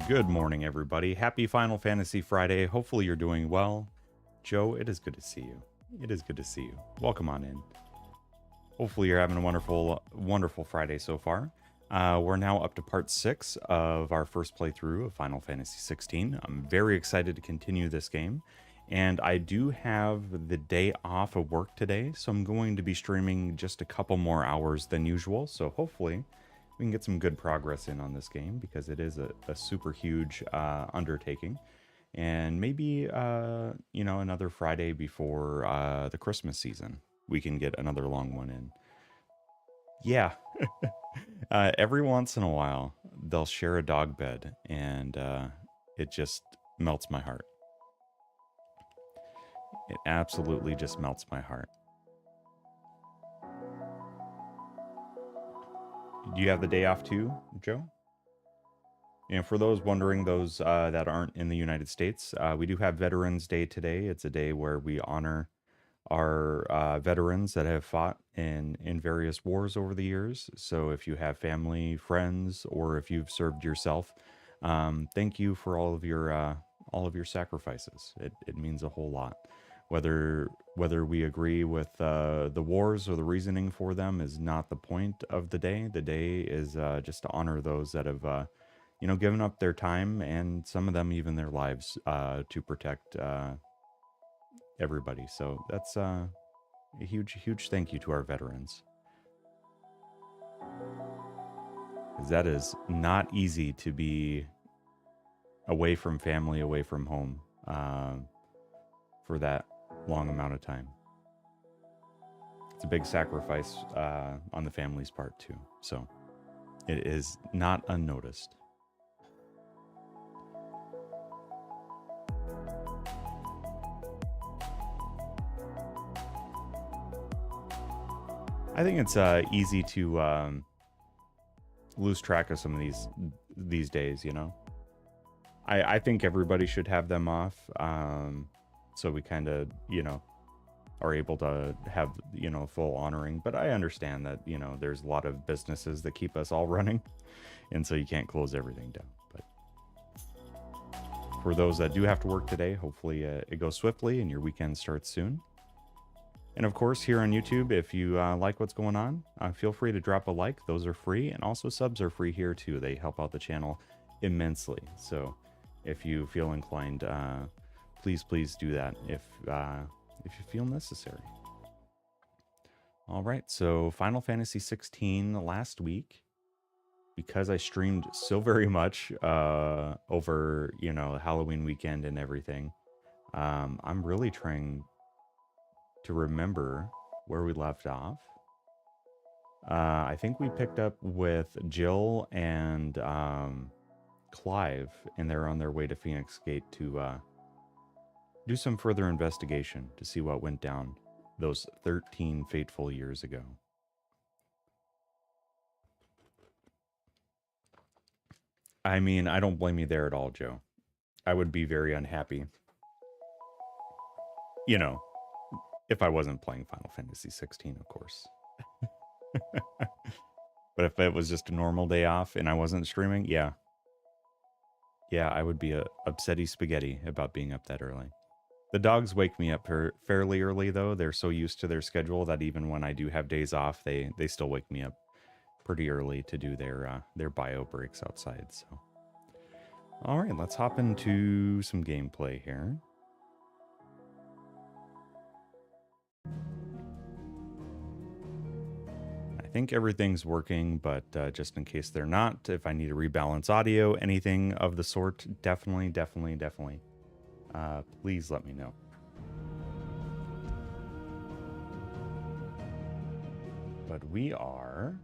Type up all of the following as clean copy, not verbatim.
Good morning, everybody. Happy Final Fantasy Friday. Hopefully you're doing well. Joe, it is good to see you. It is good to see you. Welcome on in. Hopefully you're having a wonderful Friday so far. We're now up to part 6 of our first playthrough of Final Fantasy 16. I'm very excited to continue this game. And I do have the day off of work today, so I'm going to be streaming just a couple more hours than usual. So hopefully we can get some good progress in on this game, because it is a super huge undertaking. And maybe, another Friday before the Christmas season, we can get another long one in. Yeah. Every once in a while, they'll share a dog bed, and it just melts my heart. It absolutely just melts my heart. Do you have the day off too, Joe? And for those wondering, those that aren't in the United States, we do have Veterans Day today. It's a day where we honor our veterans that have fought in various wars over the years. So if you have family, friends, or if you've served yourself, thank you for all of your sacrifices. It means a whole lot. Whether we agree with the wars or the reasoning for them is not the point of the day. The day is just to honor those that have given up their time, and some of them even their lives, to protect everybody. So that's a huge thank you to our veterans, because that is not easy to be away from family, away from home, for that long amount of time. It's a big sacrifice on the family's part too, so it is not unnoticed. I think it's easy to lose track of some of these days, you know. I think everybody should have them off, so we kind of, are able to have, full honoring. But I understand that, there's a lot of businesses that keep us all running, and so you can't close everything down. But for those that do have to work today, hopefully it goes swiftly and your weekend starts soon. And of course, here on YouTube, if you like what's going on, feel free to drop a like. Those are free, and also subs are free here too. They help out the channel immensely. So if you feel inclined, please do that if you feel necessary. All right, so Final Fantasy 16 last week, because I streamed so very much over Halloween weekend and everything, I'm really trying to remember where we left off. I think we picked up with Jill and Clive, and they're on their way to Phoenix Gate to do some further investigation to see what went down those 13 fateful years ago. I mean, I don't blame you there at all, Joe. I would be very unhappy, you know, if I wasn't playing Final Fantasy 16, of course. But if it was just a normal day off and I wasn't streaming, yeah. Yeah, I would be a upsetty spaghetti about being up that early. The dogs wake me up fairly early, though. They're so used to their schedule that even when I do have days off, they still wake me up pretty early to do their bio breaks outside. So, all right, let's hop into some gameplay here. I think everything's working, but just in case they're not, if I need to rebalance audio, anything of the sort, definitely, please let me know. But we are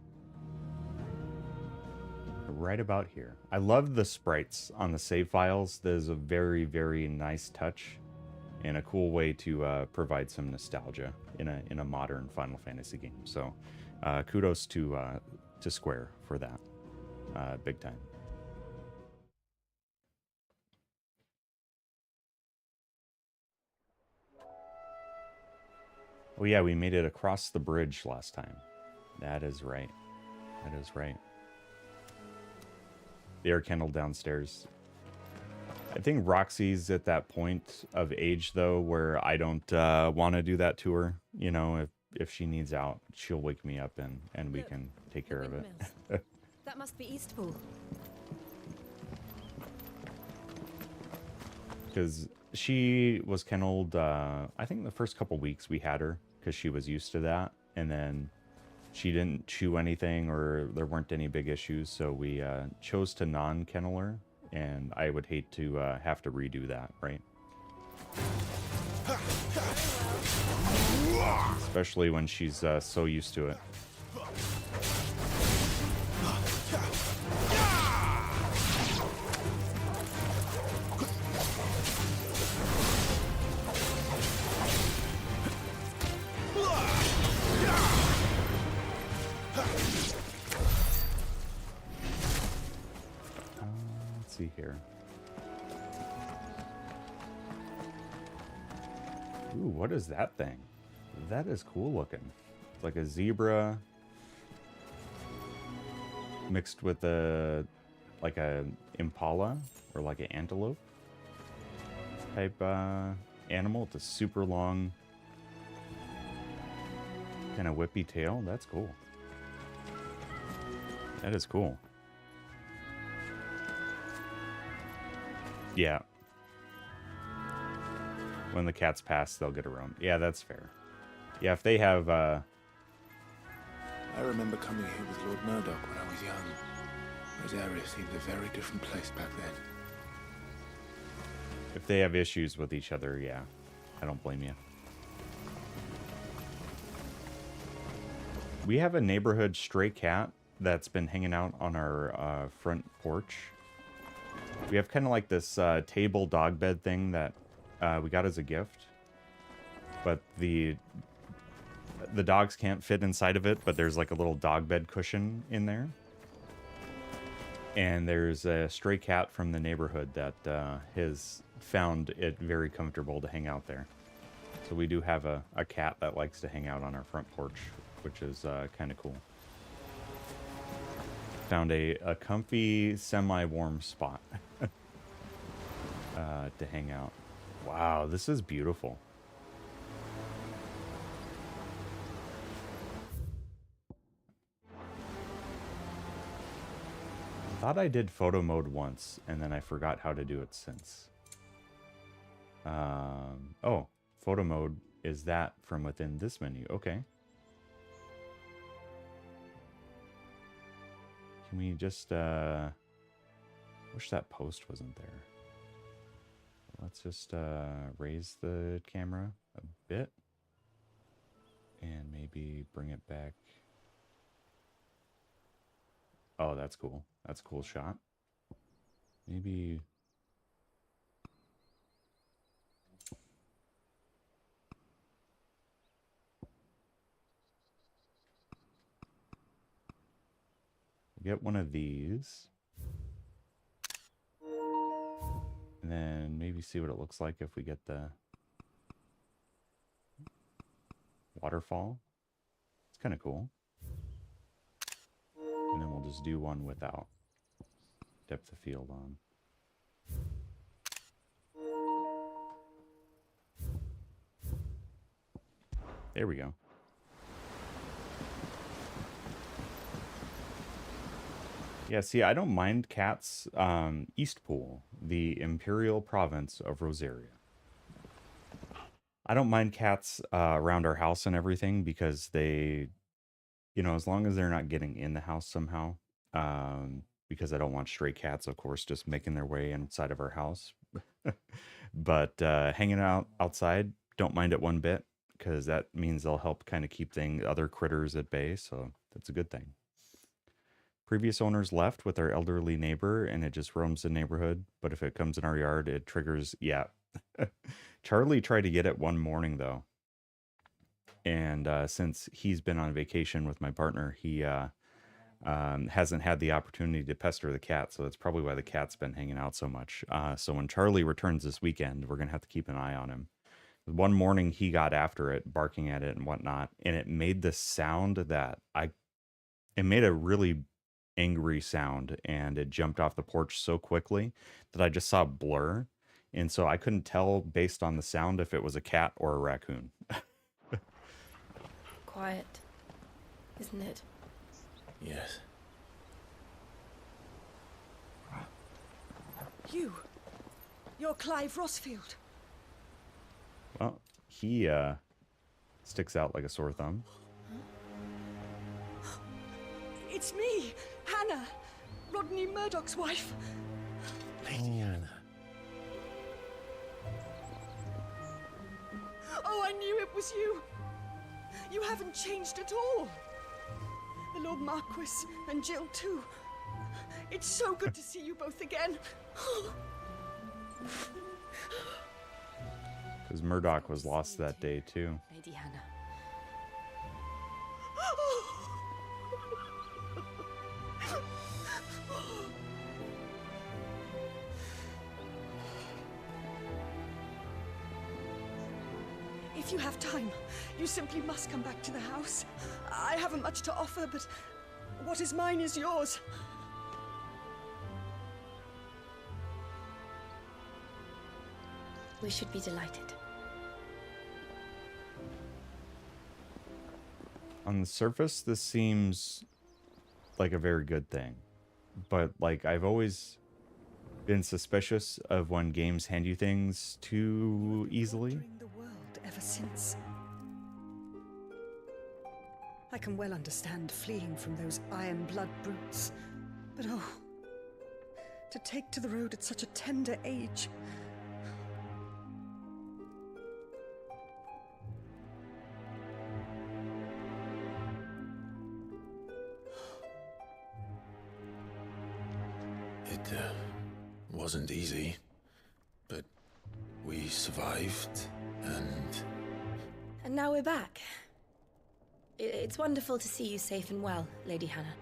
right about here. I love the sprites on the save files. That is a very, very nice touch and a cool way to provide some nostalgia in a modern Final Fantasy game. So kudos to Square for that, big time. Oh yeah, we made it across the bridge last time. That is right. That is right. The air candle downstairs. I think Roxy's at that point of age, though, where I don't want to do that to her. You know, if she needs out, she'll wake me up and we can take care of it. That must be Eastpool. Because she was kenneled, I think the first couple weeks we had her, because she was used to that. And then she didn't chew anything or there weren't any big issues. So we chose to non-kennel her. And I would hate to have to redo that, right? Especially when she's so used to it. Let's see here. Ooh, what is that thing? That is cool looking. It's like a zebra mixed with like a impala or like an antelope type animal. It's a super long kind of whippy tail. That's cool. That is cool. Yeah. When the cats pass, they'll get around. Yeah, that's fair. Yeah, if they have... I remember coming here with Lord Murdoch when I was young. Rosaria seemed a very different place back then. If they have issues with each other, yeah. I don't blame you. We have a neighborhood stray cat that's been hanging out on our front porch. We have kind of like this table dog bed thing that we got as a gift. But the dogs can't fit inside of it, but there's like a little dog bed cushion in there. And there's a stray cat from the neighborhood that has found it very comfortable to hang out there. So we do have a cat that likes to hang out on our front porch, which is kind of cool. Found a comfy, semi-warm spot to hang out. Wow, this is beautiful. I thought I did photo mode once, and then I forgot how to do it since. Oh, photo mode is that from within this menu. Okay. Can we just, wish that post wasn't there. Let's just raise the camera a bit. And maybe bring it back. Oh, that's cool. That's a cool shot. Maybe... get one of these. And then maybe see what it looks like if we get the waterfall. It's kind of cool. And then we'll just do one without depth of field on. There we go. Yeah, see, I don't mind cats. Eastpool, the imperial province of Rosaria. I don't mind cats around our house and everything because they, you know, as long as they're not getting in the house somehow. Because I don't want stray cats, of course, just making their way inside of our house. But hanging out outside, don't mind it one bit because that means they'll help kind of keep other critters at bay. So that's a good thing. Previous owners left with our elderly neighbor and it just roams the neighborhood. But if it comes in our yard, it triggers. Yeah. Charlie tried to get it one morning though. And since he's been on vacation with my partner, he hasn't had the opportunity to pester the cat. So that's probably why the cat's been hanging out so much. So when Charlie returns this weekend, we're going to have to keep an eye on him. One morning he got after it, barking at it and whatnot. And it made the sound that it made a really angry sound, and it jumped off the porch so quickly that I just saw a blur. And so I couldn't tell based on the sound if it was a cat or a raccoon. Quiet, isn't it? Yes. You're Clive Rossfield. Well, he sticks out like a sore thumb. It's me, Hannah, Rodney Murdoch's wife. Lady Hannah. Oh, I knew it was you. You haven't changed at all. The Lord Marquis and Jill too. It's so good to see you both again. Because Murdoch was lost that day too. Lady Hannah. If you have time, you simply must come back to the house. I haven't much to offer, but what is mine is yours. We should be delighted. On the surface, this seems like a very good thing. But, like, I've always been suspicious of when games hand you things too easily. Wandering the world ever since. I can well understand fleeing from those iron blood brutes. But oh, to take to the road at such a tender age. It wasn't easy, but we survived, and now we're back. It's wonderful to see you safe and well, Lady Hannah.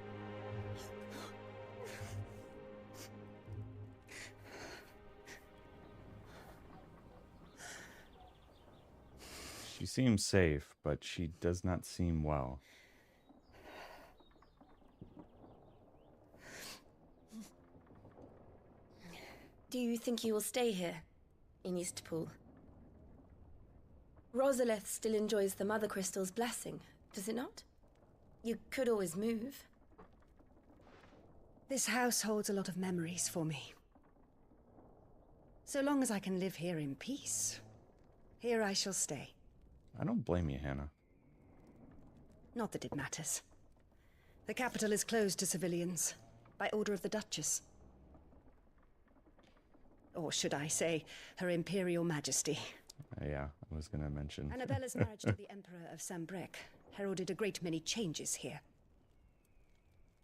She seems safe, but she does not seem well. Do you think you will stay here, in Eastpool? Rosalith still enjoys the Mother Crystal's blessing, does it not? You could always move. This house holds a lot of memories for me. So long as I can live here in peace, here I shall stay. I don't blame you, Hannah. Not that it matters. The capital is closed to civilians, by order of the Duchess. Or should I say, Her Imperial Majesty. Yeah, I was going to mention. Annabella's marriage to the Emperor of Sambrec heralded a great many changes here.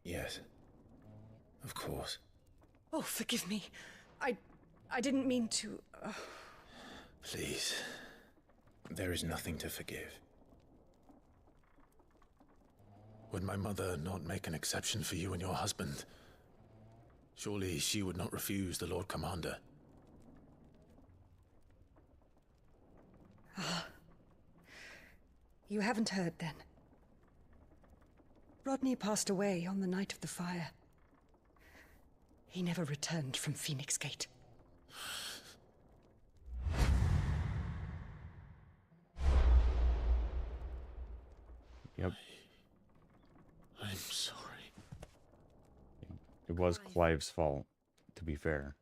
yes, of course. Oh, forgive me. I didn't mean to... Please, there is nothing to forgive. Would my mother not make an exception for you and your husband? Surely she would not refuse the Lord Commander. You haven't heard then. Rodney passed away on the night of the fire. He never returned from Phoenix Gate. Yep. I'm sorry. It was Clive's fault, to be fair.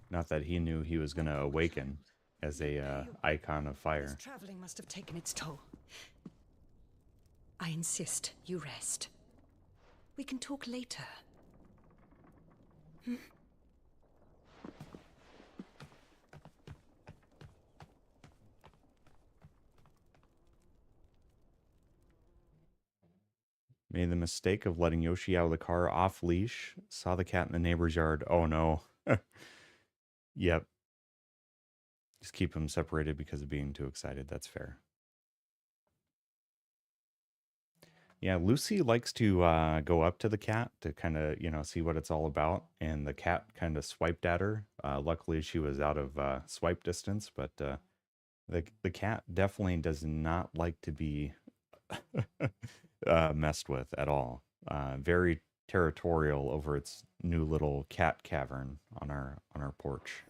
Not that he knew he was going to awaken as a icon of fire. This traveling must have taken its toll. I insist you rest. We can talk later. Made the mistake of letting Yoshi out of the car off leash. Saw the cat in the neighbor's yard. Oh no. Yep. Just keep them separated because of being too excited. That's fair. Yeah, Lucy likes to go up to the cat to kind of, you know, see what it's all about. And the cat kind of swiped at her. Luckily, she was out of swipe distance, but the cat definitely does not like to be messed with at all. Very territorial over its new little cat cavern on our porch.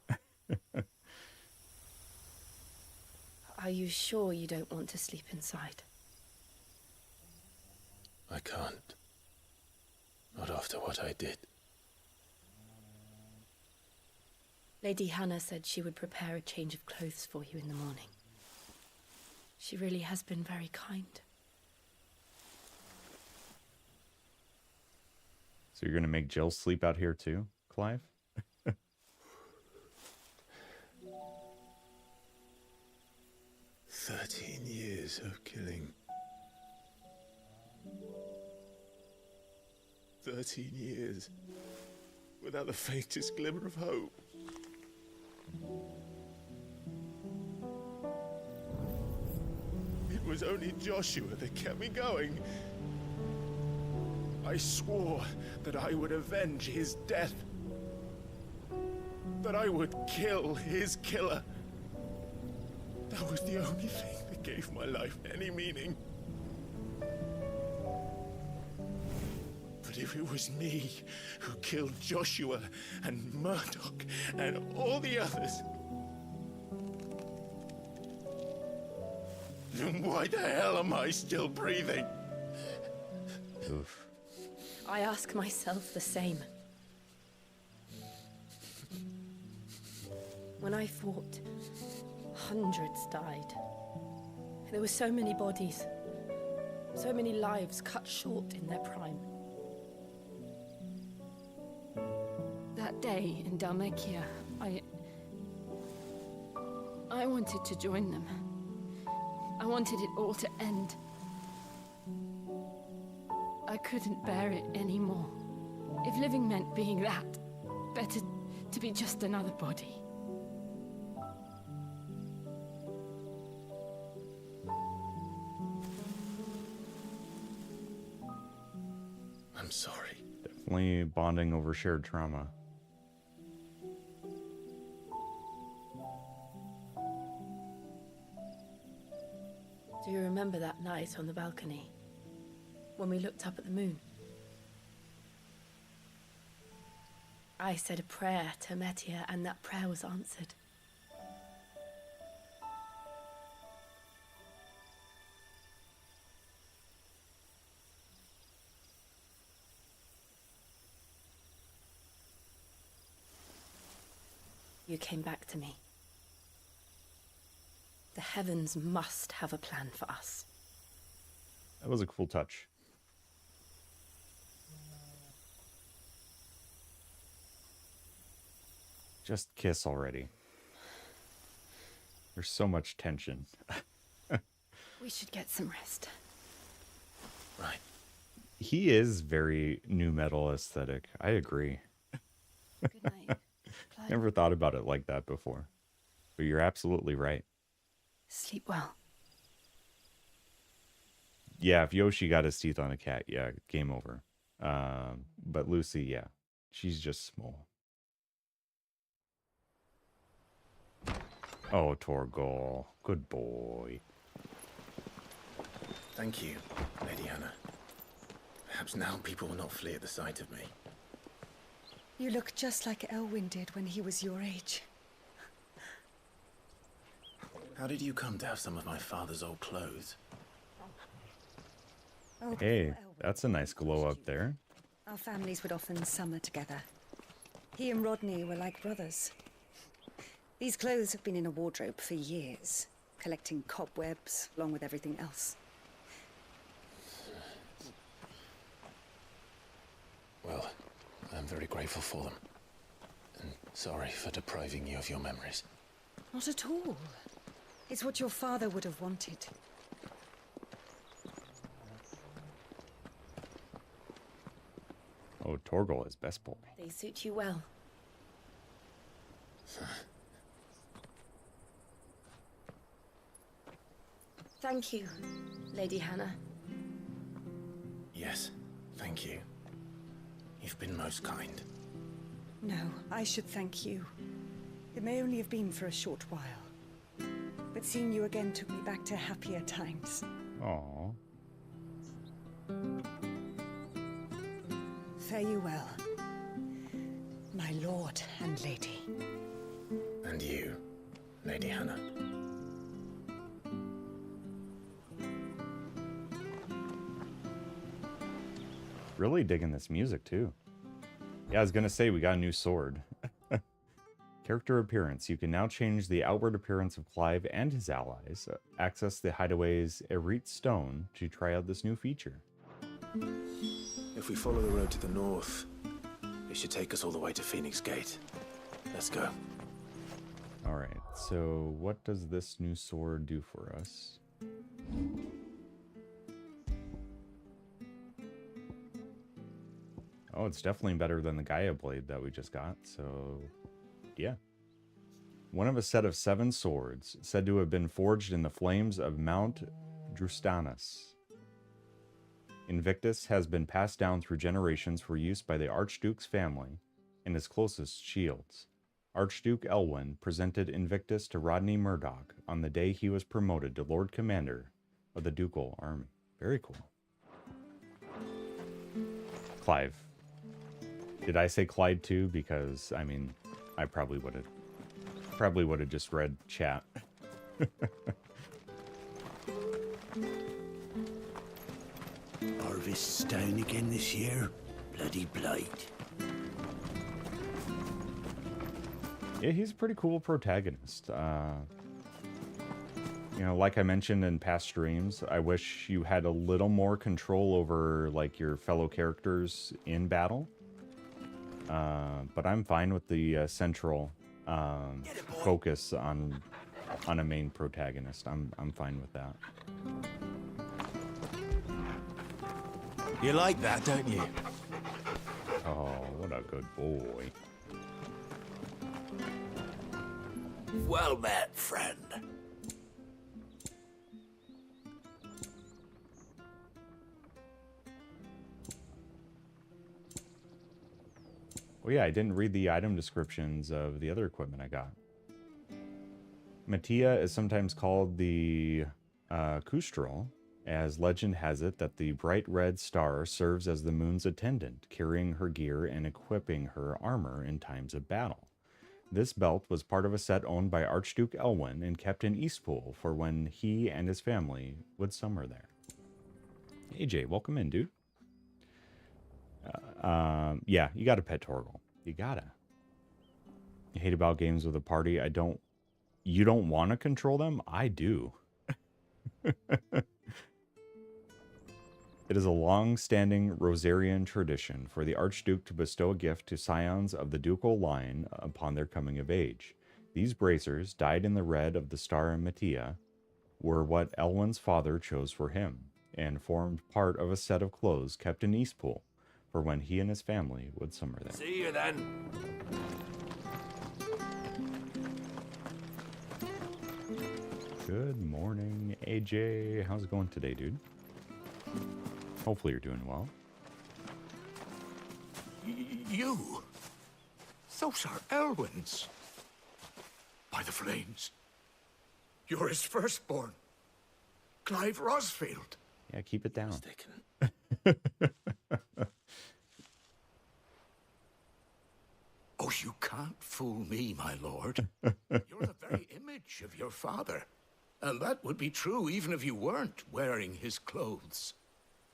Are you sure you don't want to sleep inside? I can't. Not after what I did. Lady Hannah said she would prepare a change of clothes for you in the morning. She really has been very kind. So you're going to make Jill sleep out here too, Clive? 13 years of killing. 13 years without the faintest glimmer of hope. It was only Joshua that kept me going. I swore that I would avenge his death. That I would kill his killer. That was the only thing that gave my life any meaning. But if it was me who killed Joshua and Murdoch and all the others, then why the hell am I still breathing? Oof. I ask myself the same. When I fought, hundreds died. There were so many bodies, so many lives cut short in their prime. That day in Dalmekia, I wanted to join them. I wanted it all to end. I couldn't bear it anymore. If living meant being that, better to be just another body. I'm sorry. Definitely bonding over shared trauma. Do you remember that night on the balcony? When we looked up at the moon? I said a prayer to Metia, and that prayer was answered. You came back to me. The heavens must have a plan for us. That was a cool touch. Just kiss already. There's so much tension. We should get some rest. Right. He is very new metal aesthetic. I agree. Good night, Clive. Never thought about it like that before. But you're absolutely right. Sleep well. Yeah, if Yoshi got his teeth on a cat, yeah, game over. But Lucy, yeah, she's just small. Oh, Torgal. Good boy. Thank you, Lady Hannah. Perhaps now people will not flee at the sight of me. You look just like Elwyn did when he was your age. How did you come to have some of my father's old clothes? Oh, Hey, before Elwyn that's a nice glow up there. Our families would often summer together. He and Rodney were like brothers. These clothes have been in a wardrobe for years, collecting cobwebs along with everything else. Well, I'm very grateful for them. And sorry for depriving you of your memories. Not at all. It's what your father would have wanted. Oh, Torgal is best boy. They suit you well. Thank you, Lady Hannah. Yes, thank you. You've been most kind. No, I should thank you. It may only have been for a short while. But seeing you again took me back to happier times. Aw. Fare you well, my lord and lady. And you, Lady Hannah. Really digging this music, too. Yeah, I was gonna say, we got a new sword. Character appearance. You can now change the outward appearance of Clive and his allies. Access the hideaway's Erete Stone to try out this new feature. If we follow the road to the north, it should take us all the way to Phoenix Gate. Let's go. Alright, so what does this new sword do for us? Oh, it's definitely better than the Gaia blade that we just got, so yeah. One of a set of 7 swords, said to have been forged in the flames of Mount Drustanus. Invictus has been passed down through generations for use by the Archduke's family and his closest shields. Archduke Elwyn presented Invictus to Rodney Murdoch on the day he was promoted to Lord Commander of the Ducal Army. Very cool. Clive. Did I say Clyde too? Because, I mean, I probably would have just read chat. Harvest's down again this year. Bloody blight. Yeah, he's a pretty cool protagonist. You know, like I mentioned in past streams, I wish you had a little more control over, like, your fellow characters in battle. But I'm fine with the central focus on a main protagonist. I'm fine with that. You like that, don't you? Oh, what a good boy. Well met, friend. Oh yeah, I didn't read the item descriptions of the other equipment I got. Mattia is sometimes called the Kustral, as legend has it that the bright red star serves as the moon's attendant, carrying her gear and equipping her armor in times of battle. This belt was part of a set owned by Archduke Elwyn and kept in Eastpool for when he and his family would summer there. AJ, welcome in, dude. Yeah, you gotta pet Torgal. You gotta. You hate about games with a party. You don't want to control them? I do. It is a long-standing Rosarian tradition for the Archduke to bestow a gift to scions of the ducal line upon their coming of age. These bracers, dyed in the red of the star in Mattia, were what Elwyn's father chose for him, and formed part of a set of clothes kept in Eastpool for when he and his family would summer there. See you then. Good morning, AJ. How's it going today, dude? Hopefully you're doing well. You? Those are Elwyn's. By the flames. You're his firstborn. Clive Rosfield. Yeah, keep it down. Mistaken. Oh, you can't fool me, my lord. You're the very image of your father. And that would be true even if you weren't wearing his clothes.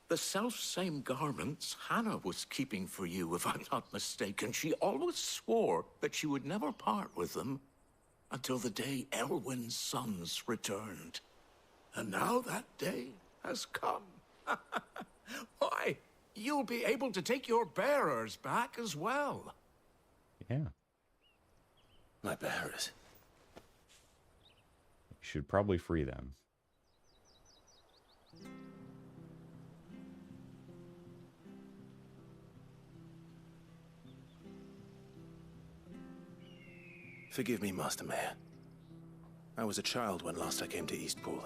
The self-same garments Hannah was keeping for you, if I'm not mistaken. She always swore that she would never part with them until the day Elwyn's sons returned. And now that day has come. Why, you'll be able to take your bearers back as well. Yeah. My bearers. You should probably free them. Forgive me, Master Mayor. I was a child when last I came to Eastpool.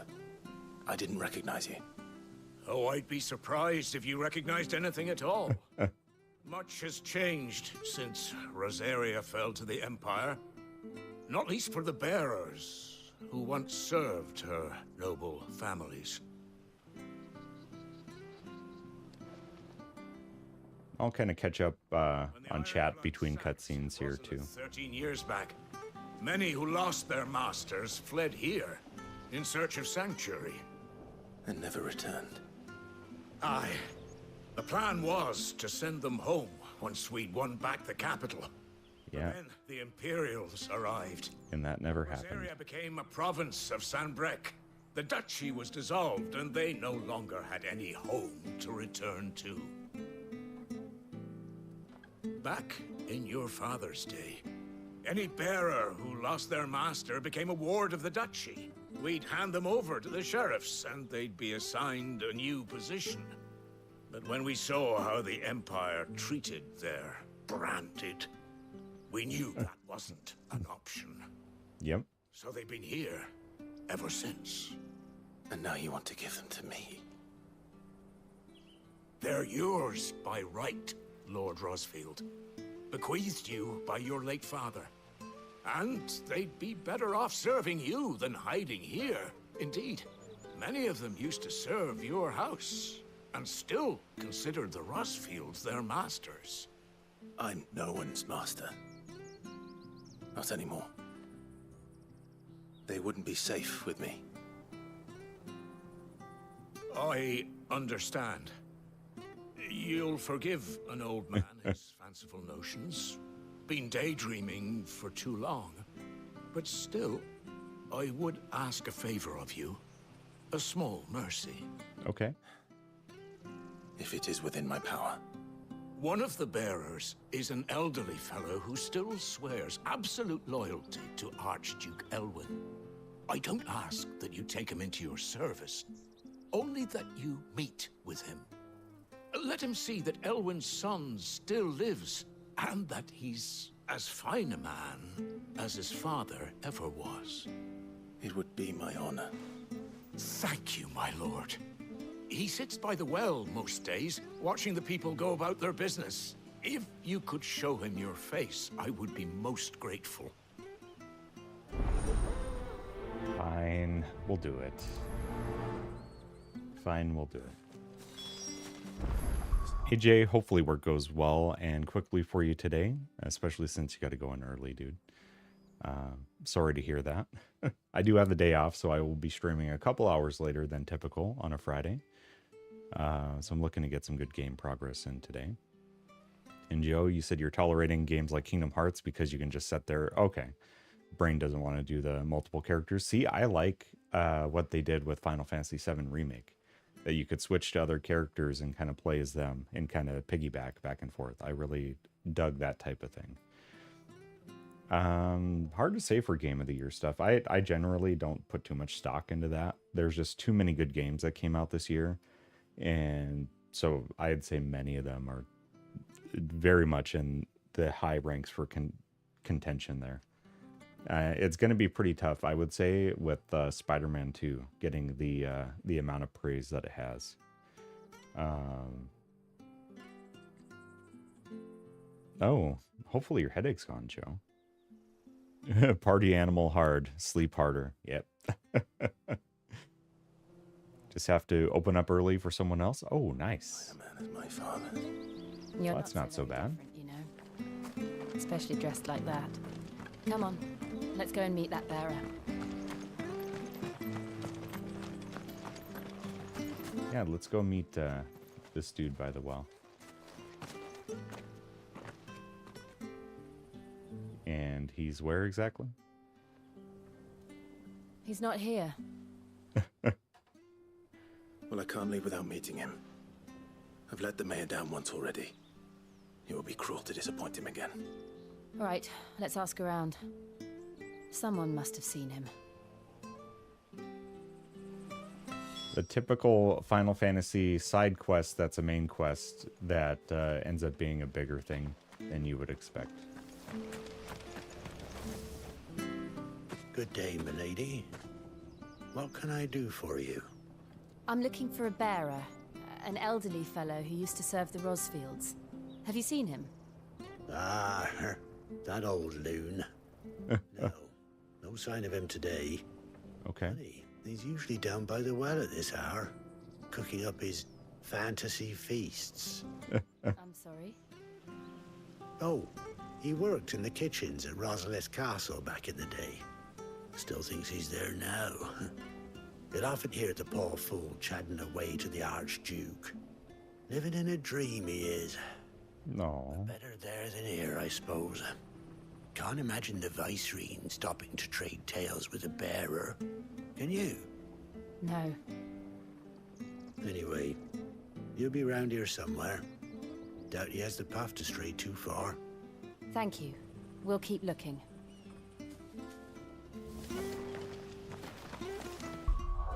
I didn't recognize you. Oh, I'd be surprised if you recognized anything at all. Much has changed since Rosaria fell to the Empire. Not least for the bearers, who once served her noble families. I'll kind of catch up on chat between cutscenes here too. 13 years back, many who lost their masters fled here in search of sanctuary. And never returned. Aye. The plan was to send them home once we'd won back the capital. Yeah. Then the Imperials arrived. And that never happened. Rosaria became a province of Sanbreque. The duchy was dissolved, and they no longer had any home to return to. Back in your father's day, any bearer who lost their master became a ward of the duchy. We'd hand them over to the sheriffs, and they'd be assigned a new position. But when we saw how the Empire treated their branded, we knew that wasn't an option. Yep. So they've been here ever since. And now you want to give them to me. They're yours by right, Lord Rosfield. Bequeathed you by your late father. And they'd be better off serving you than hiding here. Indeed, many of them used to serve your house, and still considered the Rosfields their masters. I'm no one's master. Not anymore. They wouldn't be safe with me. I understand. You'll forgive an old man his fanciful notions. Been daydreaming for too long. But still, I would ask a favor of you. A small mercy. Okay. If it is within my power. One of the bearers is an elderly fellow who still swears absolute loyalty to Archduke Elwyn. I don't ask that you take him into your service, only that you meet with him. Let him see that Elwyn's son still lives, and that he's as fine a man as his father ever was. It would be my honor. Thank you, my lord. He sits by the well most days, watching the people go about their business. If you could show him your face, I would be most grateful. Fine, we'll do it. Fine, we'll do it. Hey Jay, hopefully work goes well and quickly for you today, especially since you got to go in early, dude. Sorry to hear that. I do have the day off, so I will be streaming a couple hours later than typical on a Friday. So I'm looking to get some good game progress in today. And Joe, you said you're tolerating games like Kingdom Hearts because you can just sit there. Okay. Brain doesn't want to do the multiple characters. See, I like what they did with Final Fantasy VII Remake. That you could switch to other characters and kind of play as them and kind of piggyback back and forth. I really dug that type of thing. Hard to say for Game of the Year stuff. I generally don't put too much stock into that. There's just too many good games that came out this year. And so I'd say many of them are very much in the high ranks for contention there. It's going to be pretty tough, I would say, with Spider-Man 2 getting the amount of praise that it has. Oh, hopefully your headache's gone, Joe. Party animal hard, sleep harder. Yep. Just have to open up early for someone else. Oh, nice. The man is my father. You're Well, that's not so very bad. different, you know. Especially dressed like that. Come on, let's go and meet that bearer. Yeah, let's go meet this dude by the well. And he's where exactly? He's not here. Well, I can't leave without meeting him. I've let the mayor down once already. It would be cruel to disappoint him again. All right, let's ask around. Someone must have seen him. The typical Final Fantasy side quest that's a main quest that ends up being a bigger thing than you would expect. Good day, milady. What can I do for you? I'm looking for a bearer, an elderly fellow who used to serve the Rosfields. Have you seen him? Ah, that old loon. No, no sign of him today. Okay. Funny, he's usually down by the well at this hour, cooking up his fantasy feasts. I'm sorry. Oh, he worked in the kitchens at Rosalith Castle back in the day. Still thinks he's there now. You'll often hear the poor fool chatting away to the Archduke. Living in a dream he is. No. Better there than here, I suppose. Can't imagine the Vicereine stopping to trade tales with a bearer. Can you? No. Anyway, he'll be round here somewhere. Doubt he has the path to stray too far. Thank you. We'll keep looking.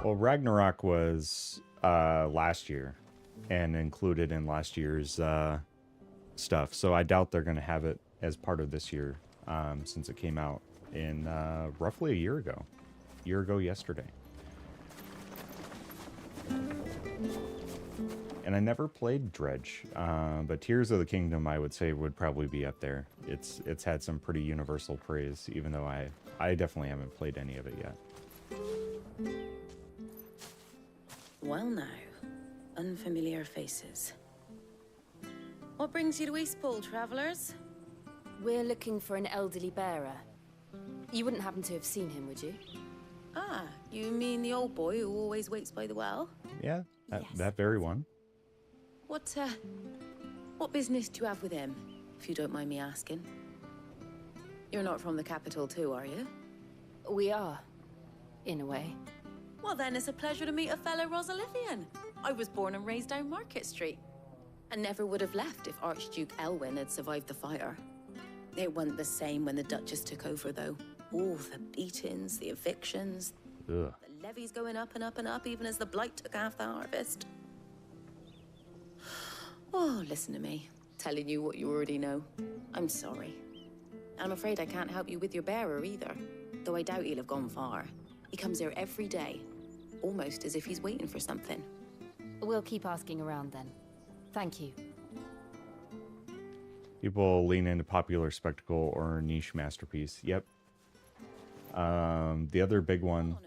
Well, Ragnarok was last year and included in last year's stuff. So I doubt they're going to have it as part of this year since it came out in roughly a year ago. Yesterday. And I never played Dredge, but Tears of the Kingdom I would say would probably be up there. It's had some pretty universal praise, even though I definitely haven't played any of it yet. Well now, unfamiliar faces. What brings you to Eastpool, travellers? We're looking for an elderly bearer. You wouldn't happen to have seen him, would you? Ah, you mean the old boy who always waits by the well? Yeah, Yes. that very one. What business do you have with him, if you don't mind me asking? You're not from the capital too, are you? We are, in a way. Well then, it's a pleasure to meet a fellow Rosalithian. I was born and raised down Market Street. And never would have left if Archduke Elwin had survived the fire. It wasn't the same when the Duchess took over, though. Oh, the beatings, the evictions, Ugh. the levies going up and up and up, even as the blight took half the harvest. Oh, listen to me, telling you what you already know. I'm sorry. I'm afraid I can't help you with your bearer either, though I doubt he'll have gone far. He comes here every day, almost as if he's waiting for something. We'll keep asking around then. Thank you. People lean into popular spectacle or niche masterpiece. Yep. The other big one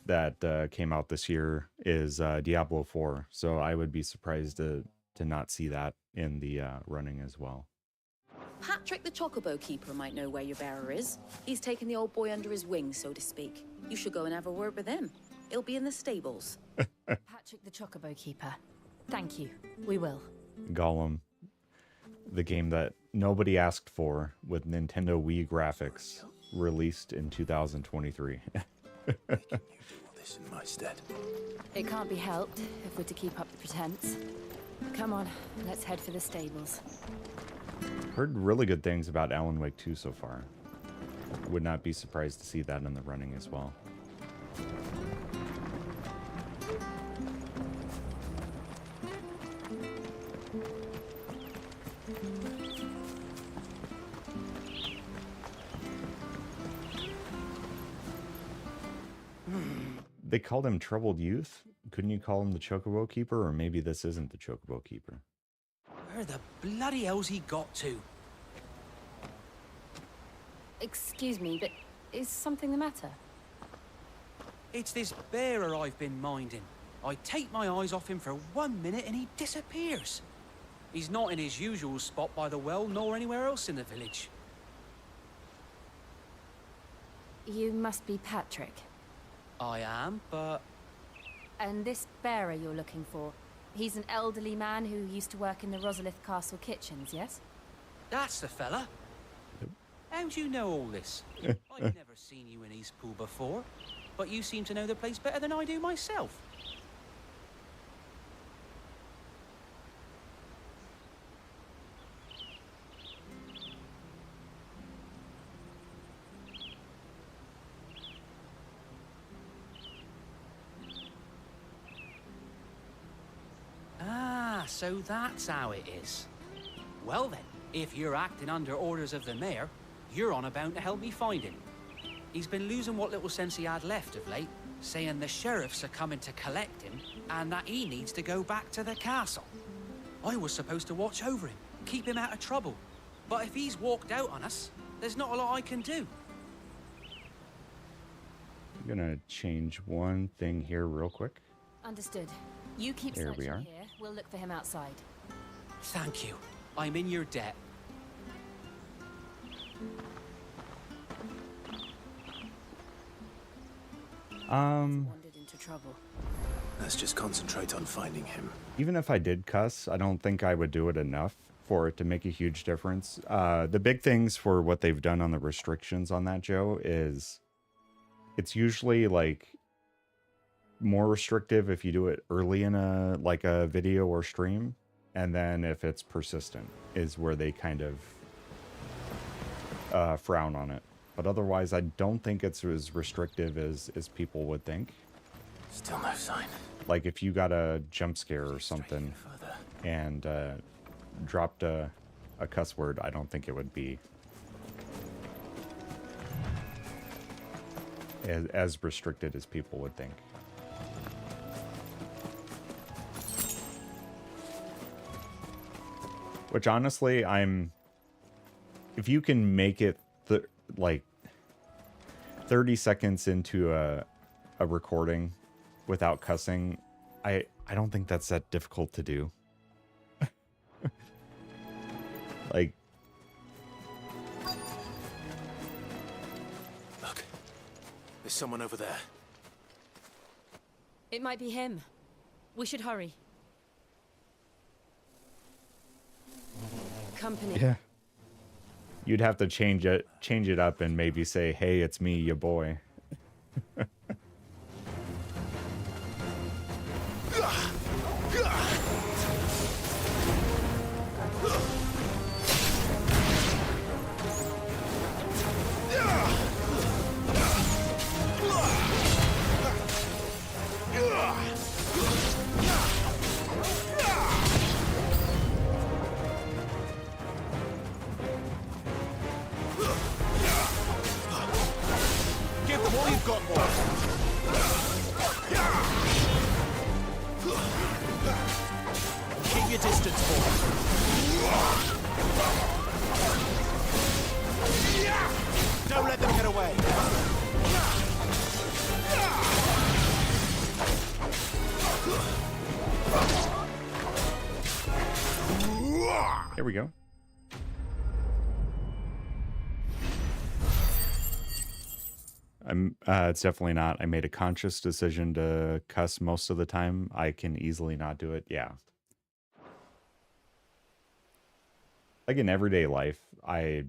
that came out this year is Diablo 4. So I would be surprised to not see that in the running as well. Patrick the Chocobo Keeper might know where your bearer is. He's taken the old boy under his wing, so to speak. You should go and have a word with him. He'll be in the stables. Patrick the Chocobo Keeper. Thank you. We will. Gollum, the game that nobody asked for with Nintendo Wii graphics, released in 2023. You do all this in my stead. It can't be helped if we're to keep up the pretense. Come on, let's head for the stables. Heard really good things about Alan Wake 2 so far. Would not be surprised to see that in the running as well. They called him Troubled Youth. Couldn't you call him the Chocobo Keeper? Or maybe this isn't the Chocobo Keeper. Where the bloody hell's he got to? Excuse me, but is something the matter? It's this bearer I've been minding. I take my eyes off him for 1 minute and he disappears. He's not in his usual spot by the well, nor anywhere else in the village. You must be Patrick. I am, but... And this bearer you're looking for, he's an elderly man who used to work in the Rosalith Castle kitchens, yes? That's the fella. How do you know all this? I've never seen you in Eastpool before, but you seem to know the place better than I do myself. So that's how it is. Well then, if you're acting under orders of the mayor, you're on about to help me find him. He's been losing what little sense he had left of late, saying the sheriffs are coming to collect him, and that he needs to go back to the castle. I was supposed to watch over him, keep him out of trouble. But if he's walked out on us, there's not a lot I can do. I'm gonna change one thing here real quick. Understood. You keep There we searching are. here. We'll look for him outside. Thank you. I'm in your debt. Wandered into trouble. Let's just concentrate on finding him. Even if I did cuss, I don't think I would do it enough for it to make a huge difference. The big things for what they've done on the restrictions on that, Joe, is it's usually like more restrictive if you do it early in a video or stream, and then if it's persistent is where they kind of frown on it. But otherwise, I don't think it's as restrictive as people would think. Still no sign. Like if you got a jump scare or something and dropped a cuss word, I don't think it would be as restricted as people would think. Which honestly, if you can make it like 30 seconds into a recording without cussing, I don't think that's that difficult to do. Like, look, there's someone over there. It might be him. We should hurry. Company. yeah. You'd have to change it up and maybe say, "Hey, it's me, your boy." Give them all you've got, boy. Keep your distance, boy. Don't let them get away. Here we go. It's definitely not. I made a conscious decision to cuss most of the time. I can easily not do it. Yeah. Like in everyday life, I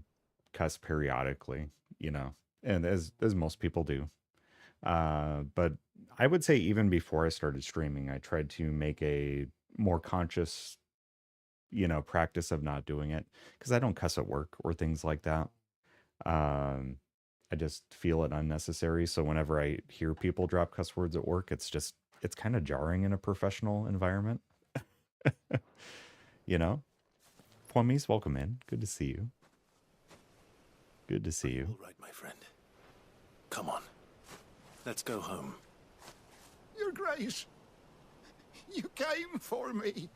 cuss periodically, you know, and as most people do. But I would say even before I started streaming, I tried to make a more conscious, you know, practice of not doing it because I don't cuss at work or things like that. I just feel it unnecessary. So whenever I hear people drop cuss words at work, it's kind of jarring in a professional environment. You know? Plummies, welcome in. Good to see you. Good to see you. All right, my friend. Come on. Let's go home. Your Grace, you came for me.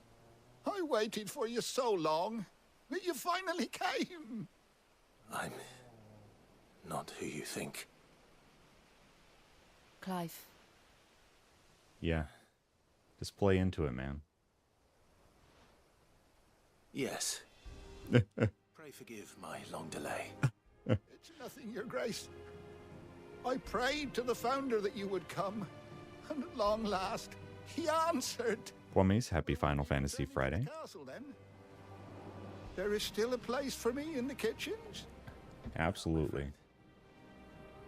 I waited for you so long, but you finally came. I'm not who you think. Clive, Yeah. Just play into it, man. Yes. Pray forgive my long delay. It's nothing, Your Grace. I prayed to the Founder that you would come, and at long last, he answered. Plummies, happy Final Fantasy Friday. Castle, then. There is still a place for me in the kitchens? Absolutely.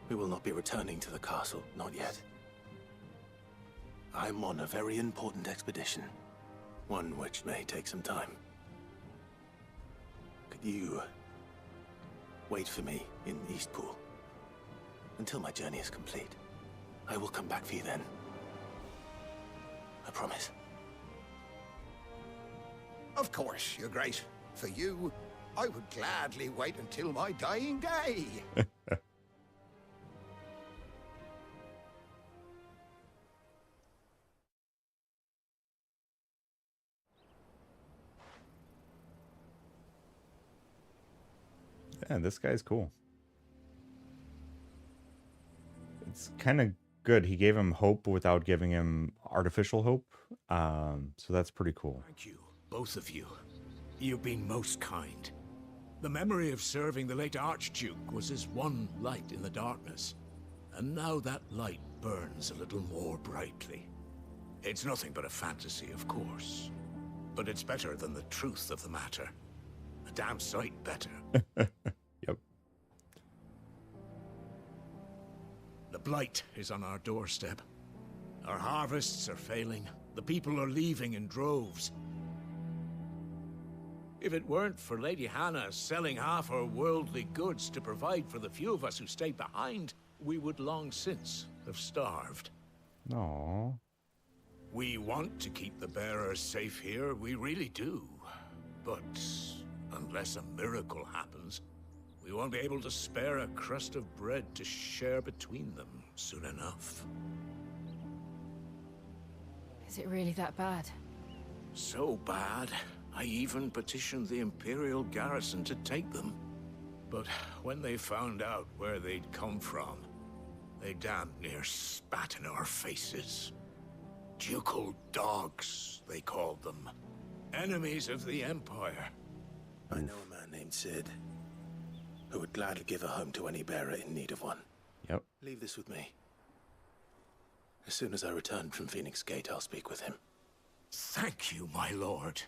We will not be returning to the castle, not yet. I'm on a very important expedition, one which may take some time. Could you wait for me in Eastpool until my journey is complete? I will come back for you then. I promise. Of course, Your Grace. For you, I would gladly wait until my dying day. Yeah, this guy's cool. It's kind of good. He gave him hope without giving him artificial hope. So that's pretty cool. Thank you, both of you. You've been most kind. The memory of serving the late Archduke was as one light in the darkness. And now that light burns a little more brightly. It's nothing but a fantasy, of course. But it's better than the truth of the matter. A damn sight better. Yep. The blight is on our doorstep. Our harvests are failing. The people are leaving in droves. If it weren't for Lady Hannah selling half her worldly goods to provide for the few of us who stayed behind, we would long since have starved. No. We want to keep the bearers safe here, we really do. But unless a miracle happens, we won't be able to spare a crust of bread to share between them soon enough. Is it really that bad? So bad, I even petitioned the Imperial garrison to take them. But when they found out where they'd come from, they damn near spat in our faces. Ducal dogs, they called them. Enemies of the Empire. I know a man named Sid, who would gladly give a home to any bearer in need of one. Yep. Leave this with me. As soon as I return from Phoenix Gate, I'll speak with him. Thank you, my lord.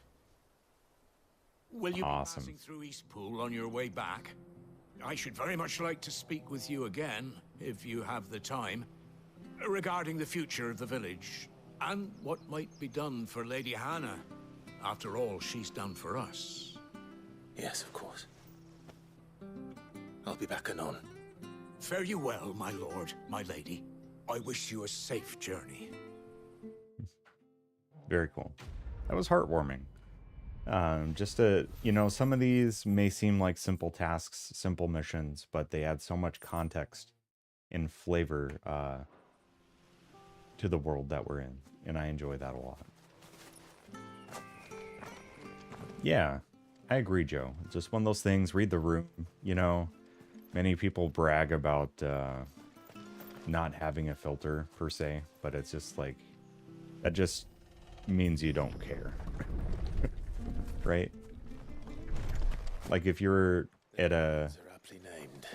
Will you be passing through Eastpool on your way back? I should very much like to speak with you again, if you have the time, regarding the future of the village, and what might be done for Lady Hannah. After all, she's done for us. Yes, of course. I'll be back anon. Fare you well, my lord, my lady. I wish you a safe journey. Very cool. That was heartwarming. Just to, you know, some of these may seem like simple tasks, simple missions, but they add so much context and flavor to the world that we're in, and I enjoy that a lot. Yeah, I agree, Joe. Just one of those things, read the room, you know. Many people brag about not having a filter, per se, but it's just like, that just means you don't care. Right? Like if you're at a... They're aptly named.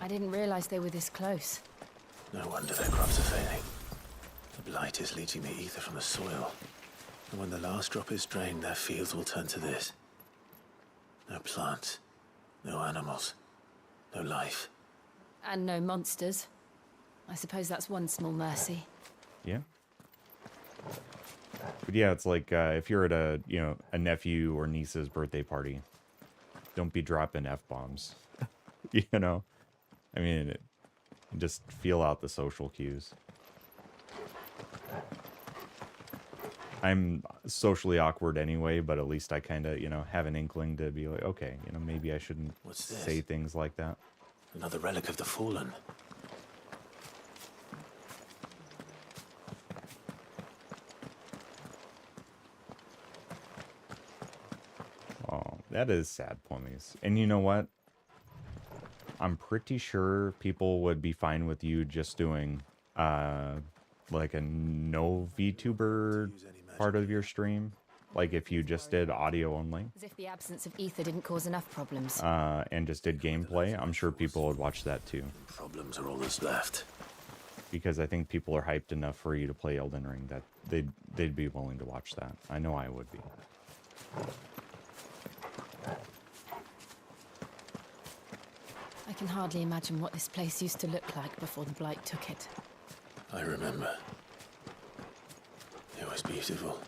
I didn't realize they were this close. No wonder their crops are failing. The blight is leaching the ether from the soil. And when the last drop is drained, their fields will turn to this. No plants, no animals, no life. And no monsters. I suppose that's one small mercy. Yeah. But yeah, it's like if you're at a, you know, a nephew or niece's birthday party, don't be dropping F-bombs. You know? I mean, just feel out the social cues. I'm socially awkward anyway, but at least I kind of, you know, have an inkling to be like, okay, you know, maybe I shouldn't say things like that. Another relic of the fallen. Oh, that is sad, Plummies. And you know what? I'm pretty sure people would be fine with you just doing like a no VTuber part of your stream, like if you just did audio only, As if the absence of ether didn't cause enough problems. and just did gameplay, I'm sure people would watch that too. Problems are all that's left. Because I think people are hyped enough for you to play Elden Ring that they'd be willing to watch that. I know I would be. I can hardly imagine what this place used to look like before the Blight took it. I remember. It was beautiful.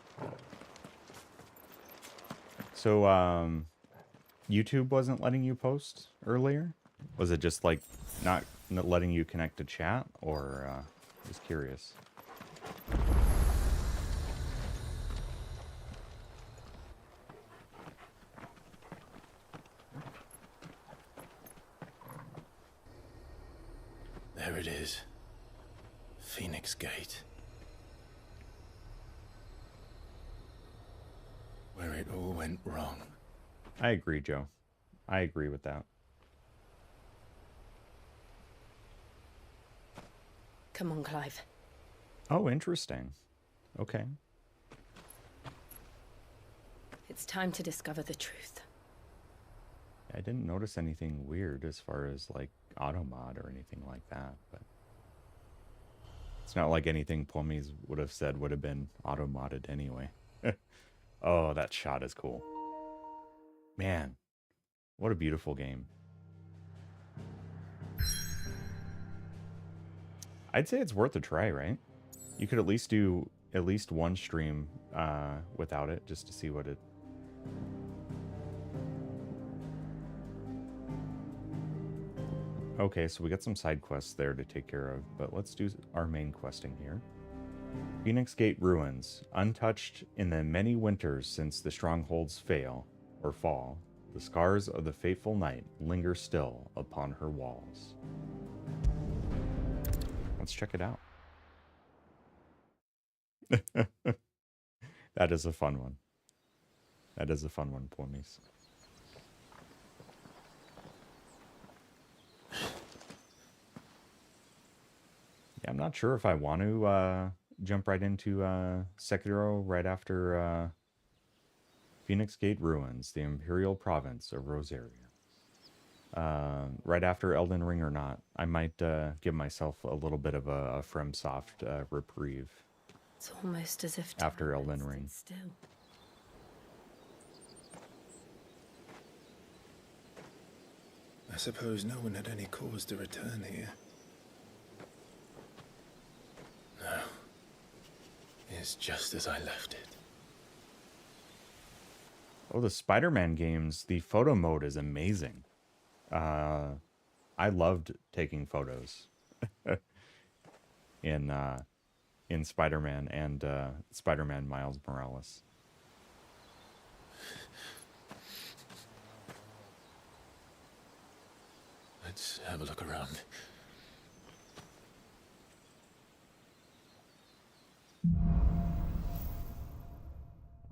So, YouTube wasn't letting you post earlier? Was it just like not letting you connect to chat, or just curious? There it is. Phoenix Gate. Where it all went wrong. I agree, Joe. I agree with that. Come on, Clive. Oh, interesting. Okay. It's time to discover the truth. I didn't notice anything weird as far as like automod or anything like that, but it's not like anything Plomies would have said would have been automodded anyway. Oh, that shot is cool. Man, what a beautiful game. I'd say it's worth a try, right? You could at least do at least one stream without it, just to see what it... Okay, so we got some side quests there to take care of, but let's do our main questing here. Phoenix Gate ruins, untouched in the many winters since the strongholds fail, or fall. The scars of the fateful night linger still upon her walls. Let's check it out. That is a fun one. That is a fun one, Plomies. Yeah, I'm not sure if I want to jump right into Sekiro right after Phoenix Gate Ruins, the Imperial Province of Rosaria. Right after Elden Ring or not, I might give myself a little bit of a FromSoft reprieve. It's almost as if after Elden Ring. Still. I suppose no one had any cause to return here. No. It's just as I left it. Oh, the Spider-Man games, the photo mode is amazing. I loved taking photos in Spider-Man and Spider-Man Miles Morales. Let's have a look around.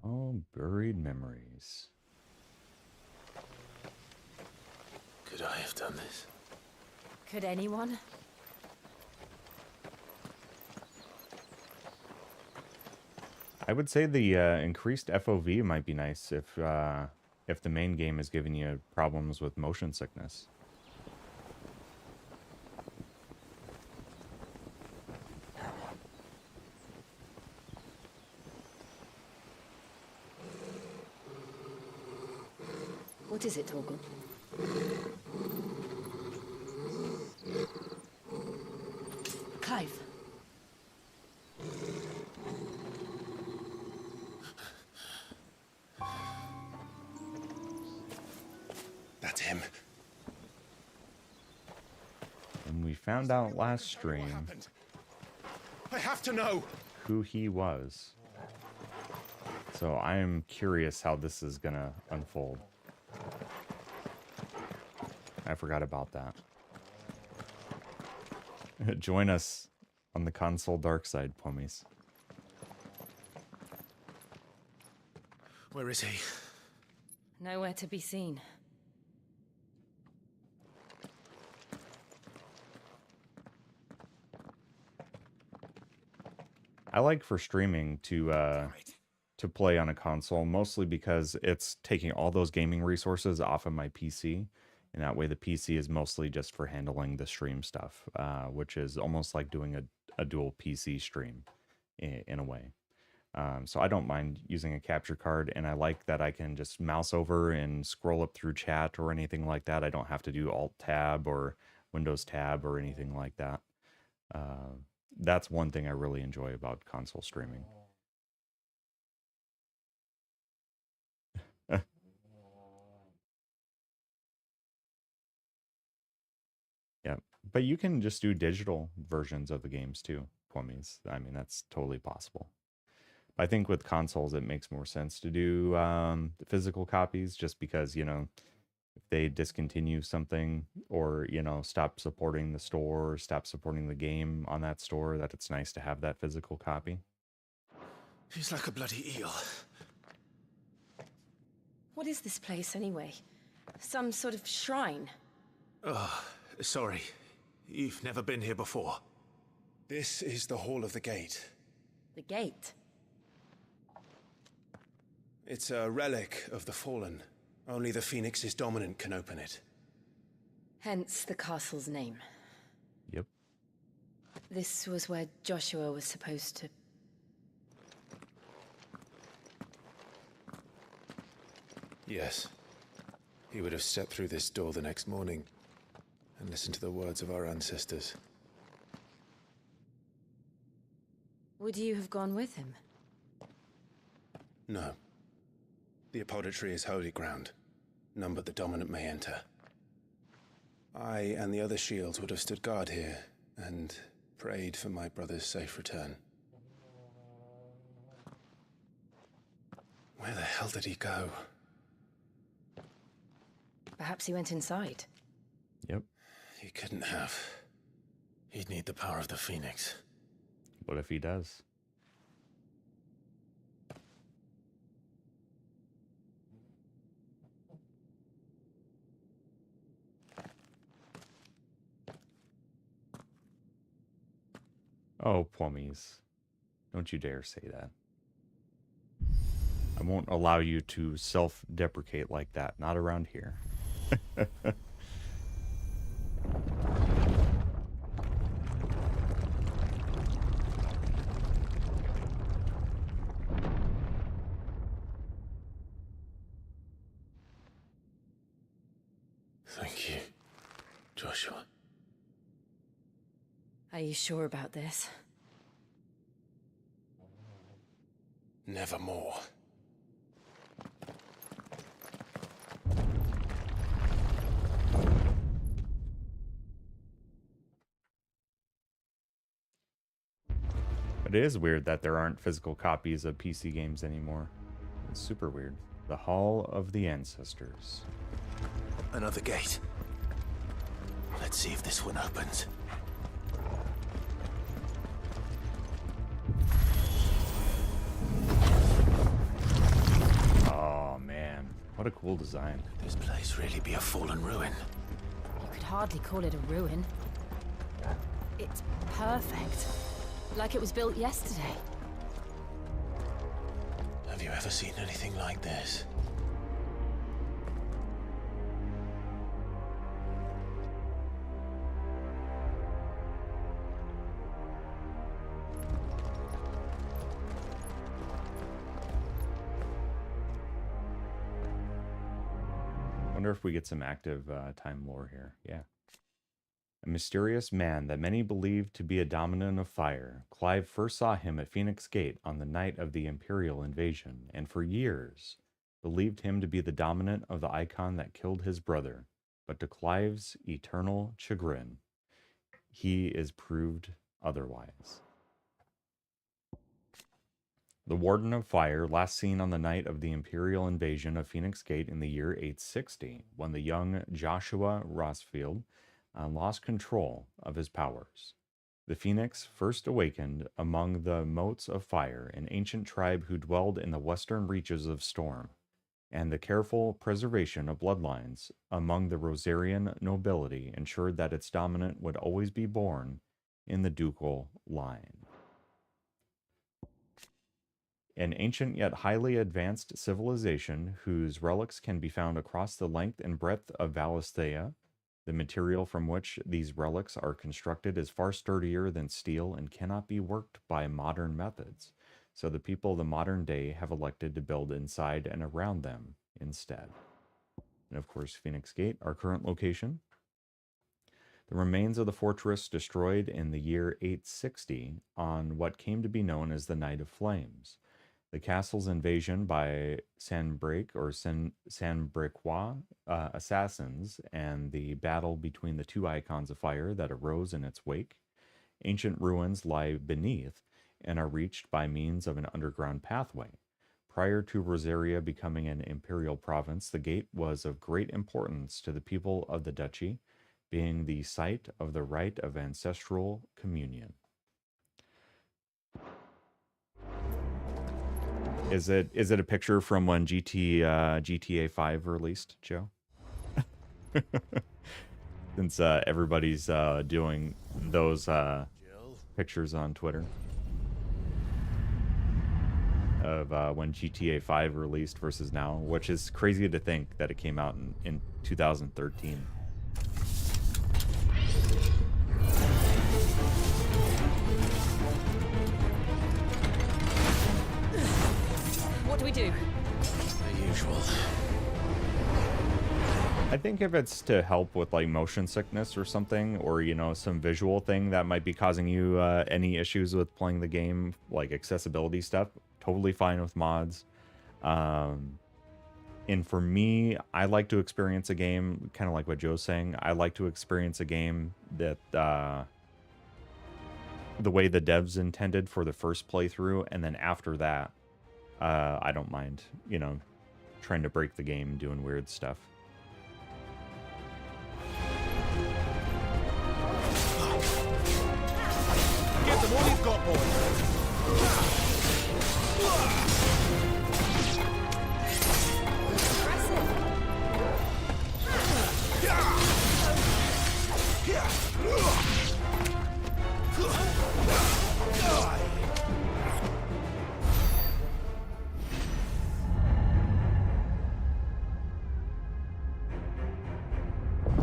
Oh, buried memories. Could I have done this? Could anyone? I would say the increased FOV might be nice if the main game is giving you problems with motion sickness. What is it, Torgal? Clive. That's him. And we found out last stream I have to know. who he was. So I am curious how this is gonna unfold. I forgot about that. Join us on the console dark side, Plomies. Where is he? Nowhere to be seen. I like for streaming to play on a console, mostly because it's taking all those gaming resources off of my PC, and that way the PC is mostly just for handling the stream stuff, which is almost like doing a dual PC stream in a way. So I don't mind using a capture card, and I like that I can just mouse over and scroll up through chat or anything like that. I don't have to do Alt Tab or Windows Tab or anything like that. That's one thing I really enjoy about console streaming. Yeah, but you can just do digital versions of the games too, Pwummies. I mean, that's totally possible. I think with consoles, it makes more sense to do the physical copies, just because, you know, if they discontinue something or, you know, stop supporting the store or stop supporting the game on that store, that it's nice to have that physical copy. He's like a bloody eel. What is this place, anyway? Some sort of shrine? Oh, sorry. You've never been here before. This is the Hall of the Gate. The gate? It's a relic of the Fallen. Only the Phoenix's dominant can open it. Hence the castle's name. Yep. This was where Joshua was supposed to... Yes. He would have stepped through this door the next morning and listened to the words of our ancestors. Would you have gone with him? No. The apodatory is holy ground. None but the dominant may enter. I and the other shields would have stood guard here and prayed for my brother's safe return. Where the hell did he go? Perhaps he went inside. Yep. He couldn't have. He'd need the power of the Phoenix. What if he does? Oh, Pwummies. Don't you dare say that. I won't allow you to self-deprecate like that. Not around here. Thank you, Joshua. Are you sure about this? Nevermore. But it is weird that there aren't physical copies of PC games anymore. It's super weird. The Hall of the Ancestors. Another gate. Let's see if this one opens. Oh man, what a cool design. Could this place really be a fallen ruin? You could hardly call it a ruin. It's perfect. Like it was built yesterday. Have you ever seen anything like this? Wonder if we get some active time lore here. Yeah. A mysterious man that many believed to be a dominant of fire. Clive first saw him at Phoenix Gate on the night of the Imperial invasion, and for years believed him to be the dominant of the icon that killed his brother. But to Clive's eternal chagrin, he is proved otherwise. The Warden of Fire, last seen on the night of the Imperial invasion of Phoenix Gate in the year 860, when the young Joshua Rosfield lost control of his powers. The Phoenix first awakened among the Motes of Fire, an ancient tribe who dwelled in the western reaches of Storm, and the careful preservation of bloodlines among the Rosarian nobility ensured that its dominant would always be born in the ducal line. an ancient yet highly advanced civilization whose relics can be found across the length and breadth of Valisthea. The material from which these relics are constructed is far sturdier than steel and cannot be worked by modern methods. So the people of the modern day have elected to build inside and around them instead. And of course, Phoenix Gate, our current location. The remains of the fortress destroyed in the year 860 on what came to be known as the Night of Flames. The castle's invasion by Sanbriquois assassins and the battle between the two icons of fire that arose in its wake. Ancient ruins lie beneath and are reached by means of an underground pathway. Prior to Rosaria becoming an imperial province, the gate was of great importance to the people of the duchy, being the site of the rite of ancestral communion. Is it a picture from when GTA 5 released, Joe? Since everybody's doing those pictures on Twitter of when GTA 5 released versus now, which is crazy to think that it came out in 2013. What do we do? The usual. I think if it's to help with like motion sickness or something, or you know, some visual thing that might be causing you any issues with playing the game, like accessibility stuff, totally fine with mods. And for me, I like to experience a game, kind of like what Joe's saying. I like to experience a game that the way the devs intended for the first playthrough, and then after that, I don't mind, you know, trying to break the game, doing weird stuff. Get them all you've got, boys.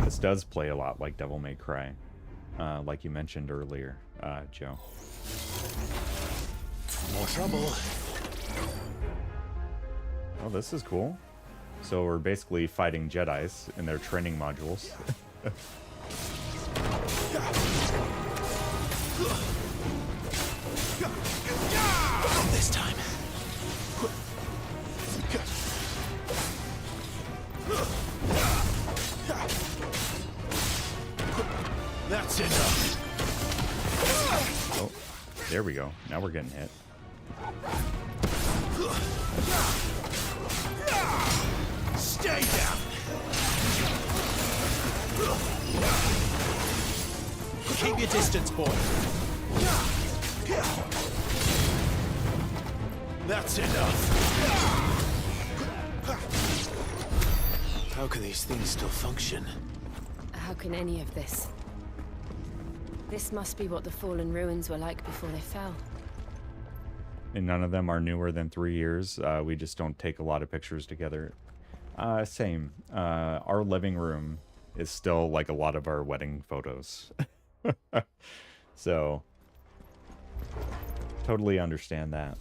This does play a lot like Devil May Cry, like you mentioned earlier, Joe. More trouble. Oh, this is cool. So we're basically fighting Jedis in their training modules. This time. That's enough. Oh, there we go. Now we're getting hit. Stay down. Keep your distance, boy. That's enough. How can these things still function? How can any of this? This must be what the fallen ruins were like before they fell. And none of them are newer than 3 years. We just don't take a lot of pictures together. Same. Our living room is still like a lot of our wedding photos. So, totally understand that.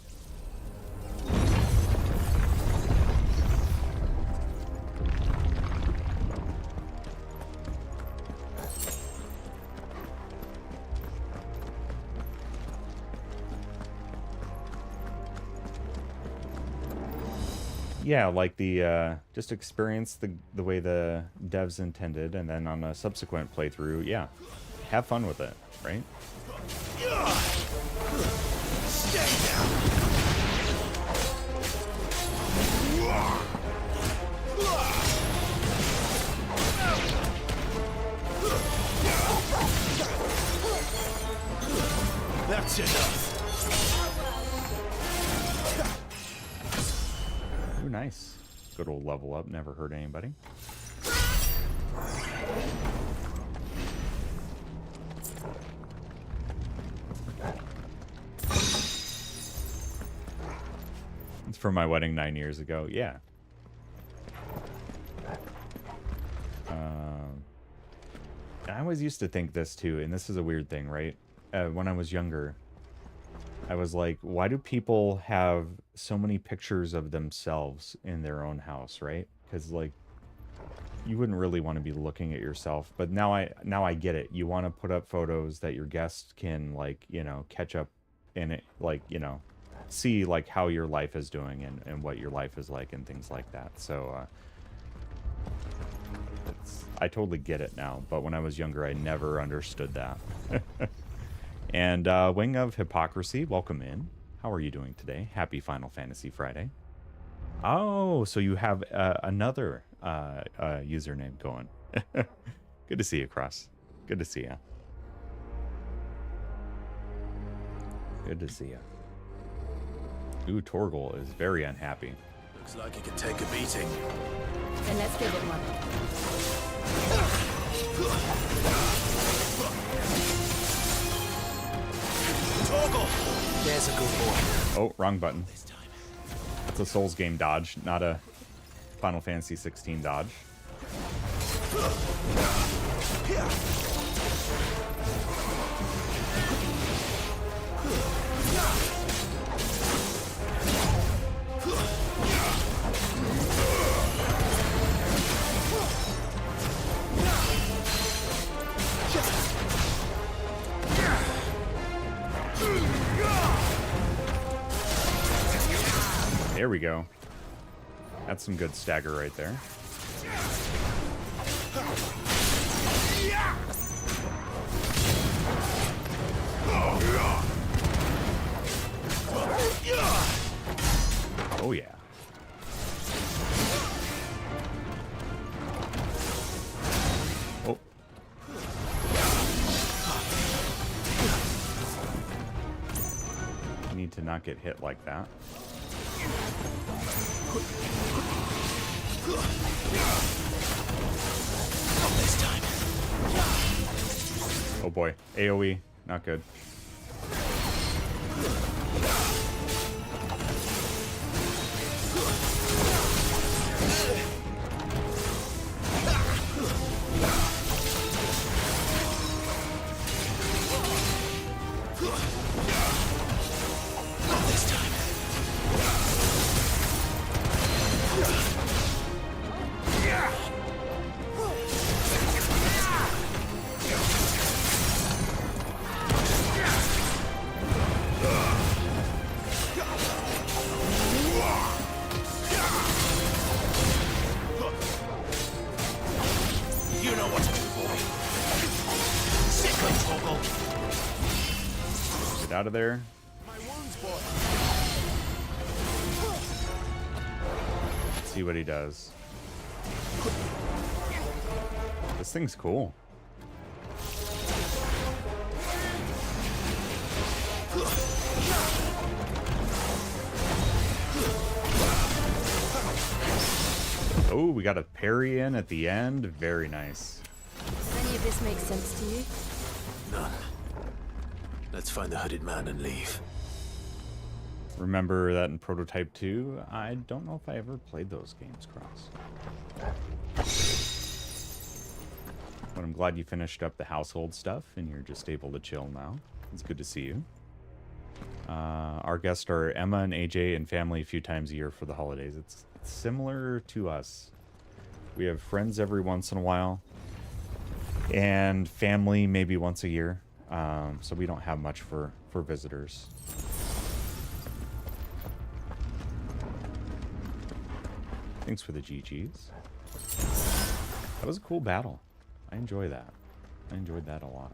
Yeah, like the just experience the way the devs intended, and then on a subsequent playthrough, yeah, have fun with it, right? Stay down. That's enough. Ooh, nice. Good old level up, never hurt anybody. for my wedding 9 years ago. Yeah. I always used to think this too, and this is a weird thing, right? When I was younger, I was like, why do people have so many pictures of themselves in their own house, right? Because, like, you wouldn't really want to be looking at yourself. But now I get it. You want to put up photos that your guests can, like, you know, catch up in it, like, you know, see, like, how your life is doing and what your life is like and things like that. So, I totally get it now, but when I was younger, I never understood that. And Wing of Hypocrisy, welcome in. How are you doing today? Happy Final Fantasy Friday. Oh, so you have another username going. Good to see you, Cross. Good to see you. Good to see you. Ooh, Torgal is very unhappy. Looks like he could take a beating. Then let's give it one. Torgal! There's a good boy. Oh, wrong button. It's a Souls game dodge, not a Final Fantasy 16 dodge. There we go. That's some good stagger right there. Oh yeah. Oh. You need to not get hit like that. Oh boy, AoE, not good. Out of there. Let's see what he does. This thing's cool. Oh, we got a parry in at the end. Very nice. Does any of this make sense to you? None. Let's find the hooded man and leave. Remember that in Prototype 2? I don't know if I ever played those games, Cross. But I'm glad you finished up the household stuff and you're just able to chill now. It's good to see you. Our guests are Emma and AJ and family a few times a year for the holidays. It's similar to us. We have friends every once in a while and family maybe once a year. So we don't have much for visitors. Thanks for the GGs. That was a cool battle. I enjoy that. I enjoyed that a lot.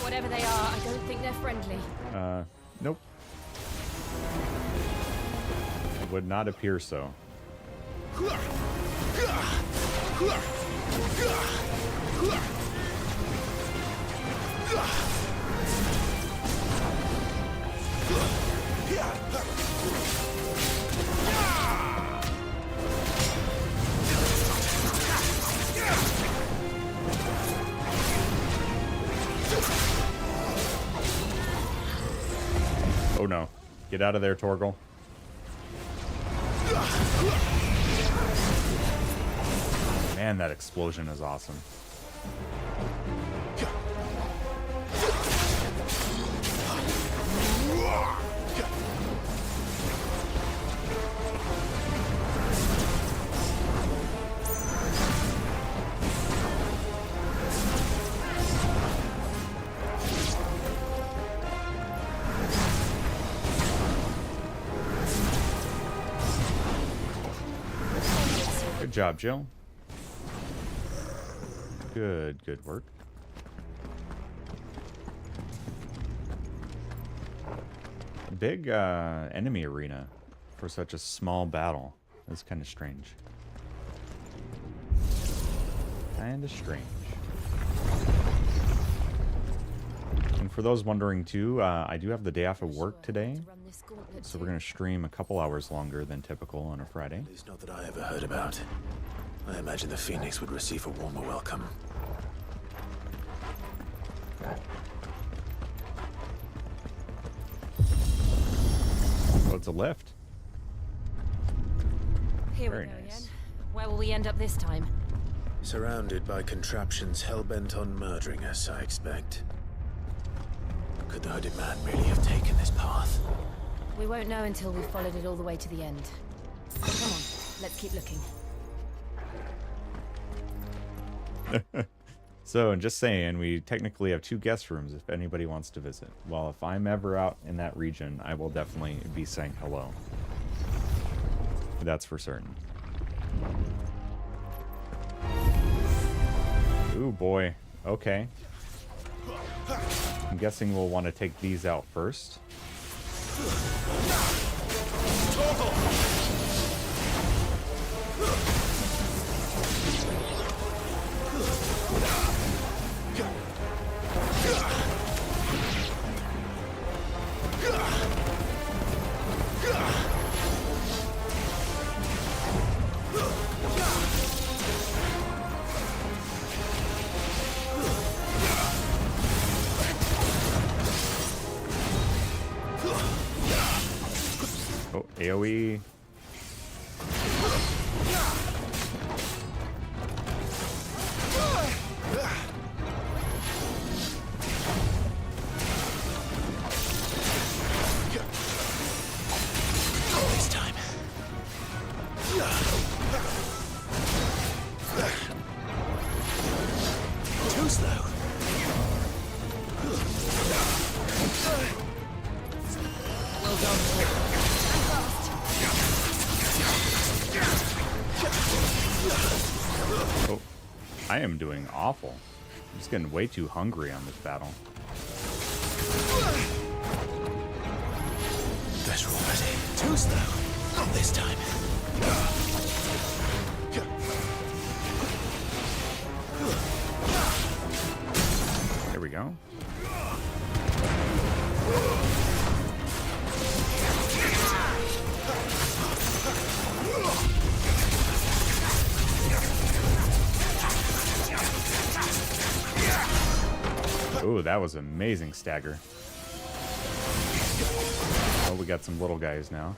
Whatever they are, I don't think they're friendly. Nope. It would not appear so. Oh no. Get out of there, Torgal. Man, that explosion is awesome. Good job, Jill. Good work. Big enemy arena for such a small battle. That's kind of strange. Kind of strange. And for those wondering too, I do have the day off of work today, so we're going to stream a couple hours longer than typical on a Friday. At least not that I ever heard about. I imagine the Phoenix would receive a warmer welcome. Oh, it's a lift. Here Very we go nice. again. Where will we end up this time? Surrounded by contraptions hell-bent on murdering us, I expect. Could the hooded man really have taken this path? We won't know until we've followed it all the way to the end. Come on, let's keep looking. So, and just saying, we technically have 2 guest rooms if anybody wants to visit. Well, if I'm ever out in that region, I will definitely be saying hello. That's for certain. Ooh, boy. Okay. I'm guessing we'll want to take these out first. Oh, AoE. This time. Too slow. Well done. Oh, I am doing awful. I'm just getting way too hungry on this battle. Better already. Too slow. Not this time. There we go. Ooh, that was amazing stagger. Oh, we got some little guys now.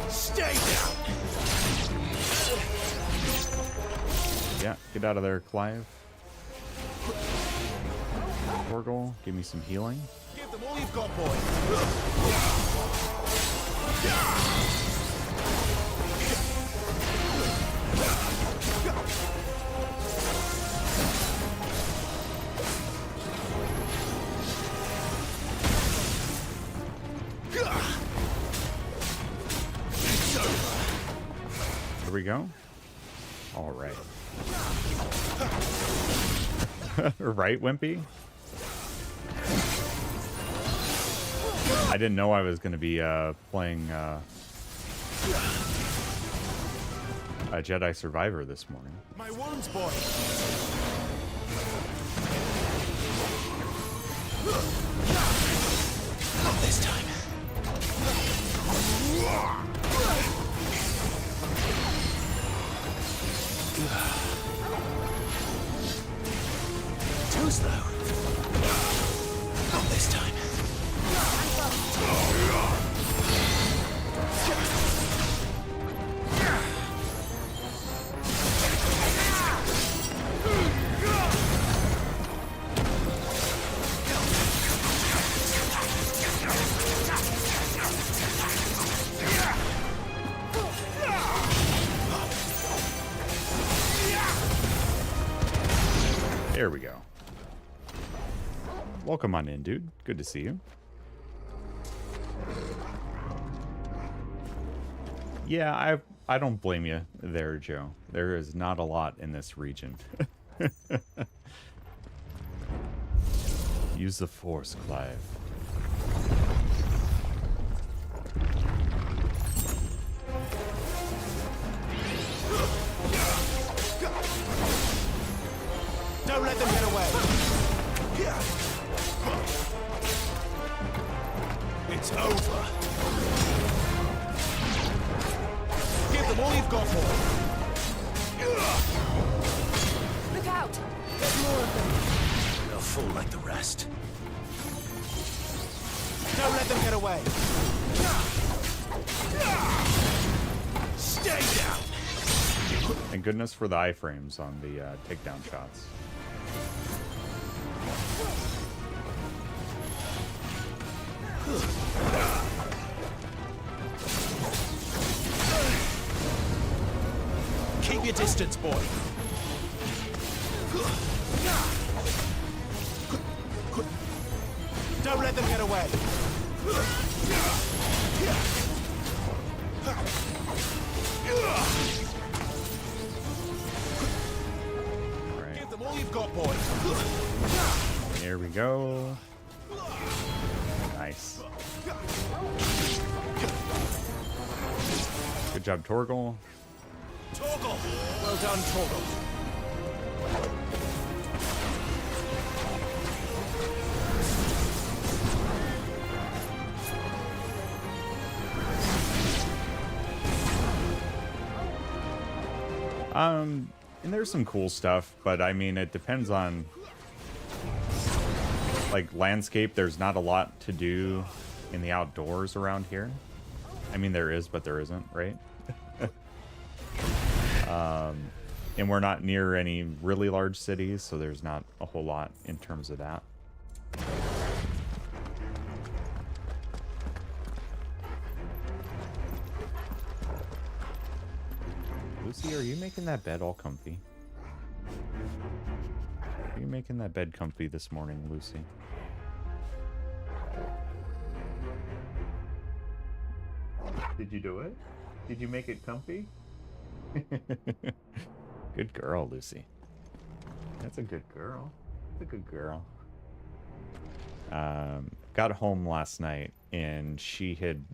Stay down. Yeah, get out of there, Clive. Torgal, give me some healing. Give them all you've got, boy. Here we go. All right. Right, Wimpy? I didn't know I was going to be playing a Jedi Survivor this morning. My wounds, boy. Not this time. There we go. Welcome on in, dude. Good to see you. Yeah, I don't blame you there, Joe. There is not a lot in this region. Use the Force, Clive. Don't let them get away. It's over. Give them all you've got for them. Look out! There's more of them. They'll fall like the rest. Don't let them get away. Stay down. Thank goodness for the iframes on the takedown shots. Keep your distance, boy. Don't let them get away. Right. Give them all you've got, boy. There we go. Nice. Good job, Torgal. Torgal! Well done, Torgal. And there's some cool stuff, but I mean, it depends on, like, landscape. There's not a lot to do in the outdoors around here. I mean, there is, but there isn't, right? And we're not near any really large cities, so there's not a whole lot in terms of that. Lucy, are you making that bed all comfy? Are you making that bed comfy this morning, Lucy? Did you do it? Did you make it comfy? Good girl, Lucy. That's a good girl. That's a good girl. Got home last night and she had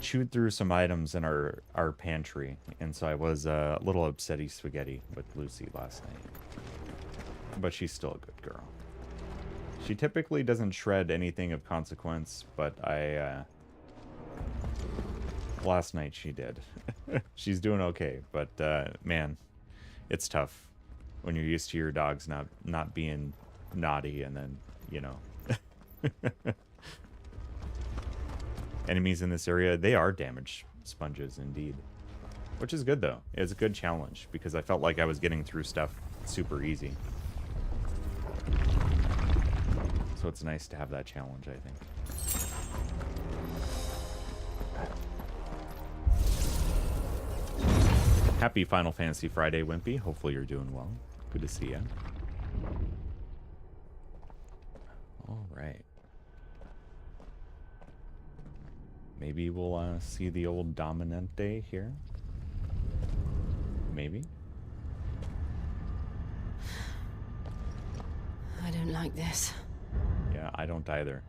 chewed through some items in our pantry, and so I was a little upsetty spaghetti with Lucy last night. But she's still a good girl. She typically doesn't shred anything of consequence, but last night she did. She's doing okay, but man, it's tough when you're used to your dogs not being naughty, and then, you know. Enemies in this area, they are damage sponges indeed. Which is good though. It's a good challenge because I felt like I was getting through stuff super easy. So it's nice to have that challenge, I think. Happy Final Fantasy Friday, Wimpy. Hopefully you're doing well. Good to see you. All right. Maybe we'll see the old Dominante here. Maybe. I don't like this. Yeah, I don't either.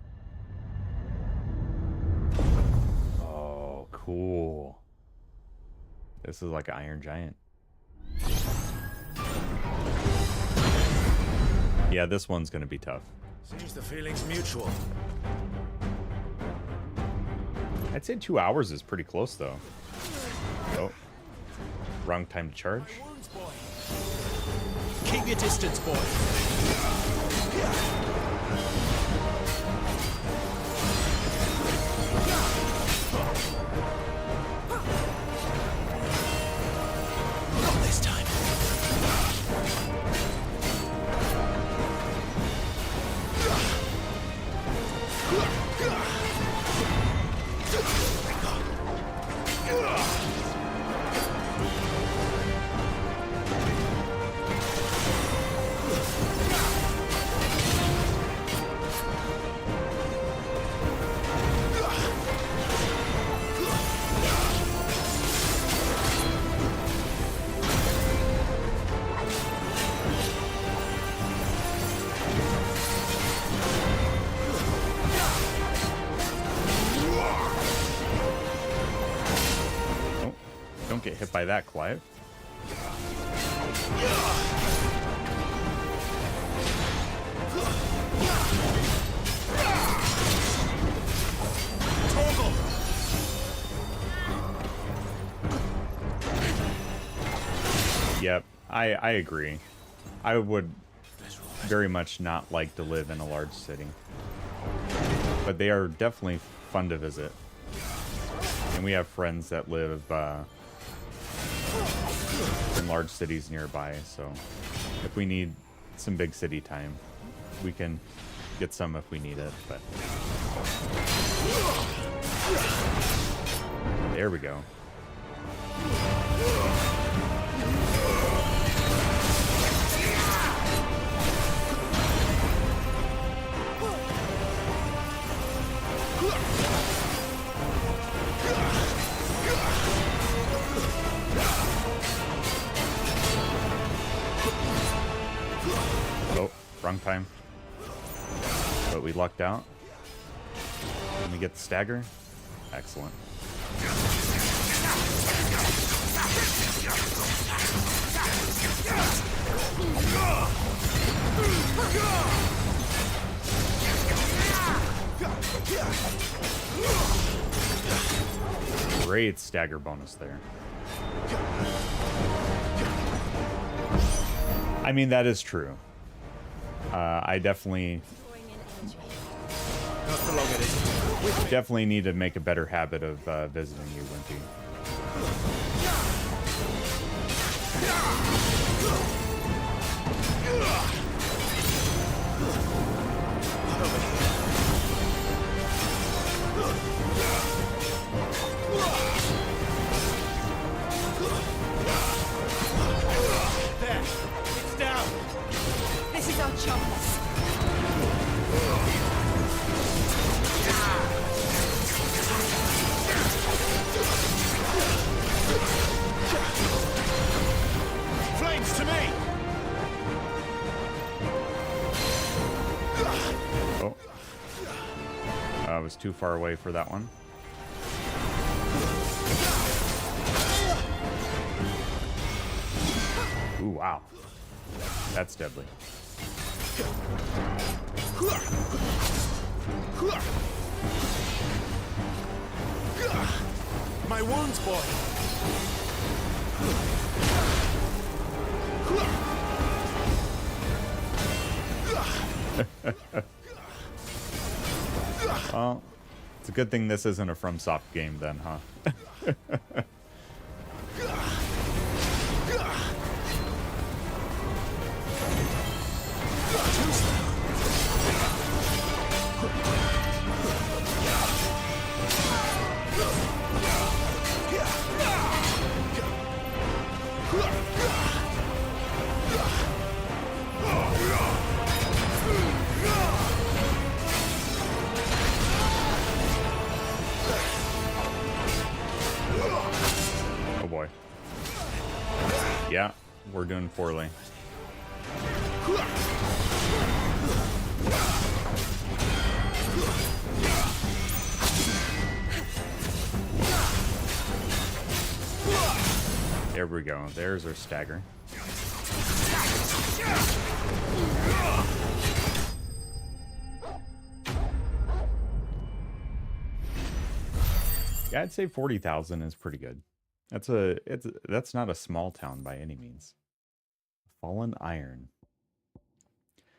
Oh, cool. This is like an Iron Giant. Yeah, this one's gonna be tough. Seems the feeling's mutual. I'd say 2 hours is pretty close, though. Oh. Wrong time to charge. Keep your distance, boy. hit by that, Clive. Yep, I agree. I would very much not like to live in a large city. But they are definitely fun to visit. And we have friends that live in large cities nearby, so if we need some big city time, we can get some if we need it, but... There we go. Oh, wrong time. But we lucked out. Let me get the stagger. Excellent. Great stagger bonus there. I mean, that is true. I definitely need to make a better habit of visiting you, Wimpy. There! It's down! This is our chance. Flames to me! Oh. I was too far away for that one. Ooh, wow. That's deadly. My wounds, boy! Well, it's a good thing this isn't a FromSoft game then, huh? Oh boy. Yeah, we're doing poorly. There we go. There's our stagger. Yeah, I'd say 40,000 is pretty good. That's not a small town by any means. Fallen Iron.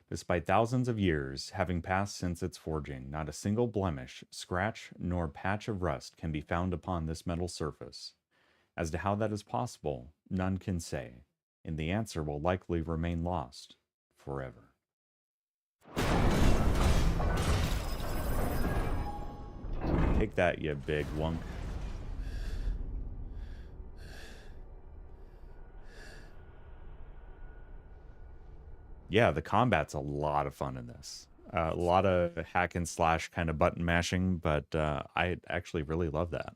Despite thousands of years having passed since its forging, not a single blemish, scratch, nor patch of rust can be found upon this metal surface. As to how that is possible, none can say, and the answer will likely remain lost forever. Take that, you big wunk. Yeah, the combat's a lot of fun in this. A lot of hack and slash kind of button mashing, but I actually really love that.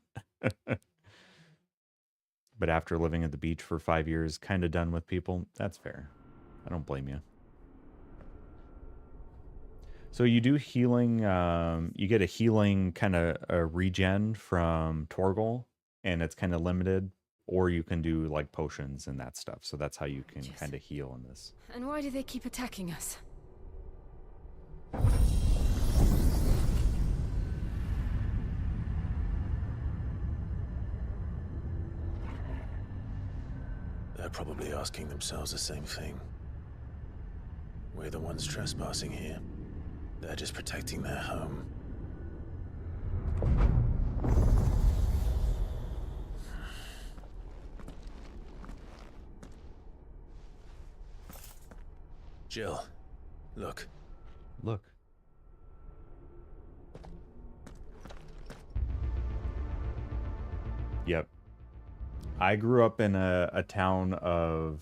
But after living at the beach for 5 years, kind of done with people, that's fair. I don't blame you. So you do healing, you get a healing kind of regen from Torgal, and it's kind of limited or you can do like potions and that stuff. So that's how you can kind of heal in this. And why do they keep attacking us? They're probably asking themselves the same thing. We're the ones trespassing here. They're just protecting their home. Jill, look. Look. Yep. I grew up in a town of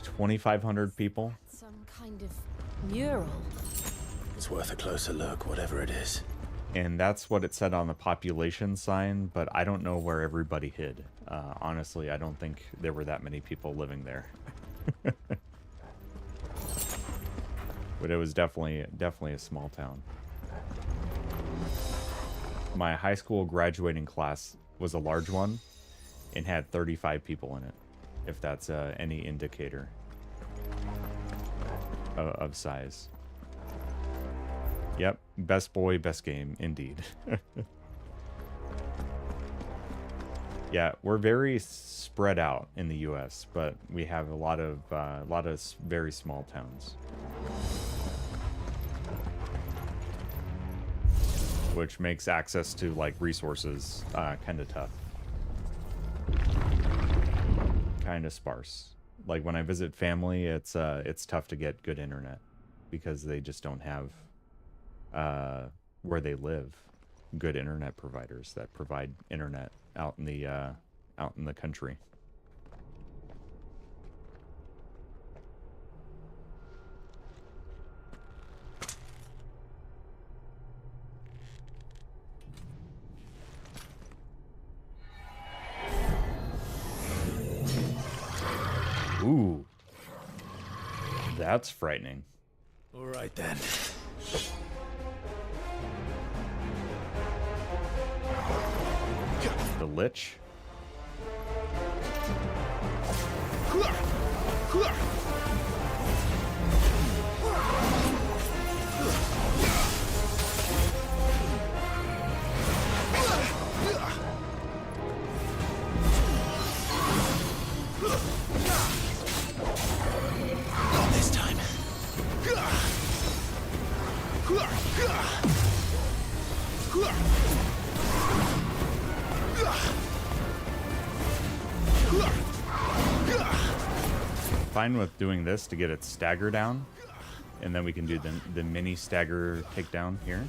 2,500 people. Some kind of mural. It's worth a closer look, whatever it is. And that's what it said on the population sign, but I don't know where everybody hid. Honestly, I don't think there were that many people living there. But it was definitely a small town. My high school graduating class was a large one and had 35 people in it, if that's any indicator of size. Yep, best boy, best game, indeed. Yeah, we're very spread out in the U.S., but we have a lot of very small towns, which makes access to like resources kind of tough, kind of sparse. Like when I visit family, it's tough to get good internet because they just don't have where they live good internet providers that provide internet out in the country. Ooh, that's frightening. All right then. The Lich. Not this time. Fine with doing this to get its stagger down, and then we can do the mini stagger takedown here.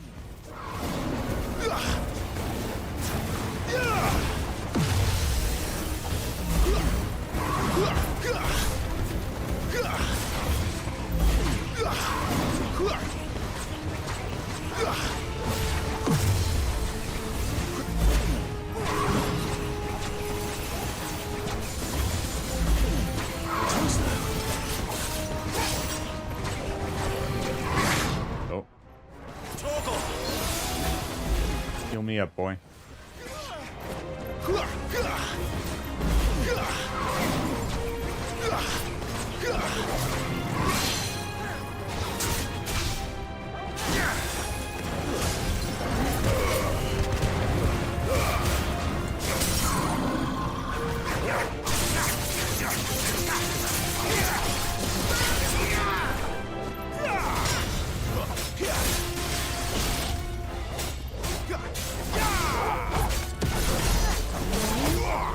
Oh. Heal me up, boy.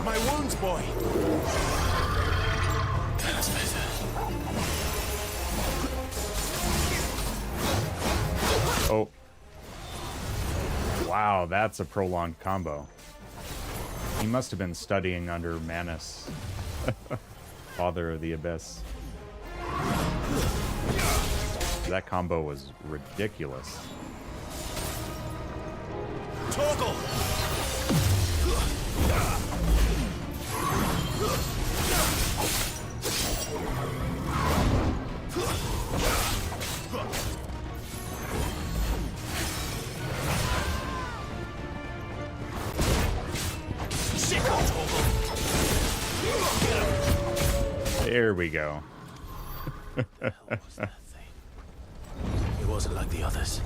My wounds, boy. That's better. Oh. Wow, that's a prolonged combo. He must have been studying under Manus, Father of the Abyss. That combo was ridiculous. Torgal! Sick on Torgal! There we go. What the hell was that thing? It wasn't like the others.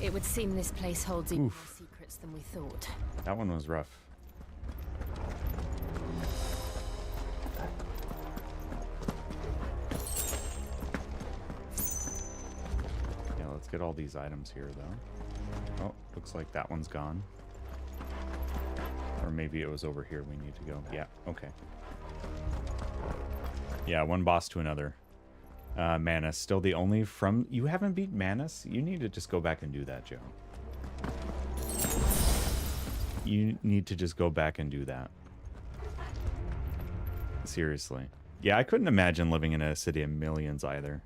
It would seem this place holds even more secrets than we thought. That one was rough. Yeah, let's get all these items here, though. Oh, looks like that one's gone. Or maybe it was over here we need to go. Yeah, okay. Yeah, one boss to another. Manus, still the only from... You haven't beat Manus? You need to just go back and do that, Joe. You need to just go back and do that. Seriously. Yeah, I couldn't imagine living in a city of millions either.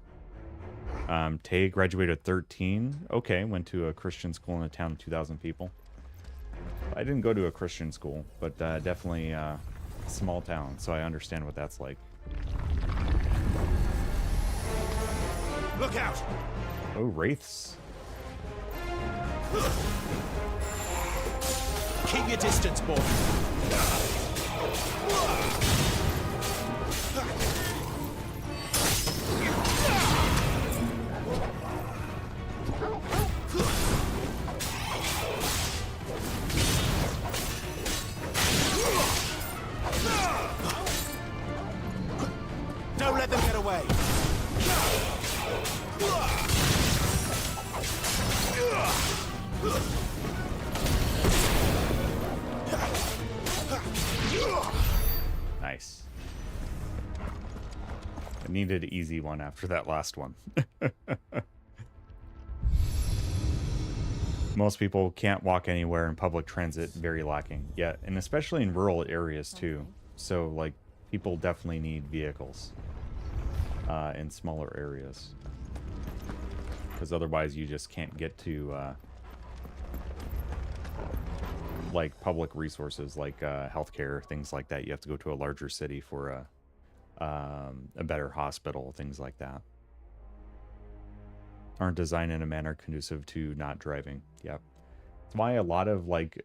Tay graduated 13. Okay, went to a Christian school in a town of 2,000 people. I didn't go to a Christian school, but definitely a small town, so I understand what that's like. Look out! Oh, wraiths. Keep your distance, boy. Don't let them get away. Nice. I needed an easy one after that last one. Most people can't walk anywhere, and public transit very lacking. Yeah, and especially in rural areas too. So like people definitely need vehicles in smaller areas, because otherwise you just can't get to like public resources like healthcare, things like that. You have to go to a larger city for a better hospital, things like that. Aren't designed in a manner conducive to not driving. Yep. That's why a lot of like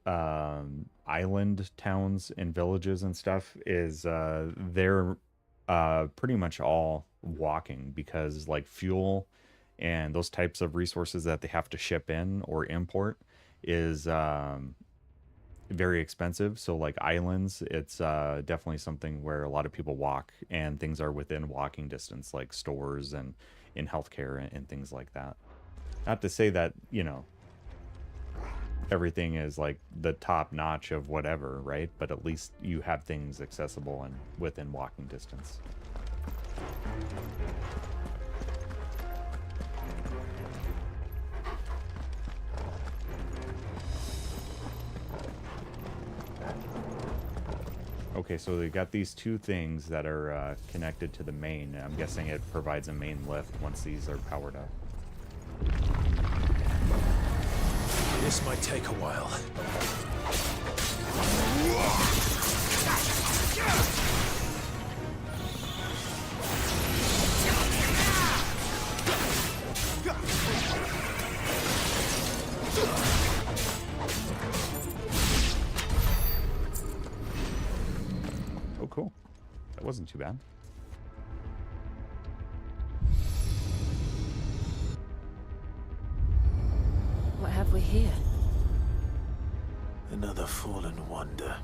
island towns and villages and stuff is they're pretty much all walking, because like fuel and those types of resources that they have to ship in or import is very expensive. So like islands, it's definitely something where a lot of people walk, and things are within walking distance, like stores and in healthcare and things like that. Not to say that, you know, everything is like the top notch of whatever, right? But at least you have things accessible and within walking distance. Okay, so they got these two things that are connected to the main. I'm guessing it provides a main lift once these are powered up. This might take a while. Oh, cool. That wasn't too bad. What have we here? Another fallen wonder.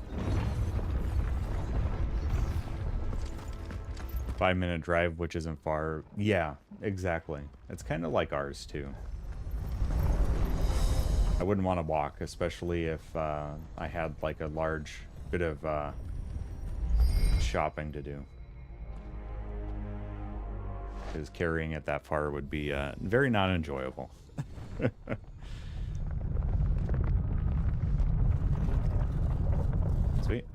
5-minute drive, which isn't far. Yeah, exactly. It's kind of like ours too. I wouldn't want to walk, especially if I had like a large bit of shopping to do. Because carrying it that far would be very not enjoyable. Sweet.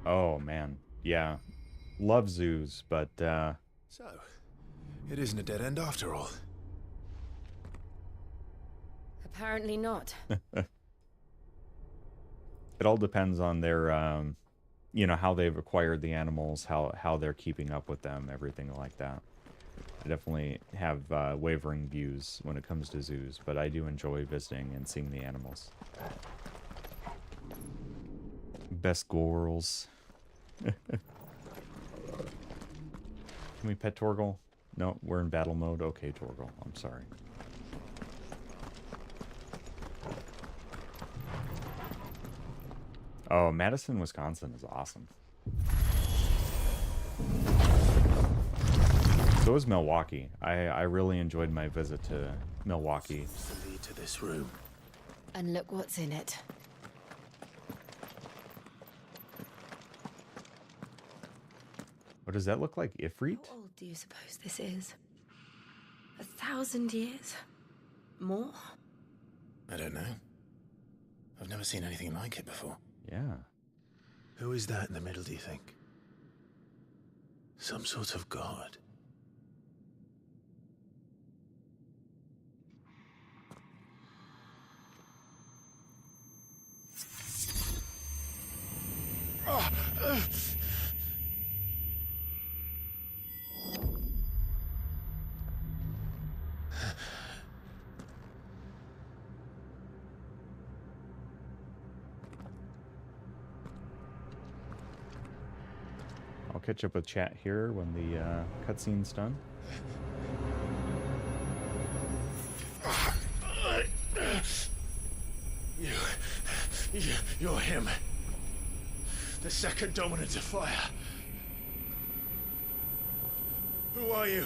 Oh man, yeah, love zoos, but So, it isn't a dead end after all. Apparently not. it all depends on their you know, how they've acquired the animals, how they're keeping up with them, everything like that. I definitely have wavering views when it comes to zoos, but I do enjoy visiting and seeing the animals. Best squirrels. Can we pet Torgal? No, we're in battle mode. Okay, Torgal, I'm sorry. Oh, Madison, Wisconsin is awesome. So is Milwaukee. I really enjoyed my visit to Milwaukee. The lead to this room. And look what's in it. What does that look like? Ifrit? How old do you suppose this is? 1,000 years? More? I don't know. I've never seen anything like it before. Yeah. Who is that in the middle, do you think? Some sort of god? I'll catch up with chat here when the cutscene's done. You're him. The second dominant of fire. Who are you?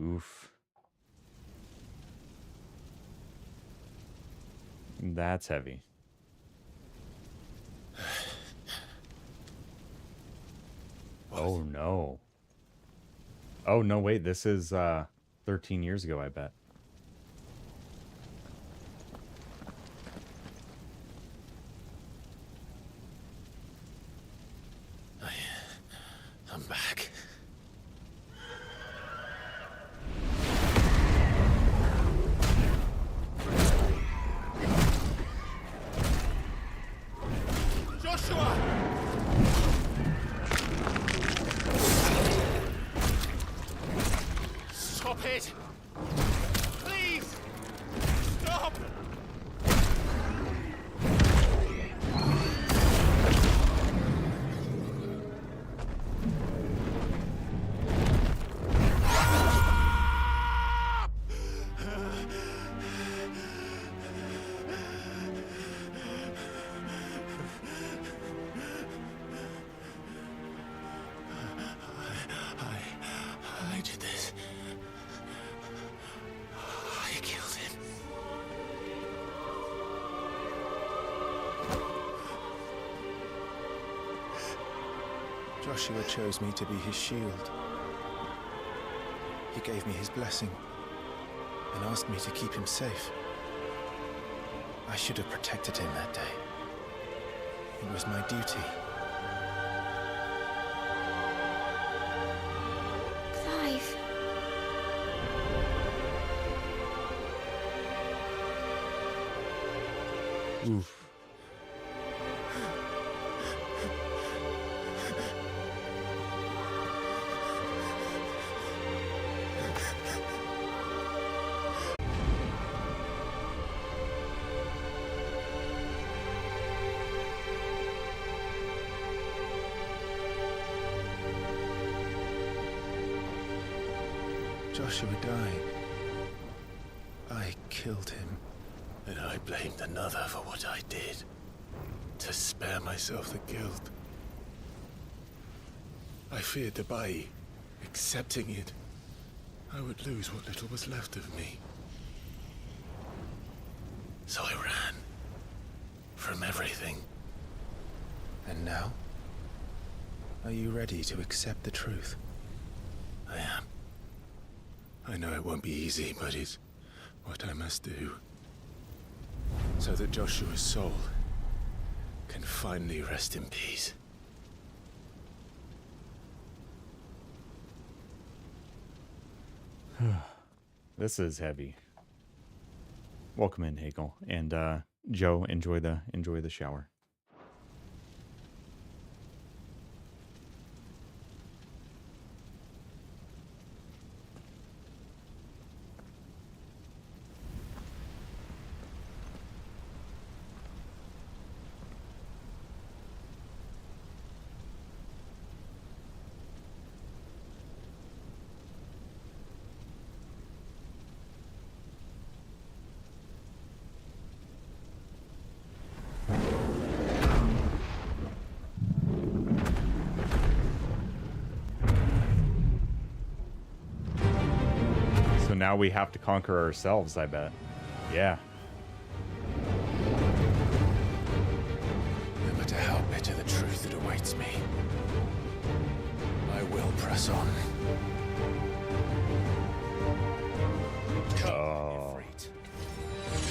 Oof. That's heavy. Oh no. Oh no, wait, this is 13 years ago, I bet. I'm back. Joshua! Stop it! Please! Stop! I did this. I killed him. Joshua chose me to be his shield. He gave me his blessing and asked me to keep him safe. I should have protected him that day. It was my duty. Clive. Oof. Joshua died. I killed him. And I blamed another for what I did. To spare myself the guilt. I feared that by accepting it, I would lose what little was left of me. So I ran. From everything. And now? Are you ready to accept the truth? I am. I know it won't be easy, but it's what I must do. so that Joshua's soul can finally rest in peace. This is heavy. Welcome in, Hagel, and Joe. Enjoy the shower. Now we have to conquer ourselves, I bet. Yeah. No matter how bitter the truth that awaits me, I will press on. Oh.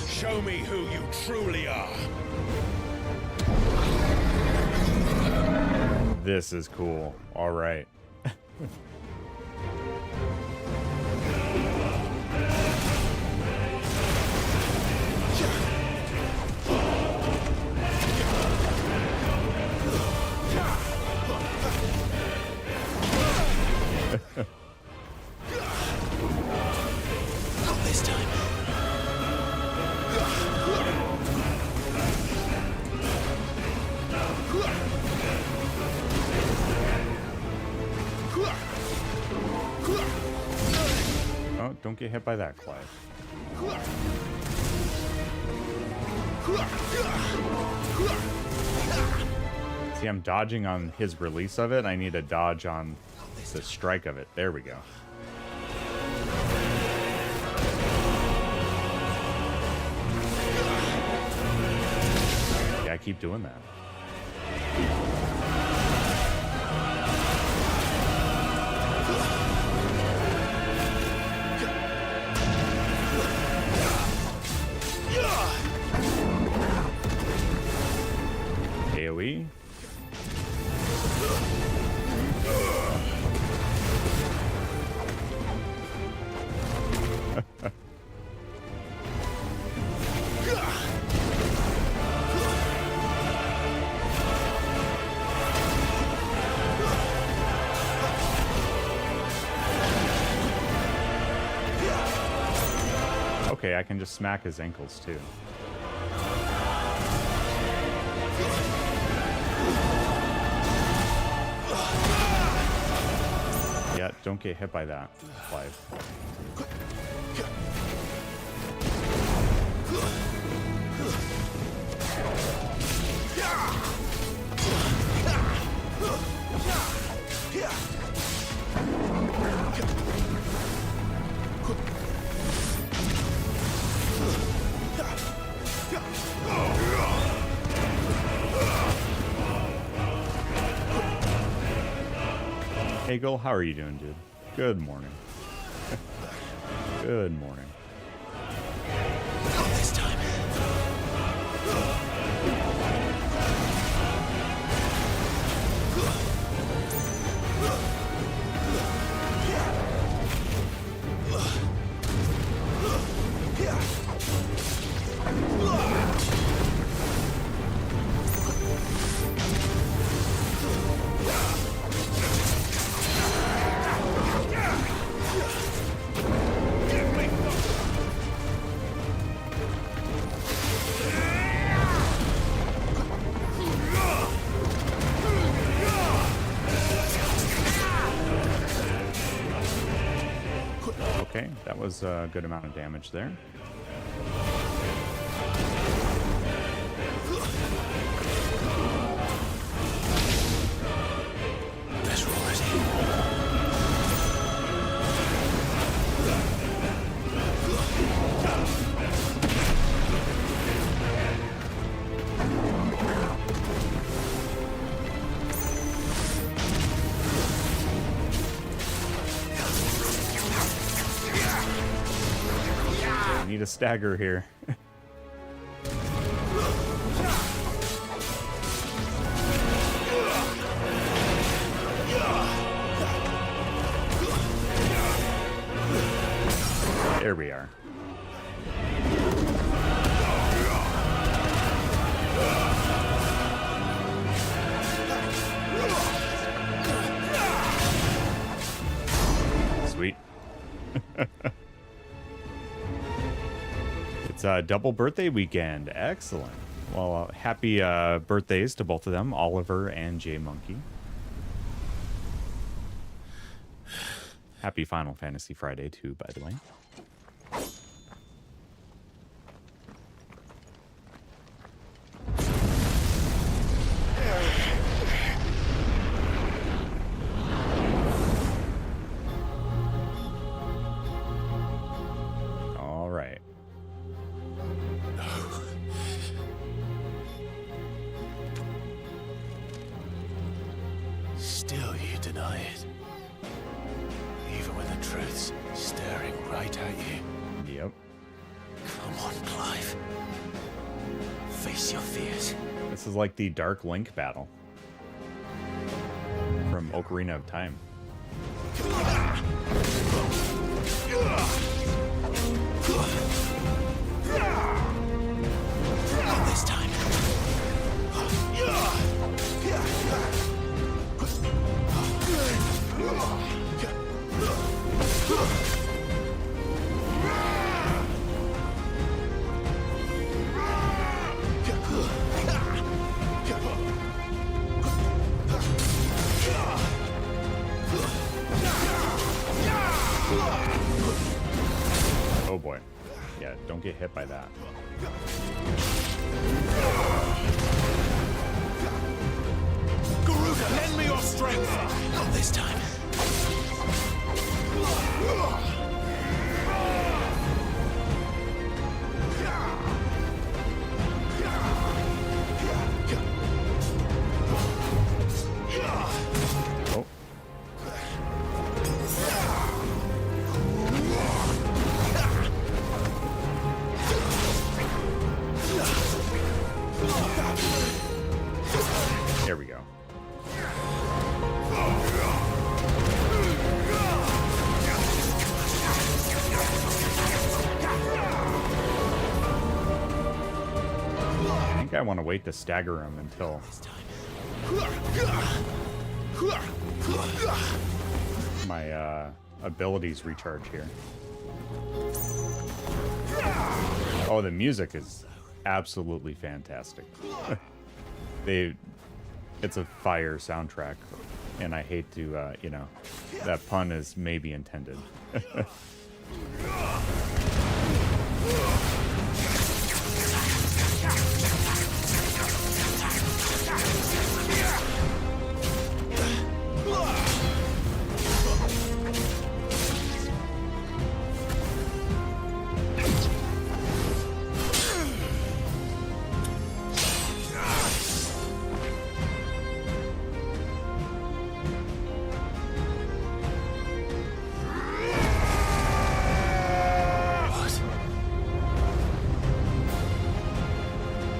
Show me who you truly are. This is cool. All right. Not this time. Oh, don't get hit by that, Clive. See, I'm dodging on his release of it. I need to dodge on the strike of it. There we go. Yeah, I keep doing that. AoE. Okay, I can just smack his ankles too. Yeah, don't get hit by that, Clive. Hagel, how are you doing, dude? Good morning. Good morning. Not this time. Okay, that was a good amount of damage there. Let's roll it. I need a stagger here. There we are. Sweet. It's a double birthday weekend. Excellent. Well, happy birthdays to both of them, Oliver and J Monkey. Happy Final Fantasy Friday too, by the way. All right. Still you deny it. Even when the truth's staring right at you. Yep. Come on, Clive. Face your fears. This is like the Dark Link battle from Ocarina of Time. Not this time. Oh boy. Yeah, don't get hit by that. Garuda, lend me your strength! Not this time. Oh. There we go. I think I want to wait to stagger him until my abilities recharge here. Oh, the music is absolutely fantastic. It's a fire soundtrack, and I hate to, you know, that pun is maybe intended.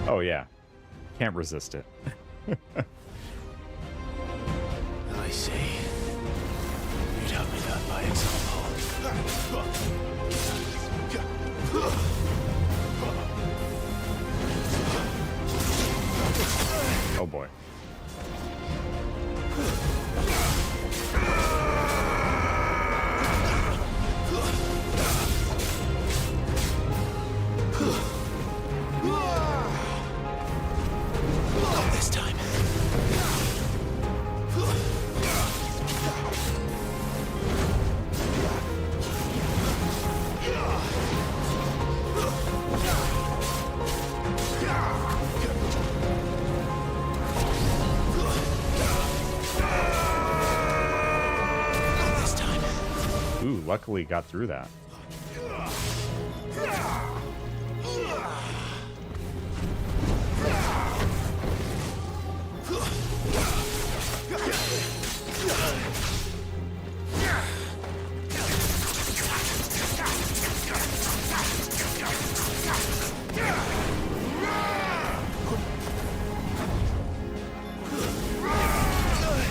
Oh yeah, can't resist it. I see. You'd have me learn by example. Oh boy. Not this time. Ooh, luckily got through that.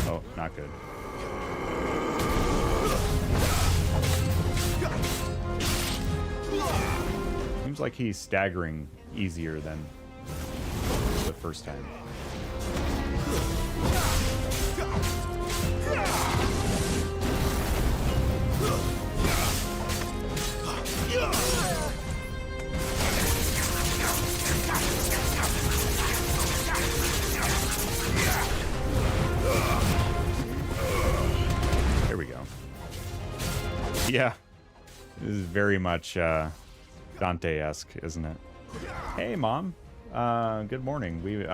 Oh, not good. like he's staggering easier than the first time. There we go. Yeah. This is very much Dante-esque, isn't it? Hey, Mom. Good morning. We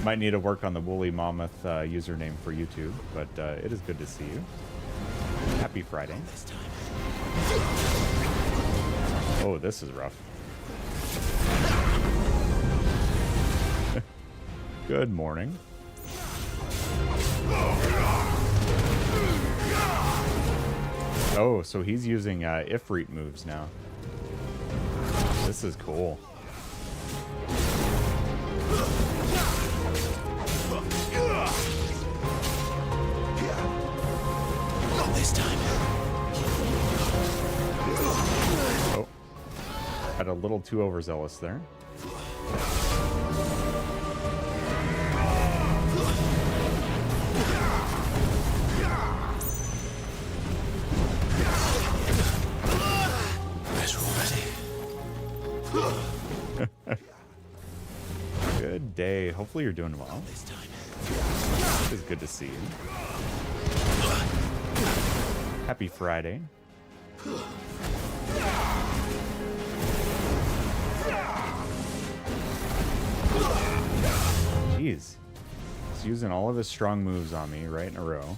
might need to work on the Woolly Mammoth username for YouTube, but it is good to see you. Happy Friday. Oh, this is rough. Good morning. Oh, so he's using Ifrit moves now. This is cool. Not this time. Oh. Got a little too overzealous there. Good day. Hopefully you're doing well. It's good to see you. Happy Friday. Jeez. He's using all of his strong moves on me right in a row.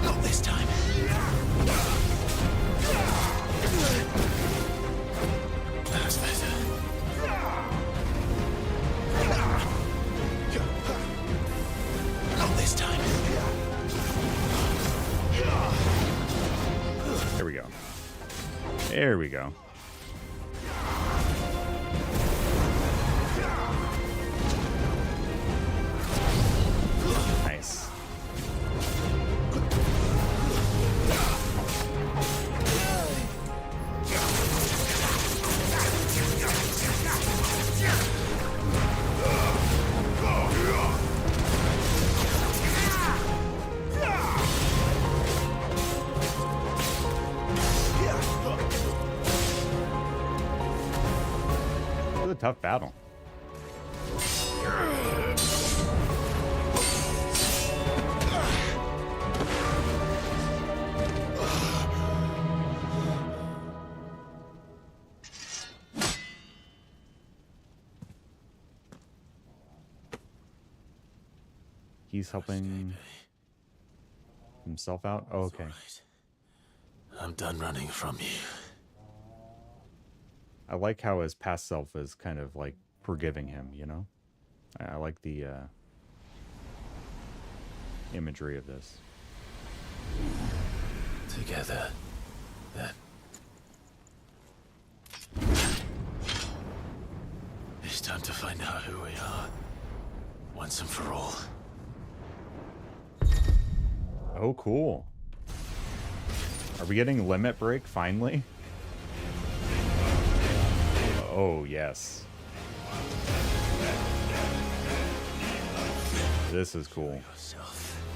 Not this time. That's better. Not this time. There we go. There we go. Nice. It was a tough battle. He's helping himself out? Oh, okay. I'm done running from you. I like how his past self is kind of like forgiving him, you know? I like the imagery of this. Together, then. It's time to find out who we are, once and for all. Oh, cool. Are we getting Limit Break finally? Oh, yes. This is cool.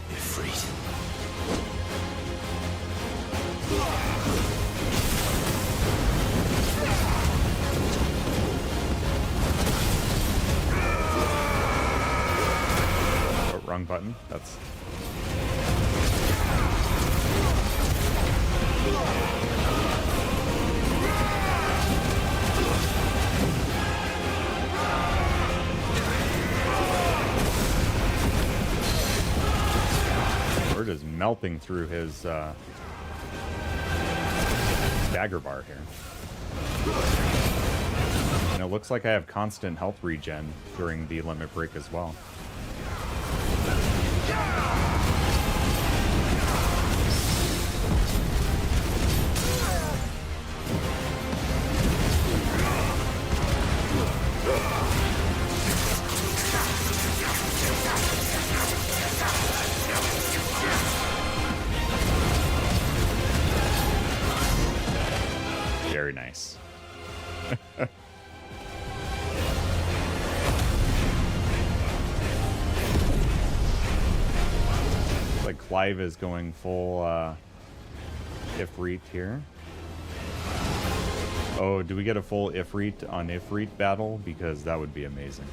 You're free. Oh, wrong button. That's... We're just melting through his dagger bar here. And it looks like I have constant health regen during the limit break as well. Clive is going full Ifrit here. Oh, do we get a full Ifrit on Ifrit battle? Because that would be amazing.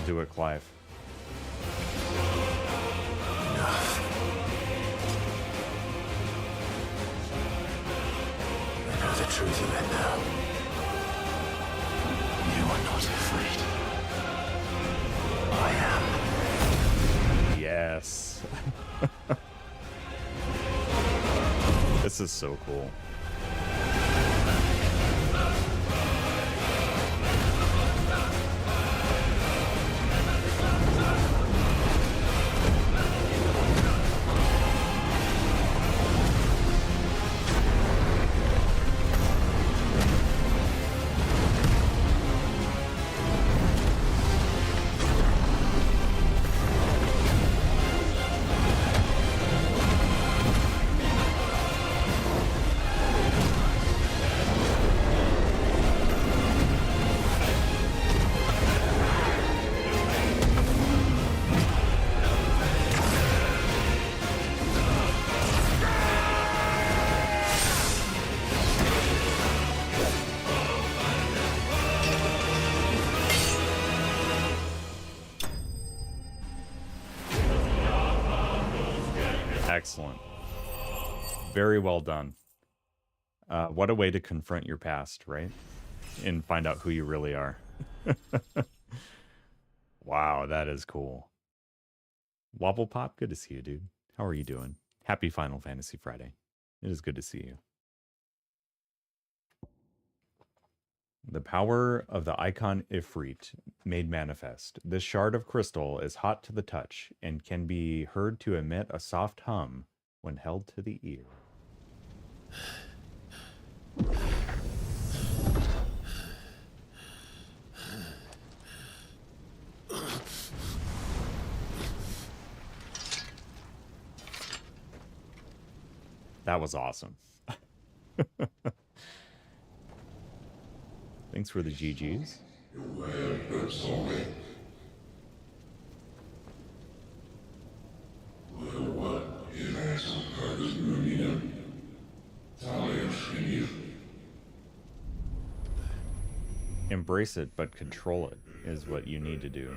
Do it, Clive. Enough. I know the truth of it now. You are not afraid. I am. Yes. This is so cool. Excellent. Very well done. What a way to confront your past, right? And find out who you really are. Wow, that is cool. Wobble Pop, good to see you, dude. How are you doing? Happy Final Fantasy Friday. It is good to see you. The power of the icon Ifrit made manifest. This shard of crystal is hot to the touch and can be heard to emit a soft hum when held to the ear. That was awesome. Thanks for the GGs. Embrace it, but control it is what you need to do.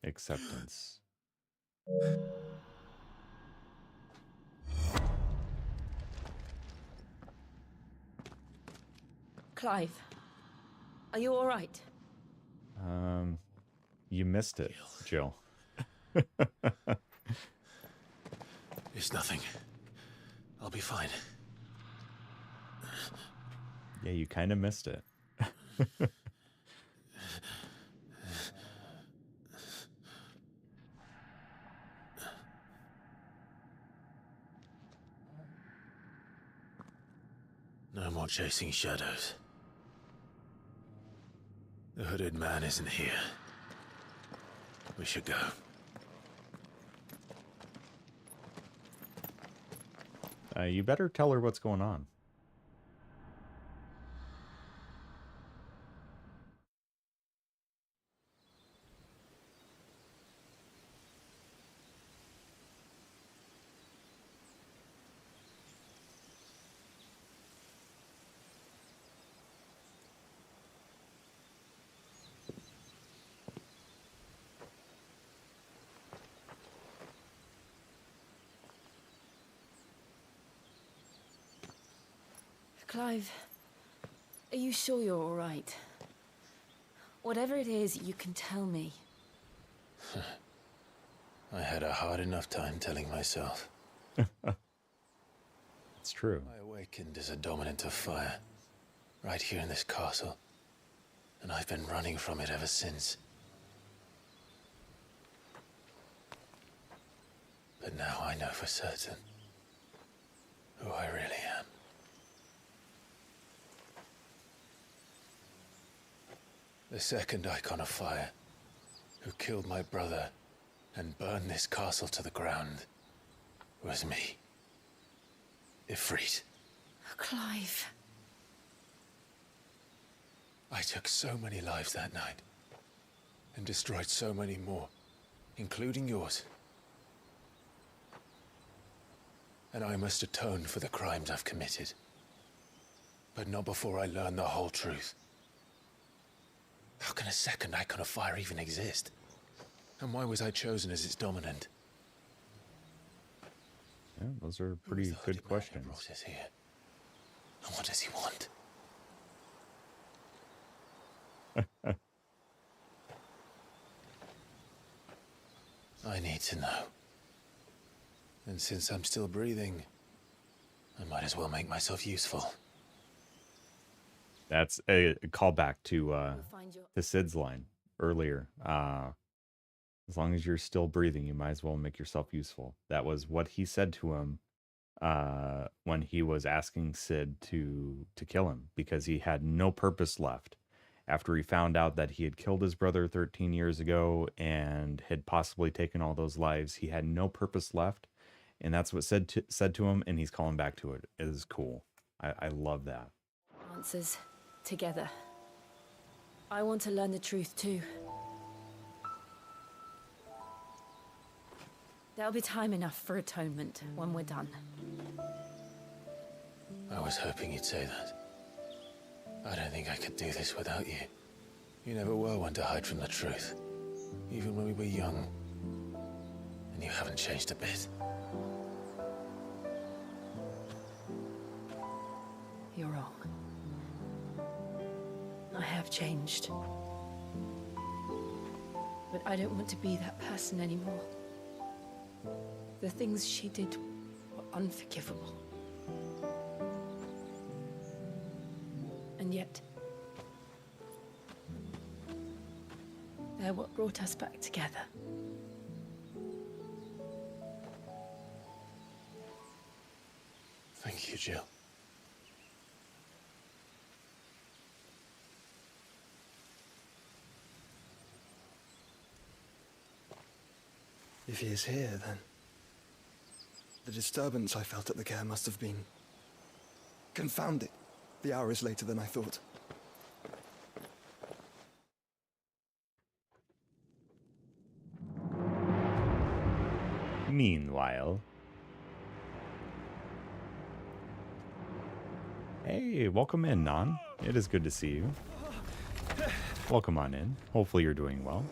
Acceptance. Clive, are you all right? You missed it, Jill. It's nothing. I'll be fine. Yeah, you kind of missed it. No more chasing shadows. The hooded man isn't here. We should go. You better tell her what's going on. Clive, are you sure you're all right? Whatever it is, you can tell me. I had a hard enough time telling myself. It's true. I awakened as a dominant of fire, right here in this castle, and I've been running from it ever since. But now I know for certain who I really am. The second icon of fire, who killed my brother and burned this castle to the ground, was me. Ifrit. Clive. I took so many lives that night, and destroyed so many more, including yours. And I must atone for the crimes I've committed. But not before I learn the whole truth. How can a second icon of fire even exist? And why was I chosen as its dominant? Yeah, those are pretty good questions. Brought us here? And what does he want? I need to know. And since I'm still breathing, I might as well make myself useful. That's a callback to Sid's line earlier. As long as you're still breathing, you might as well make yourself useful. That was what he said to him when he was asking Sid to kill him, because he had no purpose left. After he found out that he had killed his brother 13 years ago and had possibly taken all those lives, he had no purpose left. And that's what said to him, and he's calling back to it. It is cool. I love that. Answers together. I want to learn the truth too. There'll be time enough for atonement when we're done. I was hoping you'd say that. I don't think I could do this without you. You never were one to hide from the truth, even when we were young. And you haven't changed a bit. You're wrong. I have changed. But I don't want to be that person anymore. The things she did were unforgivable. And yet, they're what brought us back together. Thank you, Jill. If he is here, then the disturbance I felt at the care must have been confounded. The hour is later than I thought. Meanwhile, hey, welcome in, Nan. It is good to see you. Welcome on in. Hopefully you're doing well.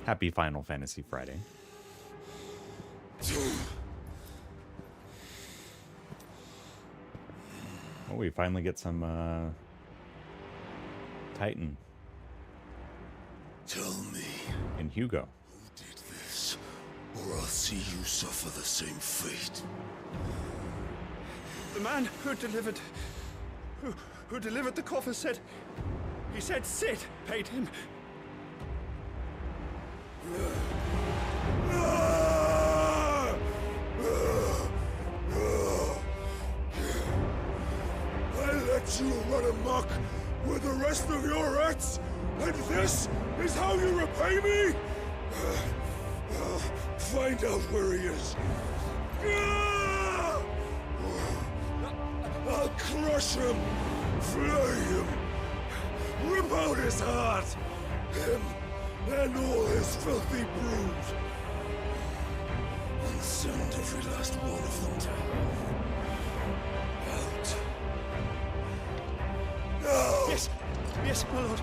Happy Final Fantasy Friday. Oh, we finally get some Titan. Tell me. And Hugo. Who did this? Or I'll see you suffer the same fate. The man who delivered the coffer said Sid paid him. I let you run amok with the rest of your rats, and this is how you repay me? Find out where he is. I'll crush him, flay him, rip out his heart, him and all his filthy brood, and send every last one of them to hell. Out. Now! Yes, my lord.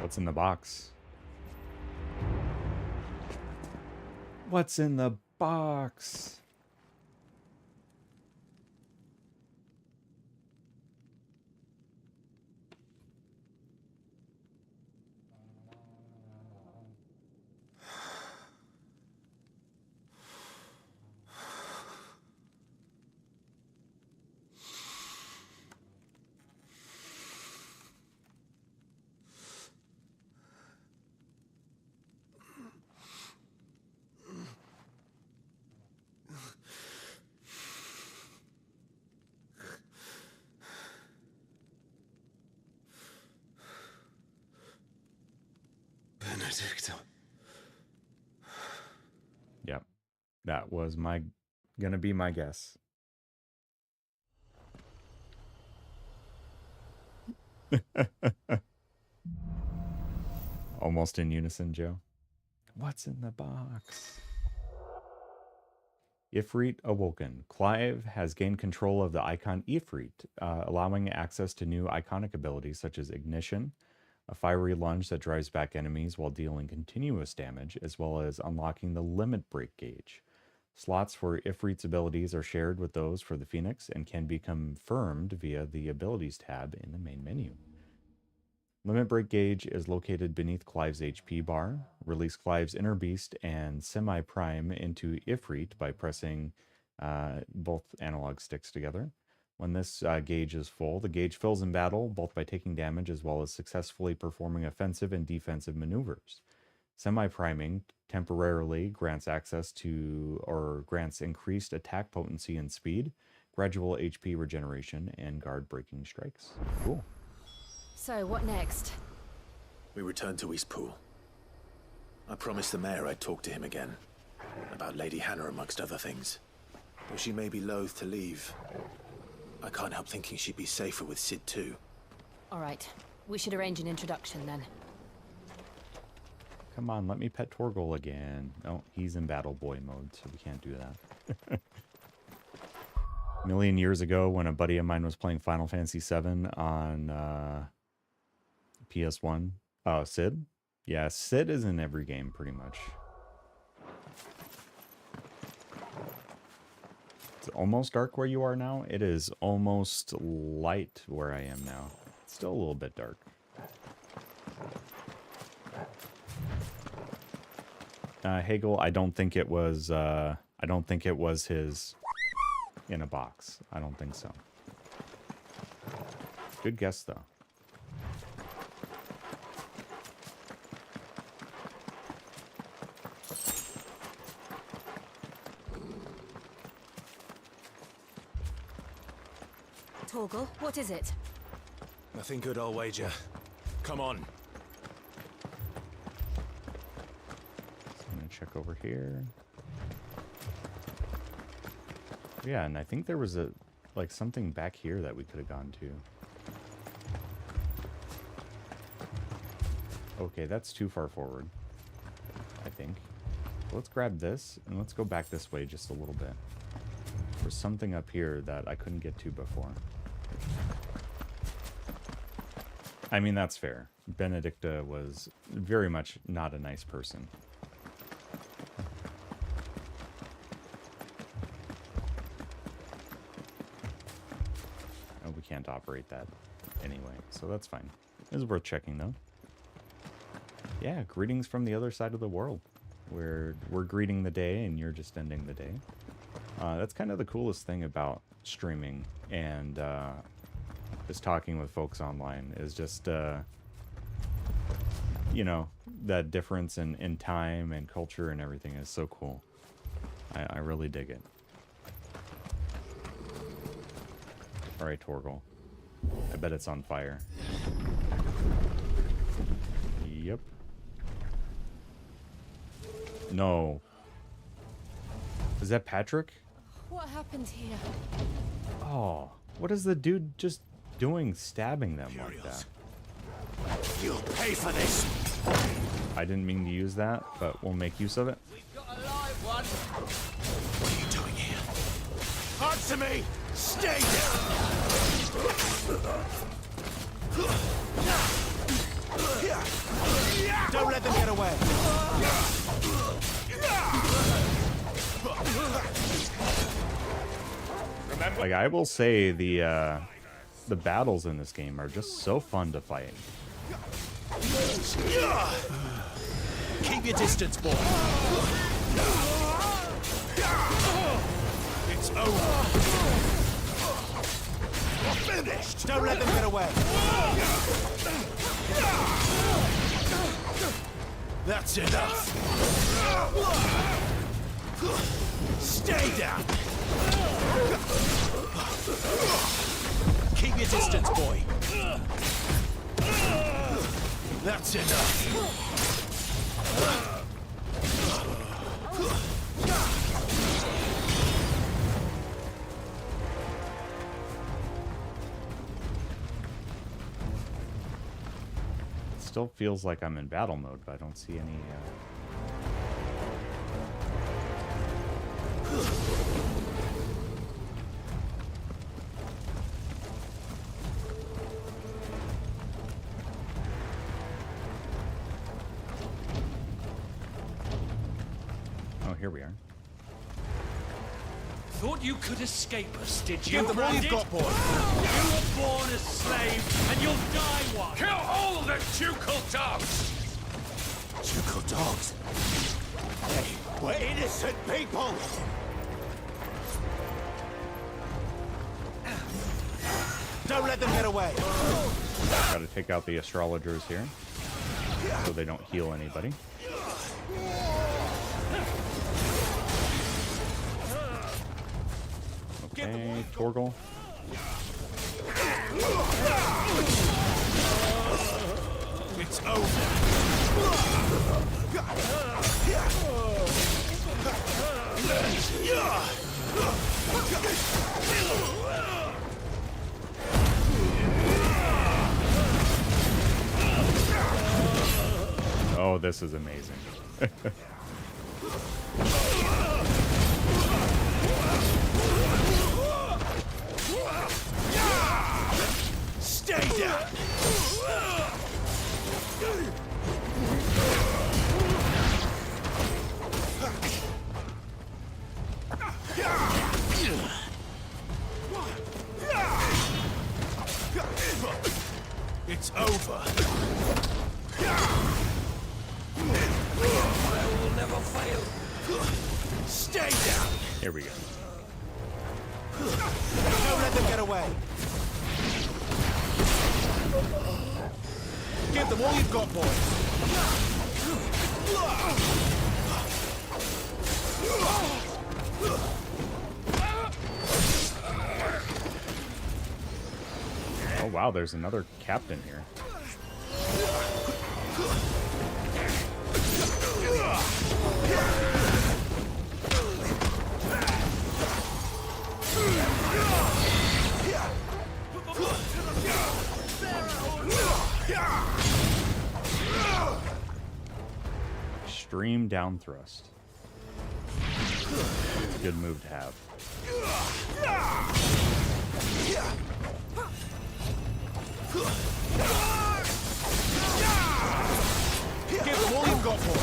What's in the box? What's in the box? Benedicta. Yep. That was gonna be my guess. Almost in unison, Joe. What's in the box? Ifrit awoken. Clive has gained control of the icon Ifrit, allowing access to new iconic abilities such as Ignition, a fiery lunge that drives back enemies while dealing continuous damage, as well as unlocking the Limit Break gauge. Slots for Ifrit's abilities are shared with those for the Phoenix and can be confirmed via the Abilities tab in the main menu. Limit Break gauge is located beneath Clive's HP bar. Release Clive's Inner Beast and Semi-Prime into Ifrit by pressing both analog sticks together. When this gauge is full, the gauge fills in battle, both by taking damage as well as successfully performing offensive and defensive maneuvers. Semi-priming temporarily grants access to or grants increased attack potency and speed, gradual HP regeneration, and guard breaking strikes. Cool. So, what next? We return to Eastpool. I promised the mayor I'd talk to him again. About Lady Hannah, amongst other things. Though she may be loath to leave, I can't help thinking she'd be safer with Sid too. Alright, we should arrange an introduction then. Come on, let me pet Torgal again. No, he's in battle boy mode, so we can't do that. A million years ago, when a buddy of mine was playing Final Fantasy VII on PS1. Oh, Sid? Yeah, Sid is in every game, pretty much. It's almost dark where you are now. It is almost light where I am now. It's still a little bit dark. Hegel, I don't think it was his in a box. I don't think so. Good guess, though. Torgal, what is it? Nothing good, I'll wager. Come on. I'm gonna check over here. Yeah, and I think there was something back here that we could have gone to. Okay, that's too far forward, I think. Let's grab this, and let's go back this way just a little bit. There's something up here that I couldn't get to before. I mean, that's fair. Benedicta was very much not a nice person. Oh, we can't operate that anyway, so that's fine. It was worth checking, though. Yeah, greetings from the other side of the world. We're greeting the day, and you're just ending the day. That's kind of the coolest thing about streaming and just talking with folks online is just, you know, that difference in time and culture and everything is so cool. I really dig it. All right, Torgal. I bet it's on fire. Yep. No. Is that Patrick? What happened here? Oh, what is the dude just doing, stabbing them like that? You'll pay for this. I didn't mean to use that, but we'll make use of it. We've got a live one. What are you doing here? Answer me! Stay down! Don't let them get away. Like, I will say the battles in this game are just so fun to fight. Keep your distance, boy. It's over. Finished. Don't let them get away. That's enough. Stay down. Keep your distance, boy. That's enough. Still feels like I'm in battle mode, but I don't see any. Oh, here we are. Thought you could escape us, did you? Give them all you've got, boy. You were born a slave, and you'll die one. Kill all the ducal dogs! Ducal dogs? Hey, we're innocent people! Don't let them get away! Gotta take out the astrologers here, so they don't heal anybody. Okay, Torgal. It's over. Oh, this is amazing. Stay down! It's over. I will never fail. Stay down. Here we go. Don't let them get away! Give them all you've got, boys. Oh wow, there's another captain here. Extreme down thrust. It's a good move to have. Give them all you've got, boys.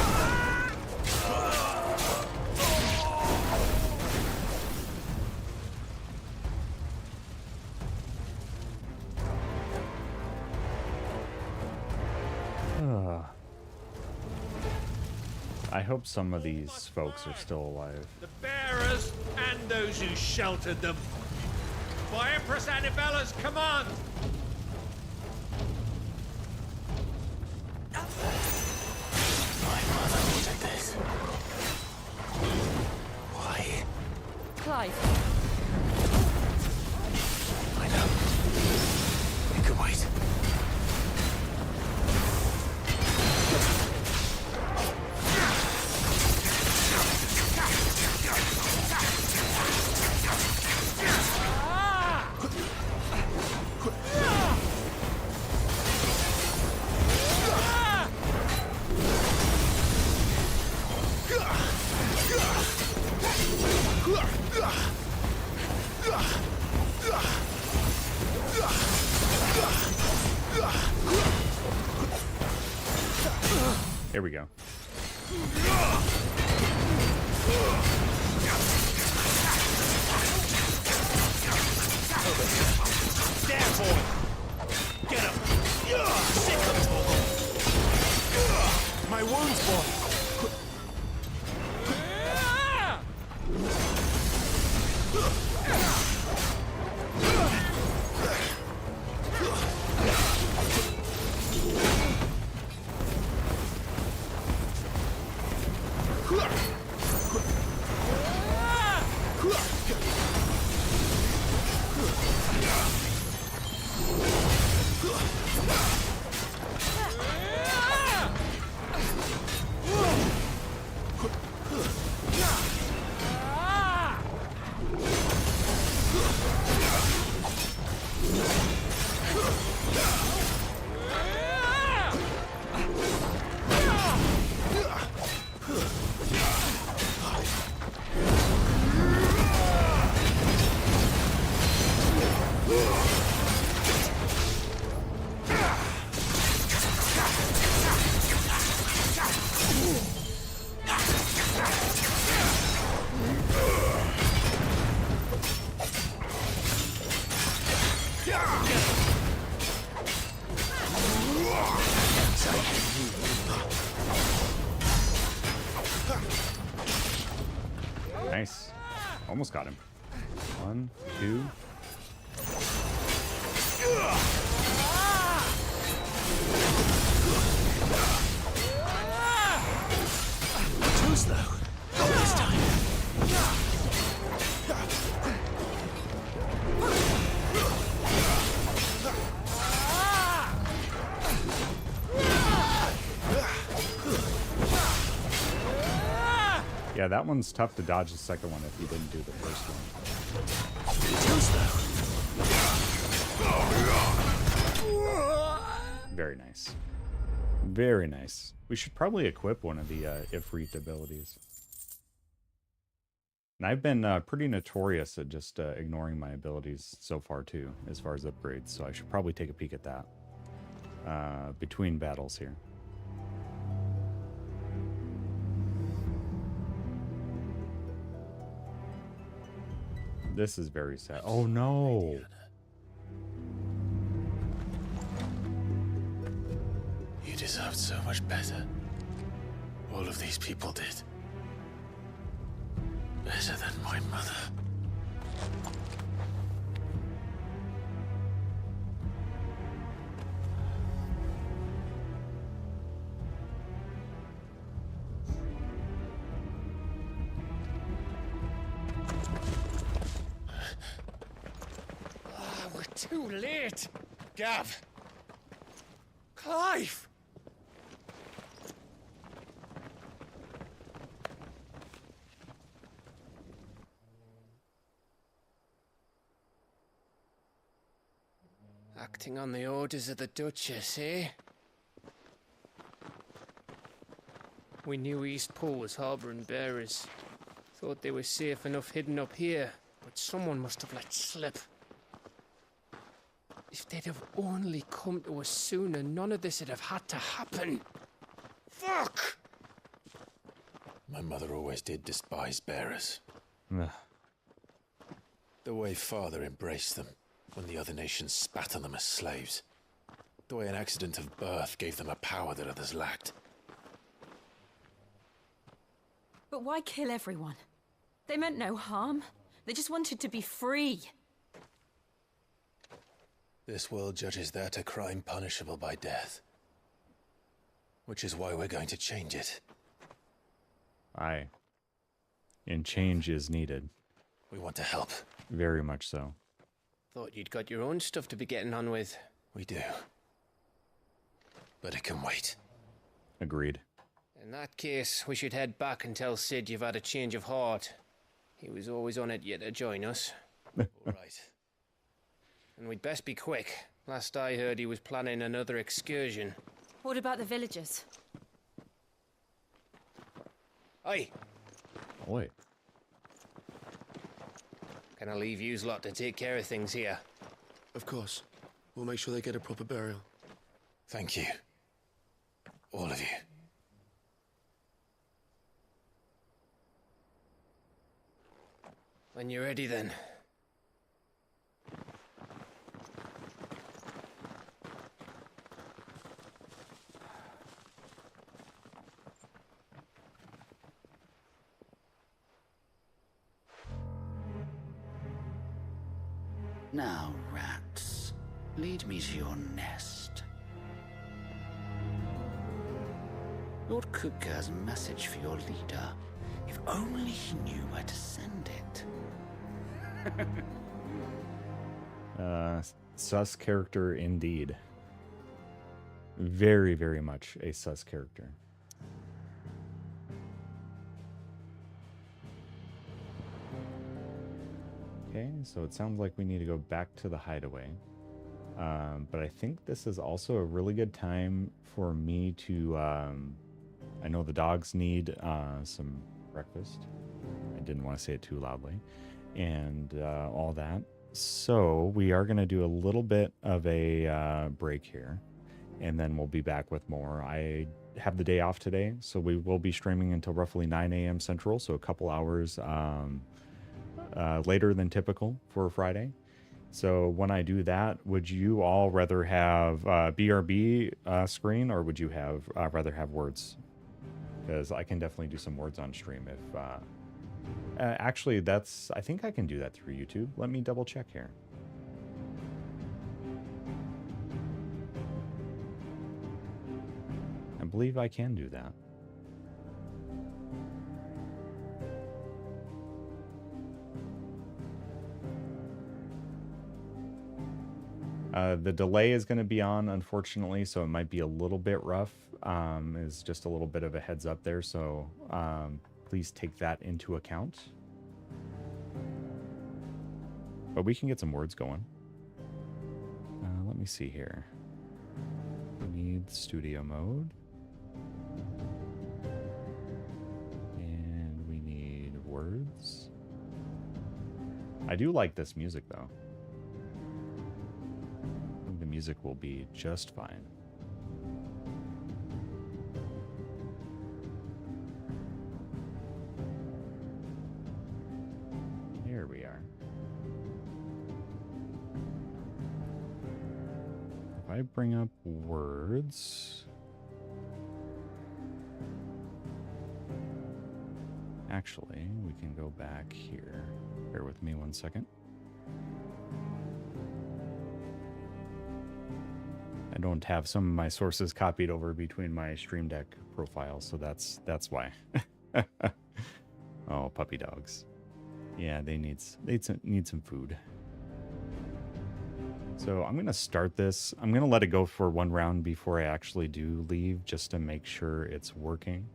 I hope some of these folks are still alive. The bearers and those who sheltered them. By Empress Annibella's command. My mother ordered this. Why? Clive. I know. You can wait. Here we go. Stand, boy. Get him. Sick him, Torgal. My wounds, boy. Nice. Almost got him. 1, 2. Too slow. Not this time. Yeah, that one's tough to dodge the second one if you didn't do the first one. Very nice. Very nice. We should probably equip one of the Ifrit abilities. And I've been pretty notorious at just ignoring my abilities so far too, as far as upgrades, so I should probably take a peek at that between battles here. This is very sad. Oh no! You deserved so much better. All of these people did. Better than my mother. We're too late. Gav. Clive. Acting on the orders of the Duchess, eh? We knew East Pool was harbouring bearers. Thought they were safe enough hidden up here, but someone must have let slip. If they'd have only come to us sooner, none of this would have had to happen. Fuck! My mother always did despise bearers. Ugh. The way Father embraced them when the other nations spat on them as slaves. The way an accident of birth gave them a power that others lacked. But why kill everyone? They meant no harm. They just wanted to be free. This world judges that a crime punishable by death. Which is why we're going to change it. Aye. And change is needed. We want to help. Very much so. Thought you'd got your own stuff to be getting on with. We do. But it can wait. Agreed. In that case, we should head back and tell Sid you've had a change of heart. He was always on it yet to join us. All right. And we'd best be quick. Last I heard, he was planning another excursion. What about the villagers? Aye. Oi. Can I leave yous lot to take care of things here? Of course. We'll make sure they get a proper burial. Thank you. All of you. When you're ready, then. Now, rats, lead me to your nest. Lord Kupka has a message for your leader. If only he knew where to send it. Sus character indeed. Very, very much a sus character. Okay, so it sounds like we need to go back to the hideaway. But I think this is also a really good time for me to... I know the dogs need some breakfast. I didn't want to say it too loudly. And all that. So we are going to do a little bit of a break here, and then we'll be back with more. I have the day off today, so we will be streaming until roughly 9 a.m. Central, so a couple hours later than typical for a Friday. So when I do that, would you all rather have BRB screen, or would you have rather have words? Because I can definitely do some words on stream if... actually, I think I can do that through YouTube. Let me double check here. I believe I can do that. The delay is going to be on, unfortunately, so it might be a little bit rough. Is just a little bit of a heads up there, so please take that into account. But we can get some words going. Let me see here. We need studio mode. And we need words. I do like this music, though. I think the music will be just fine. Here we are. If I bring up words... Actually, we can go back here. Bear with me 1 second. I don't have some of my sources copied over between my Stream Deck profiles, so that's why. Oh, puppy dogs. Yeah, they need some food. So I'm going to start this. I'm going to let it go for one round before I actually do leave, just to make sure it's working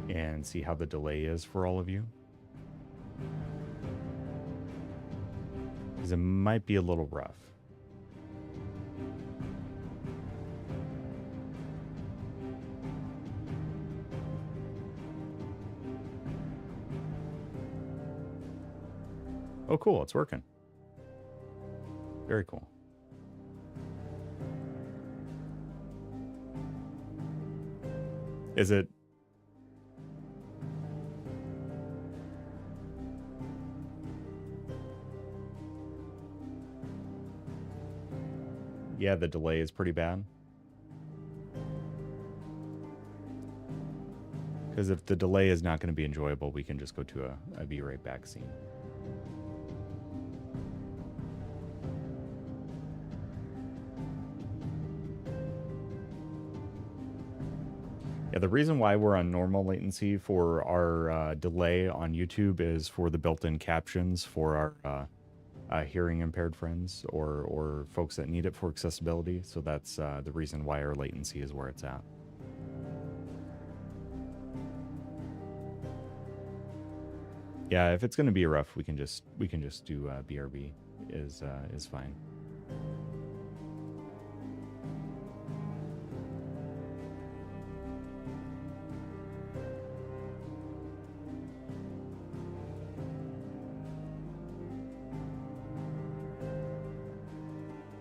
and see how the delay is for all of you. Because it might be a little rough. Oh, cool. It's working. Very cool. Is it... Yeah, the delay is pretty bad. Because if the delay is not going to be enjoyable, we can just go to a be right back scene. Yeah, the reason why we're on normal latency for our delay on YouTube is for the built-in captions for our hearing impaired friends or folks that need it for accessibility. So that's the reason why our latency is where it's at. Yeah, if it's going to be rough, we can just do BRB is fine.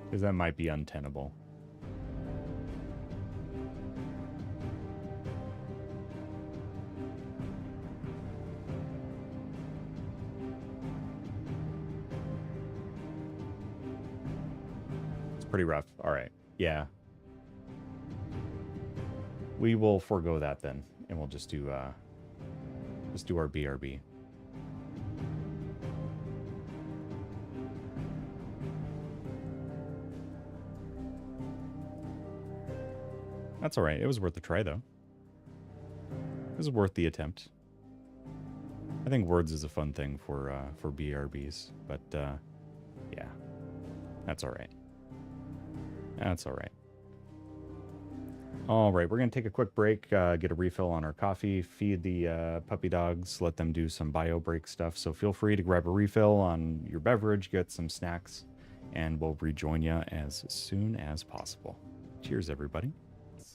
Because that might be untenable. It's pretty rough. All right. Yeah. We will forego that then, and we'll just do our BRB. That's all right. It was worth a try, though. It was worth the attempt. I think words is a fun thing for BRBs, but yeah, that's all right. That's all right. All right, we're gonna take a quick break, get a refill on our coffee, feed the puppy dogs, let them do some bio break stuff. So feel free to grab a refill on your beverage, get some snacks, and we'll rejoin you as soon as possible. Cheers, everybody.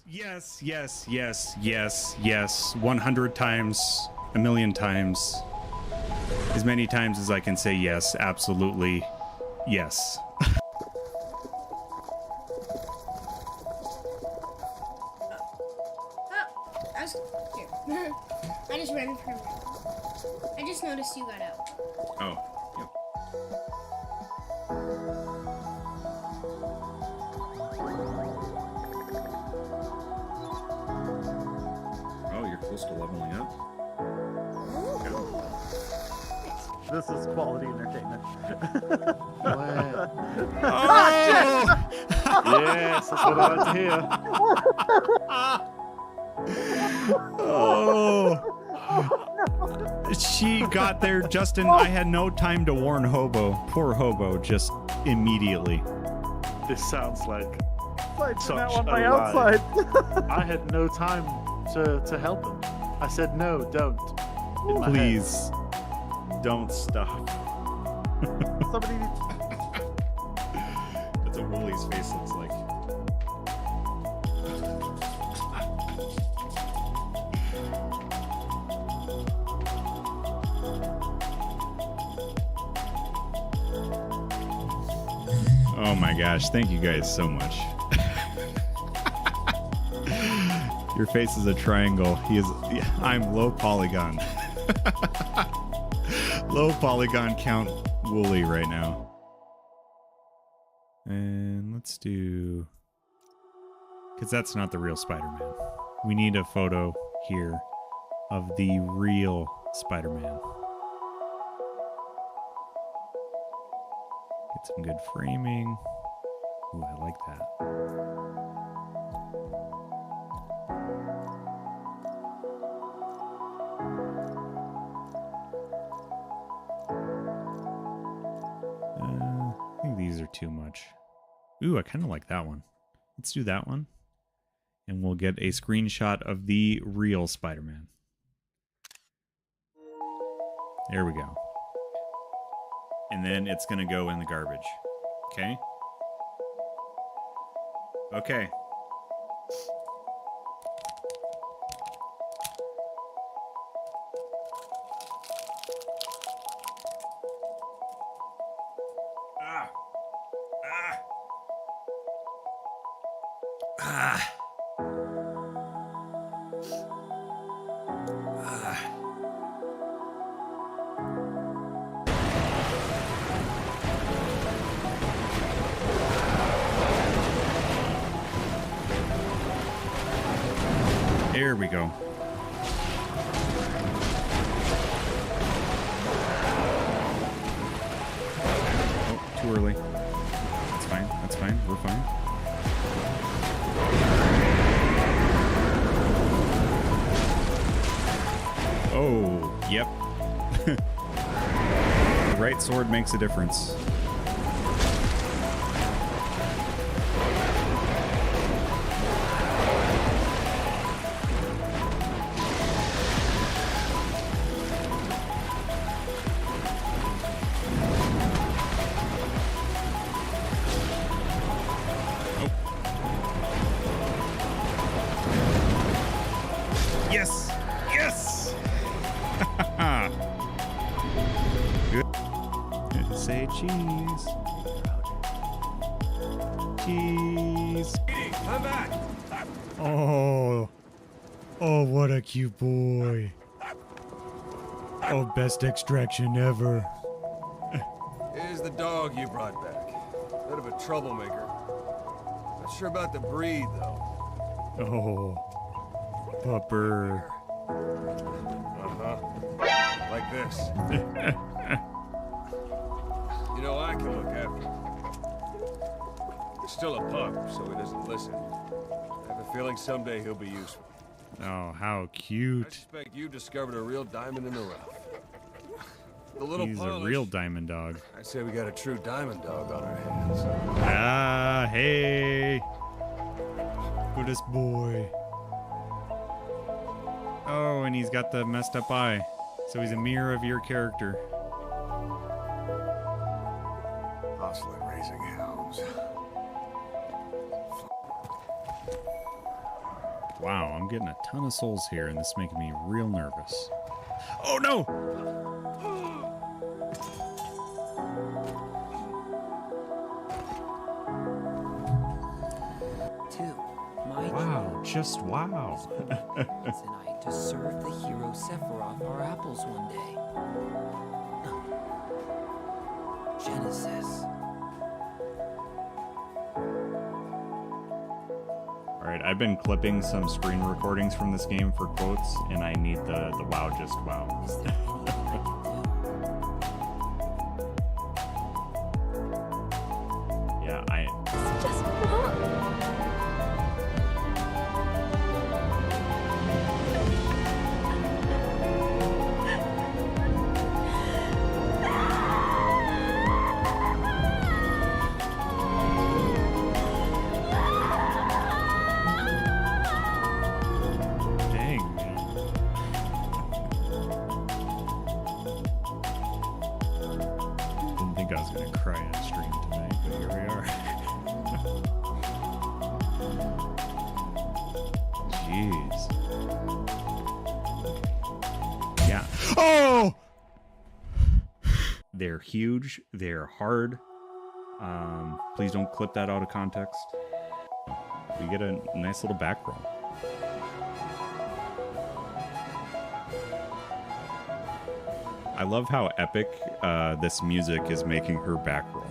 Yes, yes, yes, yes, yes. 100 times, a million times. As many times as I can say yes, absolutely yes. I was here. I just ran from him. I just noticed you got out. Oh, yep. Oh, you're close to leveling up. This is quality entertainment. Oh! Yes, that's what I like to hear. Oh! She got there, Justin. I had no time to warn Hobo. Poor Hobo, just immediately. This sounds like such now on a my lie. outside. I had no time to help him. I said no, don't. In my head. Please, don't stop. Somebody needs... That's what Woolie's face looks like. Oh my gosh, thank you guys so much. Your face is a triangle. I'm low polygon. Low polygon count Wooly right now. And let's do... because that's not the real Spider-Man. We need a photo here of the real Spider-Man. Get some good framing. Ooh, I like that. I think these are too much. Ooh, I kind of like that one. Let's do that one. And we'll get a screenshot of the real Spider-Man. There we go. And then it's going to go in the garbage. Okay? Okay. There we go. Oh, too early. That's fine. That's fine. We're fine. Oh, yep. The right sword makes a difference. Yes! Yes! Good. Say cheese. Cheese. Come back. Oh. Oh, what a cute boy. Oh, best extraction ever. Here's the dog you brought back. Bit of a troublemaker. Not sure about the breed, though. Oh. Pupper. Uh-huh. Like this. You know, I can look after him. He's still a pup, so he doesn't listen. I have a feeling someday he'll be useful. Oh, how I cute. suspect you discovered a real diamond in the rough. The little He's polish. a real diamond dog. I'd say we got a true diamond dog on our hands. Ah, hey. Goodest boy. Oh, and he's got the messed up eye. So he's a mirror of your character. Hustling, raising hounds. Wow, I'm getting a ton of souls here, and this is making me real nervous. Oh, no! just wow. Tonight to serve the hero Sephiroth our apples one day. Genesis. All right, I've been clipping some screen recordings from this game for quotes, and I need the wow, just wow. Yeah, It's just wrong. Dang, man. Didn't think I was gonna cry on stream tonight, but here we are. Jeez. Yeah. Oh! They're huge. They're hard. Please don't clip that out of context. We get a nice little back row. I love how epic this music is making her back roll.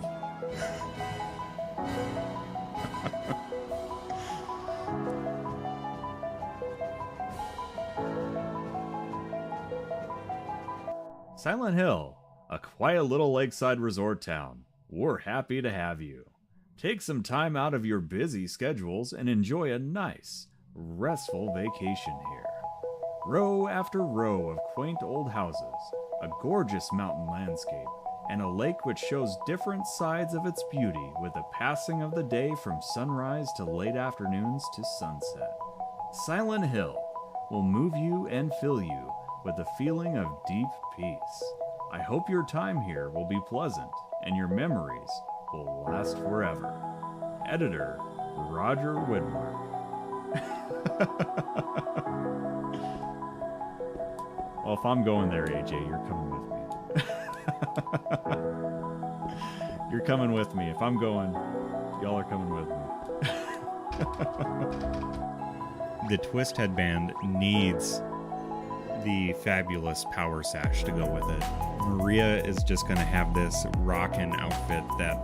Silent Hill, a quiet little lakeside resort town. We're happy to have you. Take some time out of your busy schedules and enjoy a nice, restful vacation here. Row after row of quaint old houses, a gorgeous mountain landscape, and a lake which shows different sides of its beauty with the passing of the day from sunrise to late afternoons to sunset. Silent Hill will move you and fill you with a feeling of deep peace. I hope your time here will be pleasant and your memories will last forever. Editor, Roger Widmark. Well, if I'm going there, AJ, you're coming with me. You're coming with me. If I'm going, y'all are coming with me. The twist headband needs the fabulous power sash to go with it. Maria is just going to have this rockin' outfit that,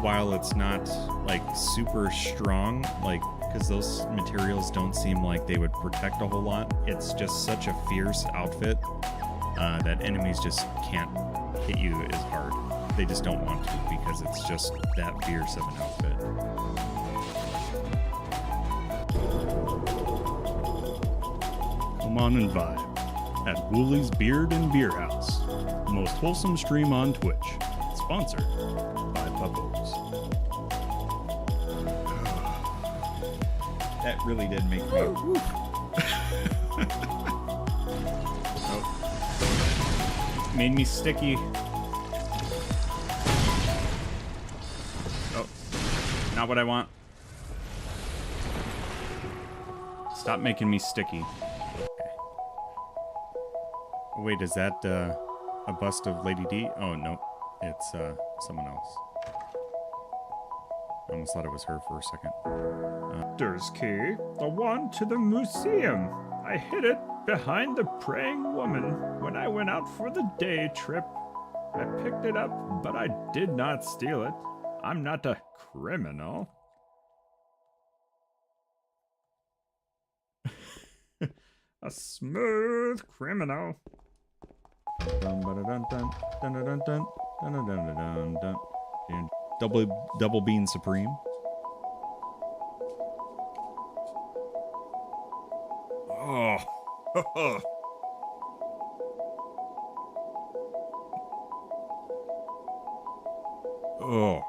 while it's not like super strong, like, because those materials don't seem like they would protect a whole lot, it's just such a fierce outfit that enemies just can't hit you as hard. They just don't want to because it's just that fierce of an outfit. Come on and vibe at Woolly's Beard and Beer House, the most wholesome stream on Twitch, sponsored by Puppos. That really did make me. Oh. Made me sticky. Oh, not what I want. Stop making me sticky. Oh, wait, is that a bust of Lady D? Oh, no. It's someone else. I almost thought it was her for a second. Doctor's key. The one to the museum. I hid it behind the praying woman when I went out for the day trip. I picked it up, but I did not steal it. I'm not a criminal. A smooth criminal. Double bean supreme. Oh. Oh. Oh.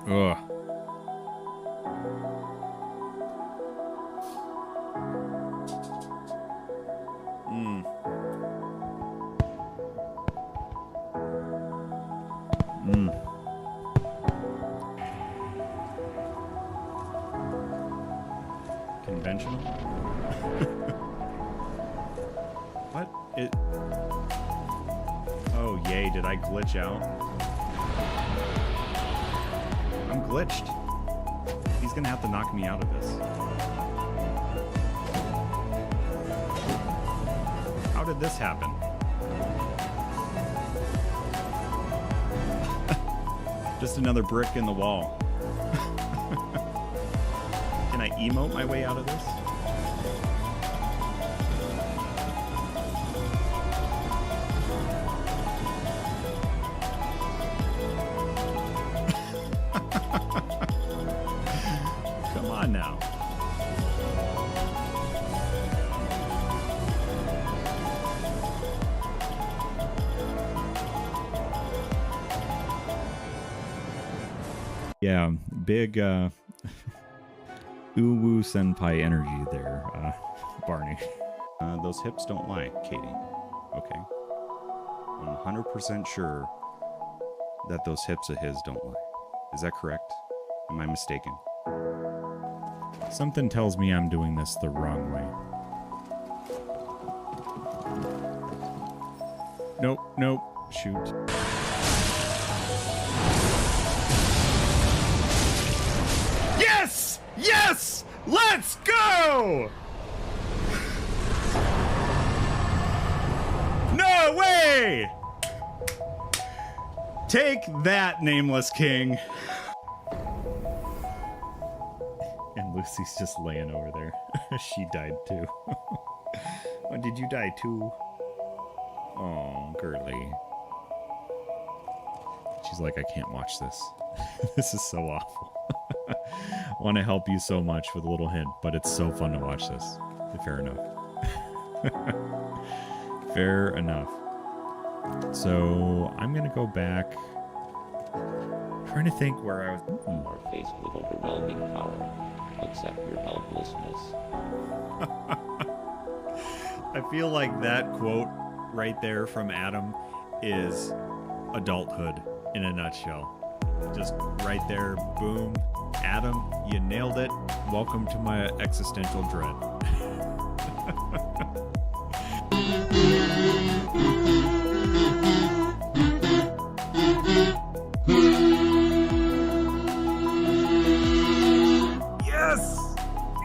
Oh. Conventional? What? It... Oh, yay, did I glitch out? I'm glitched. He's gonna have to knock me out of this. How did this happen? Just another brick in the wall. Can I emote my way out of this? Come on now. Yeah, big uwu senpai energy there, Barney. Those hips don't lie, Katie. Okay. I'm 100% sure that those hips of his don't lie. Is that correct? Am I mistaken? Something tells me I'm doing this the wrong way. Nope, nope, shoot. Yes! Yes! Let's go! No way! Take that, Nameless King. And Lucy's just laying over there. She died too. Oh, did you die too? Oh, girly. She's like, I can't watch this. This is so awful. I want to help you so much with a little hint, but it's so fun to watch this. Fair enough. Fair enough. So I'm gonna go back. Trying to think where I was. Are faced with overwhelming power. Accept your helplessness. I feel like that quote right there from Adam is adulthood in a nutshell. Just right there, boom. Adam, you nailed it. Welcome to my existential dread. Yes!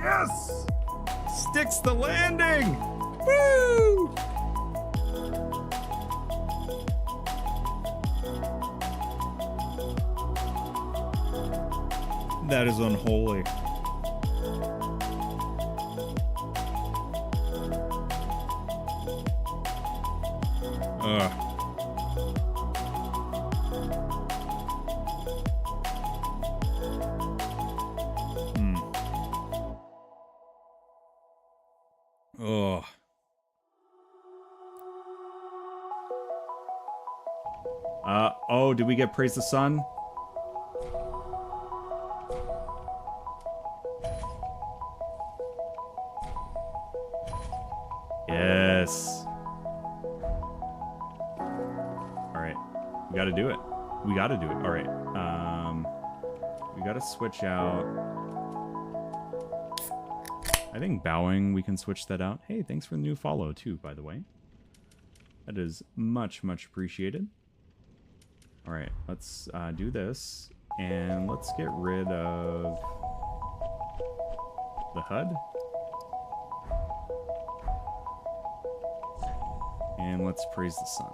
Yes! Sticks the landing! Woo! That is unholy. Ugh. Ugh. Oh, did we get Praise the Sun? Yes. Alright. We gotta do it. We gotta do it. Alright. We gotta switch out. I think bowing, we can switch that out. Hey, thanks for the new follow too, by the way. That is much, much appreciated. Alright, let's do this. And let's get rid of the HUD. And let's praise the sun.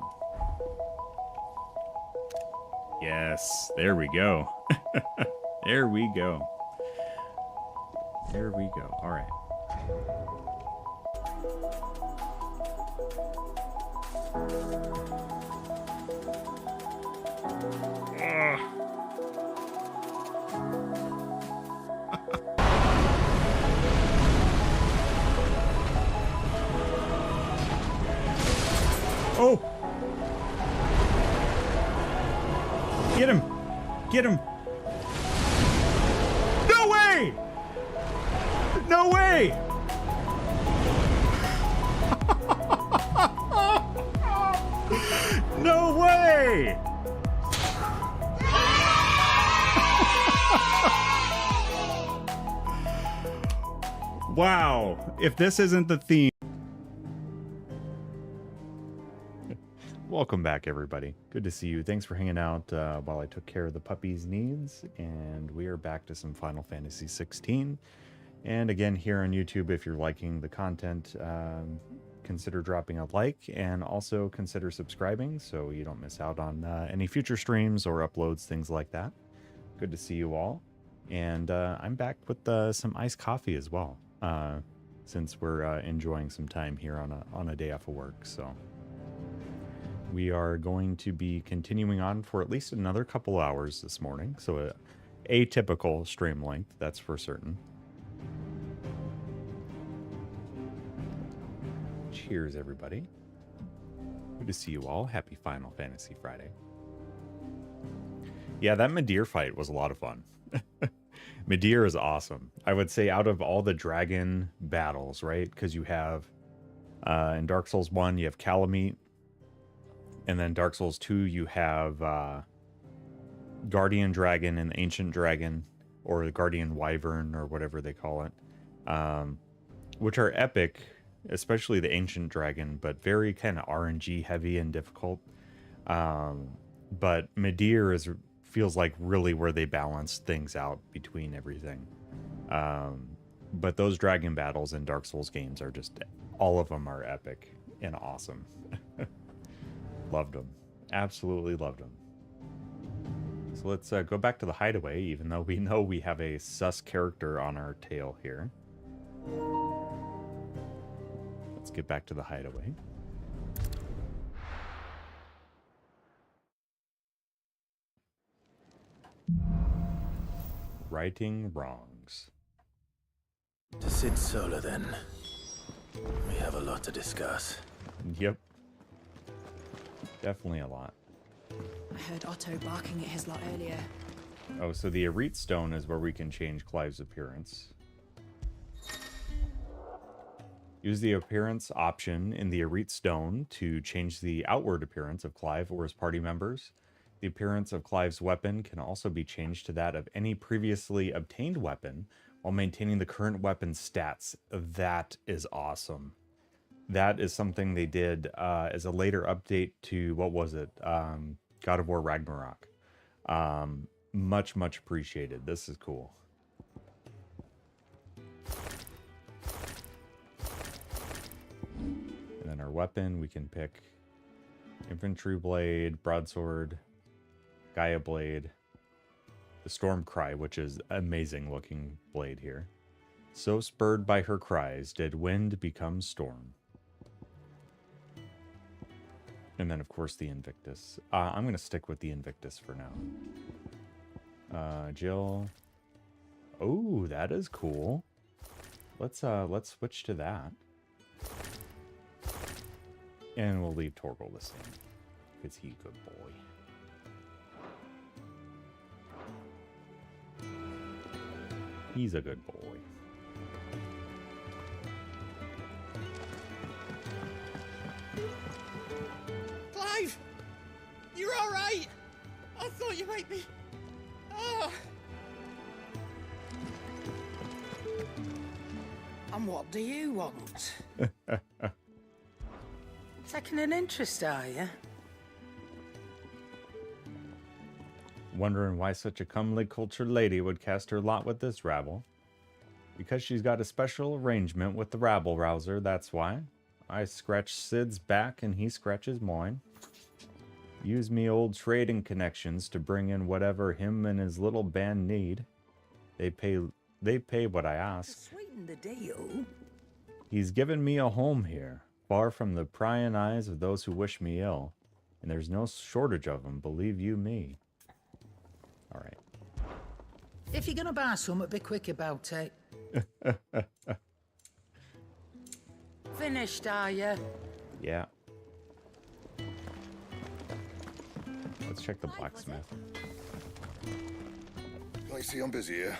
Yes, there we go. There we go. There we go. All right. Oh! Get him! Get him! No way! No way! No way! Wow, if this isn't the theme. Welcome back, everybody. Good to see you. Thanks for hanging out while I took care of the puppy's needs. And we are back to some Final Fantasy 16. And again, here on YouTube, if you're liking the content, consider dropping a like and also consider subscribing so you don't miss out on any future streams or uploads, things like that. Good to see you all. And I'm back with some iced coffee as well, since we're enjoying some time here on a day off of work. So we are going to be continuing on for at least another couple hours this morning. So a atypical stream length, that's for certain. Cheers, everybody. Good to see you all. Happy Final Fantasy Friday. Yeah, that Midir fight was a lot of fun. Midir is awesome. I would say out of all the dragon battles, right? Because you have, in Dark Souls 1, you have Calamite. And then Dark Souls 2, you have Guardian Dragon and Ancient Dragon, or the Guardian Wyvern, or whatever they call it, which are epic, especially the Ancient Dragon, but very kind of RNG heavy and difficult. But Midir feels like really where they balance things out between everything. But those dragon battles in Dark Souls games are just, all of them are epic and awesome. Loved them. Absolutely loved them. So let's go back to the hideaway, even though we know we have a sus character on our tail here. Let's get back to the hideaway. Righting wrongs. To Sid Solar, then. We have a lot to discuss. Yep. Definitely a lot. I heard Otto barking at his lot earlier. Oh, so the Arete Stone is where we can change Clive's appearance. Use the appearance option in the Arete Stone to change the outward appearance of Clive or his party members. The appearance of Clive's weapon can also be changed to that of any previously obtained weapon while maintaining the current weapon's stats. That is awesome. That is something they did as a later update to, what was it? God of War Ragnarok. Much, much appreciated. This is cool. And then our weapon, we can pick Infantry Blade, Broadsword, Gaia Blade, the Storm Cry, which is amazing looking blade here. So spurred by her cries, did wind become storm. And then, of course, the Invictus. I'm going to stick with the Invictus for now. Jill. Oh, that is cool. Let's switch to that. And we'll leave Torgal the same, because he's a good boy. He's a good boy. Clive! You're alright! I thought you might be... Ah! And what do you want? Taking an interest, are you? Wondering why such a comely cultured lady would cast her lot with this rabble. Because she's got a special arrangement with the rabble rouser, that's why. I scratch Sid's back and he scratches mine. Use me old trading connections to bring in whatever him and his little band need. They pay what I ask. Sweeten the deal. He's given me a home here, far from the prying eyes of those who wish me ill. And there's no shortage of them, believe you me. All right. If you're gonna buy something, be quick about it. Finished, are you? Yeah. Let's check the blacksmith. I see I'm busy here.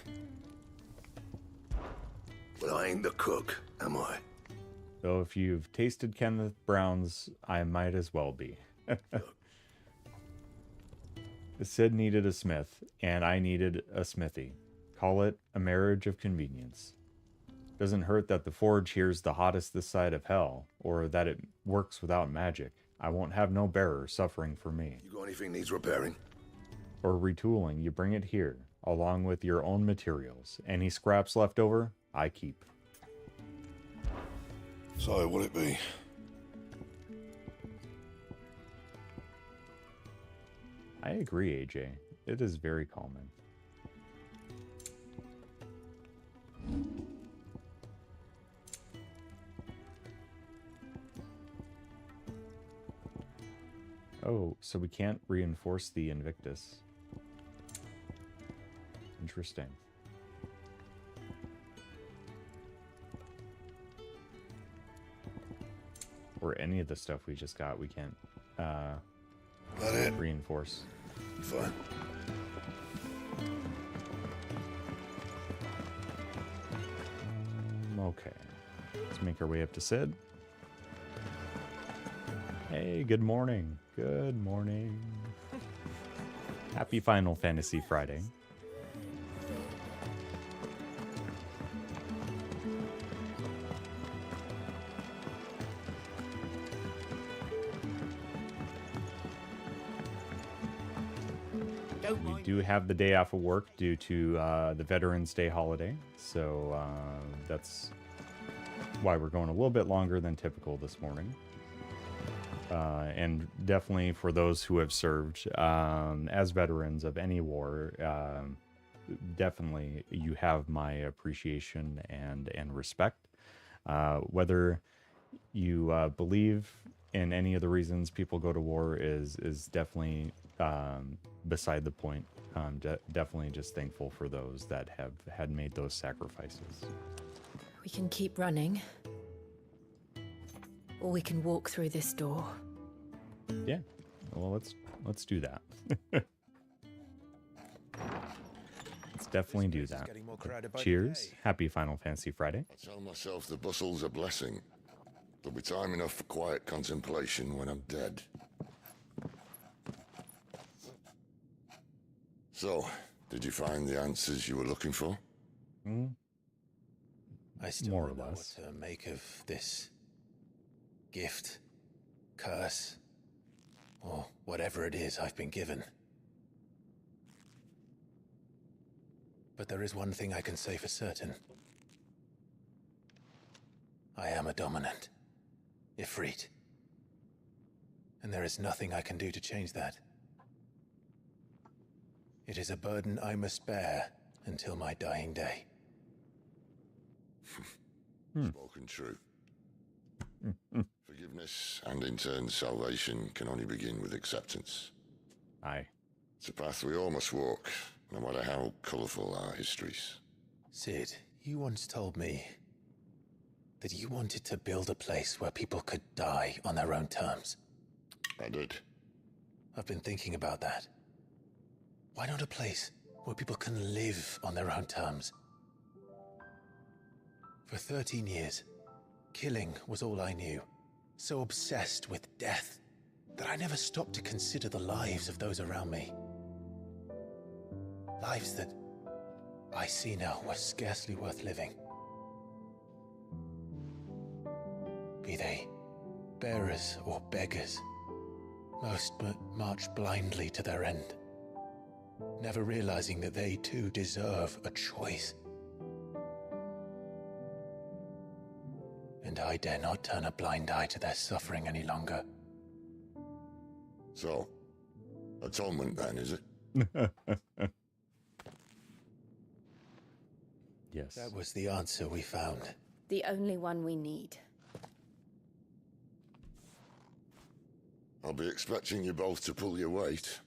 Well, I ain't the cook, am I? So if you've tasted Kenneth Brown's, I might as well be. Sid needed a smith, and I needed a smithy. Call it a marriage of convenience. Doesn't hurt that the forge here's the hottest this side of hell, or that it works without magic. I won't have no bearer suffering for me. You got anything needs repairing? Or retooling, you bring it here, along with your own materials. Any scraps left over, I keep. So, what'll it be? I agree, AJ. It is very calming. Oh, so we can't reinforce the Invictus. Interesting. Or any of the stuff we just got, we can't reinforce. Fine. Okay. Let's make our way up to Sid. Hey, good morning. Good morning. Happy Final Fantasy Friday. We do have the day off of work due to the Veterans Day holiday, so that's why we're going a little bit longer than typical this morning. And definitely for those who have served as veterans of any war, definitely you have my appreciation and respect. Whether you believe in any of the reasons people go to war is definitely beside the point. Definitely just thankful for those that had made those sacrifices. We can keep running, or we can walk through this door. Yeah, well, let's do that. Let's definitely do that. Cheers! Happy Final Fantasy Friday. I tell myself the bustle's a blessing. There'll be time enough for quiet contemplation when I'm dead. So, did you find the answers you were looking for? I still More or don't know less. what to make of this gift, curse, or whatever it is I've been given. But there is one thing I can say for certain. I am a dominant, Ifrit. And there is nothing I can do to change that. It is a burden I must bear until my dying day. Spoken true. Forgiveness and in turn salvation can only begin with acceptance. Aye. It's a path we all must walk, no matter how colourful our histories. Sid, you once told me that you wanted to build a place where people could die on their own terms. I did. I've been thinking about that. Why not a place where people can live on their own terms? For 13 years, killing was all I knew. So obsessed with death that I never stopped to consider the lives of those around me. Lives that I see now were scarcely worth living. Be they bearers or beggars, most march blindly to their end, never realizing that they too deserve a choice. And I dare not turn a blind eye to their suffering any longer. So, atonement then, is it? Yes. That was the answer we found. The only one we need. I'll be expecting you both to pull your weight.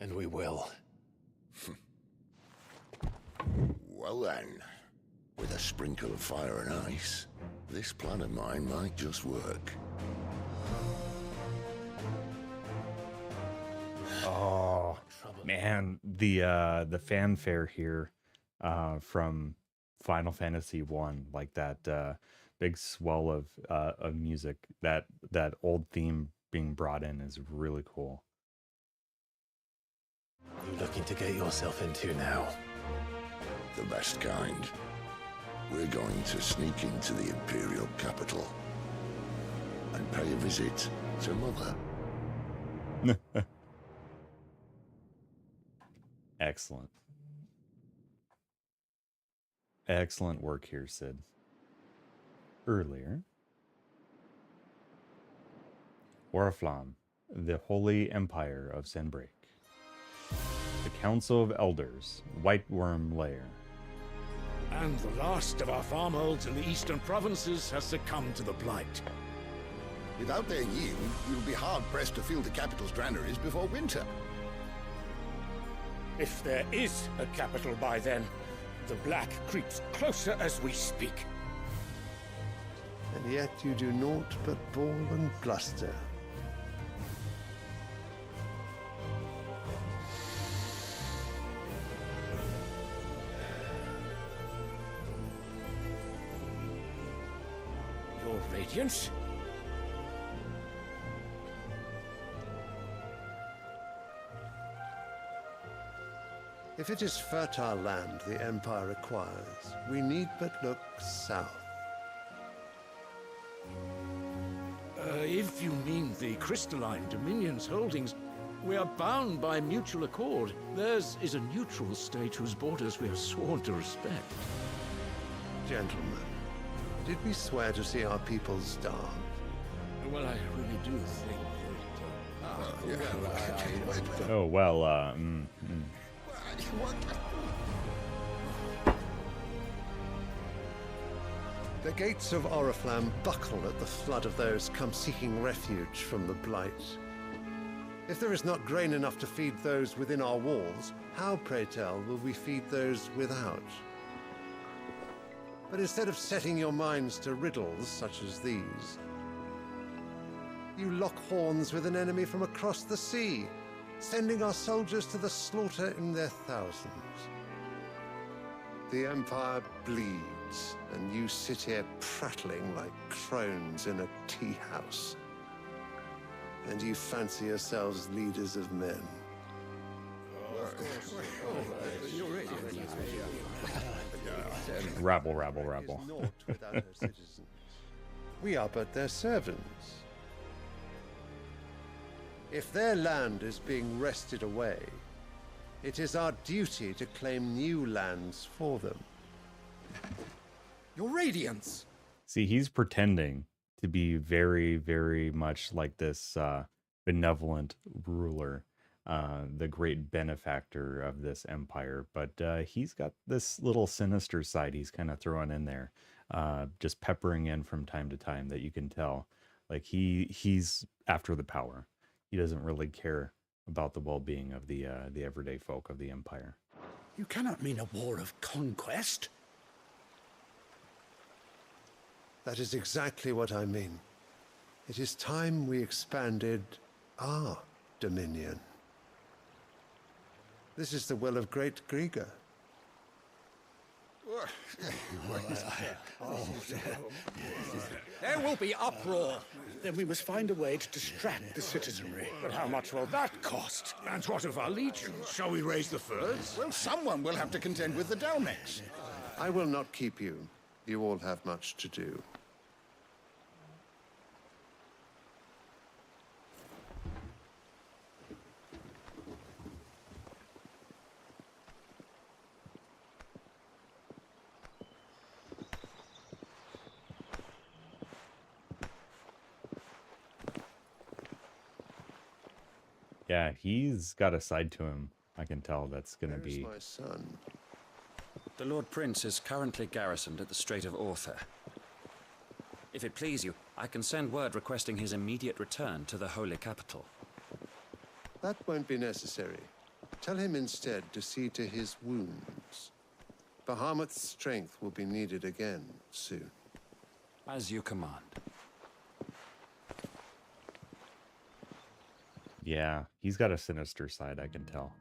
And we will. Well then, with a sprinkle of fire and ice, this plan of mine might just work. Oh man, the fanfare here from Final Fantasy 1, like that big swell of music, that old theme being brought in is really cool. You looking to get yourself into now? The best kind. We're going to sneak into the Imperial capital and pay a visit to Mother. Excellent. Excellent work here, Sid. Earlier, Oriflamme, the Holy Empire of Sanbreak. The Council of Elders, White Worm Lair. And the last of our farmholds in the eastern provinces has succumbed to the blight. Without their yield, you'll be hard-pressed to fill the capital's granaries before winter. If there is a capital by then, the black creeps closer as we speak. And yet you do naught but bawl and bluster. Your Radiance? If it is fertile land the Empire acquires, we need but look south. If you mean the crystalline Dominion's holdings, we are bound by mutual accord. Theirs is a neutral state whose borders we have sworn to respect. Gentlemen, did we swear to see our people starve? Well, I really do think that... Oh, well, The gates of Oriflamme buckle at the flood of those come seeking refuge from the blight. If there is not grain enough to feed those within our walls, how, pray tell, will we feed those without? But instead of setting your minds to riddles such as these, you lock horns with an enemy from across the sea, sending our soldiers to the slaughter in their thousands. The Empire bleeds, and you sit here prattling like crones in a tea house. And you fancy yourselves leaders of men. rabble, rabble, rabble. Naught without her citizens. We are but their servants. If their land is being wrested away, it is our duty to claim new lands for them. Your Radiance! See, he's pretending to be very, very much like this benevolent ruler, the great benefactor of this empire. But he's got this little sinister side he's kind of throwing in there, just peppering in from time to time that you can tell. Like he's after the power. He doesn't really care about the well-being of the everyday folk of the empire. You cannot mean a war of conquest. That is exactly what I mean. It is time we expanded our dominion. This is the will of great Grieger. There will be uproar. Then we must find a way to distract the citizenry. But how much will that cost? And what of our legions? Shall we raise the furs? Well, someone will have to contend with the Dalnex. I will not keep you. You all have much to do. Yeah, he's got a side to him. I can tell that's going to be... my son? The Lord Prince is currently garrisoned at the Strait of Orther. If it please you, I can send word requesting his immediate return to the Holy Capital. That won't be necessary. Tell him instead to see to his wounds. Bahamut's strength will be needed again soon. As you command. Yeah, he's got a sinister side, I can tell.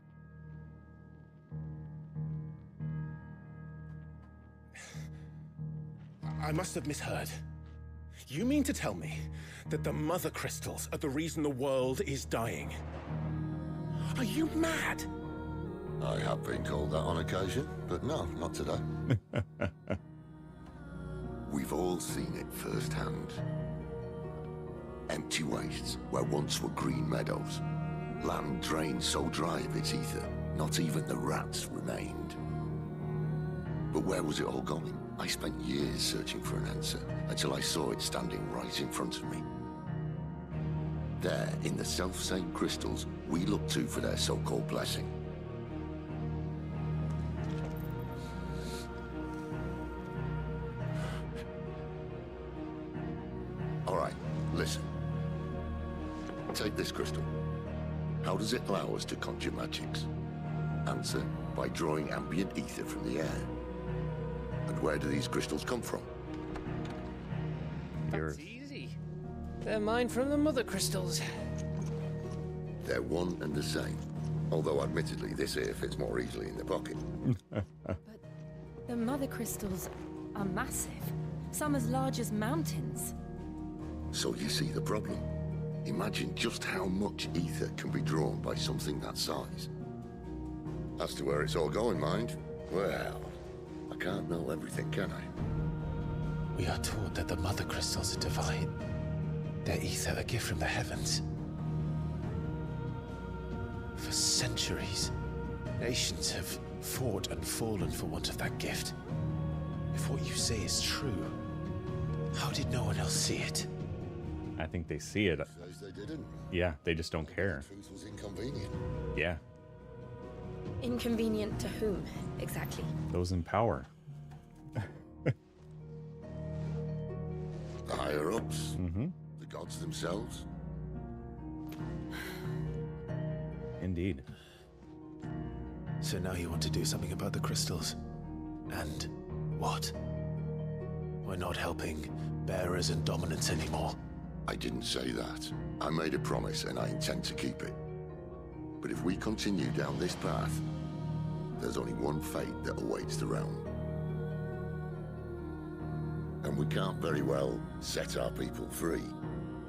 I must have misheard. You mean to tell me that the mother crystals are the reason the world is dying? Are you mad? I have been called that on occasion, but no, not today. We've all seen it firsthand. Empty wastes where once were green meadows. Land drained so dry of its ether, not even the rats remained. But where was it all going? I spent years searching for an answer, until I saw it standing right in front of me. There, in the self-same crystals we look to for their so-called blessing. All right, listen. Take this crystal. How does it allow us to conjure magics? Answer, by drawing ambient ether from the air. And where do these crystals come from? That's easy. They're mine from the mother crystals. They're one and the same. Although admittedly this here fits more easily in the pocket. The mother crystals are massive. Some as large as mountains. So you see the problem. Imagine just how much ether can be drawn by something that size. As to where it's all going, mind, well, I can't know everything, can I? We are taught that the mother crystals are divine. Their ether a gift from the heavens. For centuries, nations have fought and fallen for want of that gift. If what you say is true, how did no one else see it? I think they see it. They didn't. Yeah, they just don't care. The truth was inconvenient. Yeah, Inconvenient to whom, exactly? those in power. The higher-ups, Mm-hmm. the gods themselves. Indeed. So now you want to do something about the crystals? And what? We're not helping bearers and dominants anymore. I didn't say that. I made a promise and I intend to keep it. But if we continue down this path, there's only one fate that awaits the realm. And we can't very well set our people free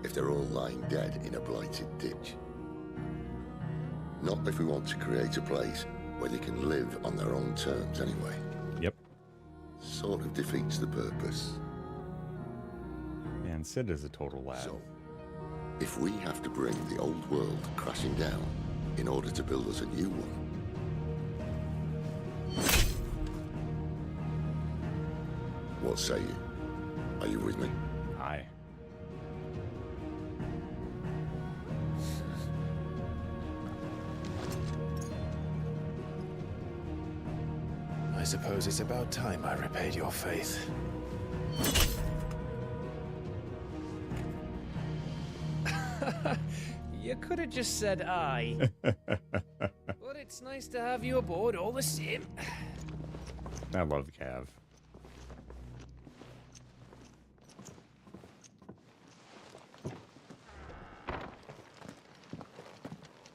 if they're all lying dead in a blighted ditch. Not if we want to create a place where they can live on their own terms anyway. Yep. Sort of defeats the purpose. Man, Sid is a total lad. So, if we have to bring the old world crashing down in order to build us a new one, what say you? Are you with me? Aye. I suppose it's about time I repaid your faith. You could have just said aye. But it's nice to have you aboard all the same. I love Cav.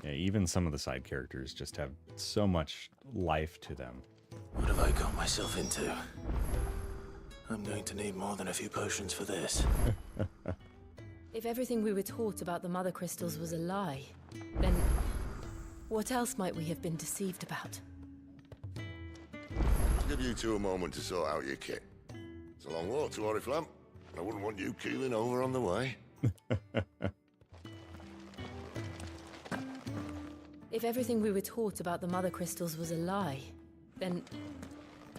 Yeah, even some of the side characters just have so much life to them. What have I got myself into? I'm going to need more than a few potions for this. If everything we were taught about the mother crystals was a lie, then what else might we have been deceived about? I'll give you two a moment to sort out your kit. It's a long walk to Oriflamme. I wouldn't want you keeling over on the way. If everything we were taught about the mother crystals was a lie, then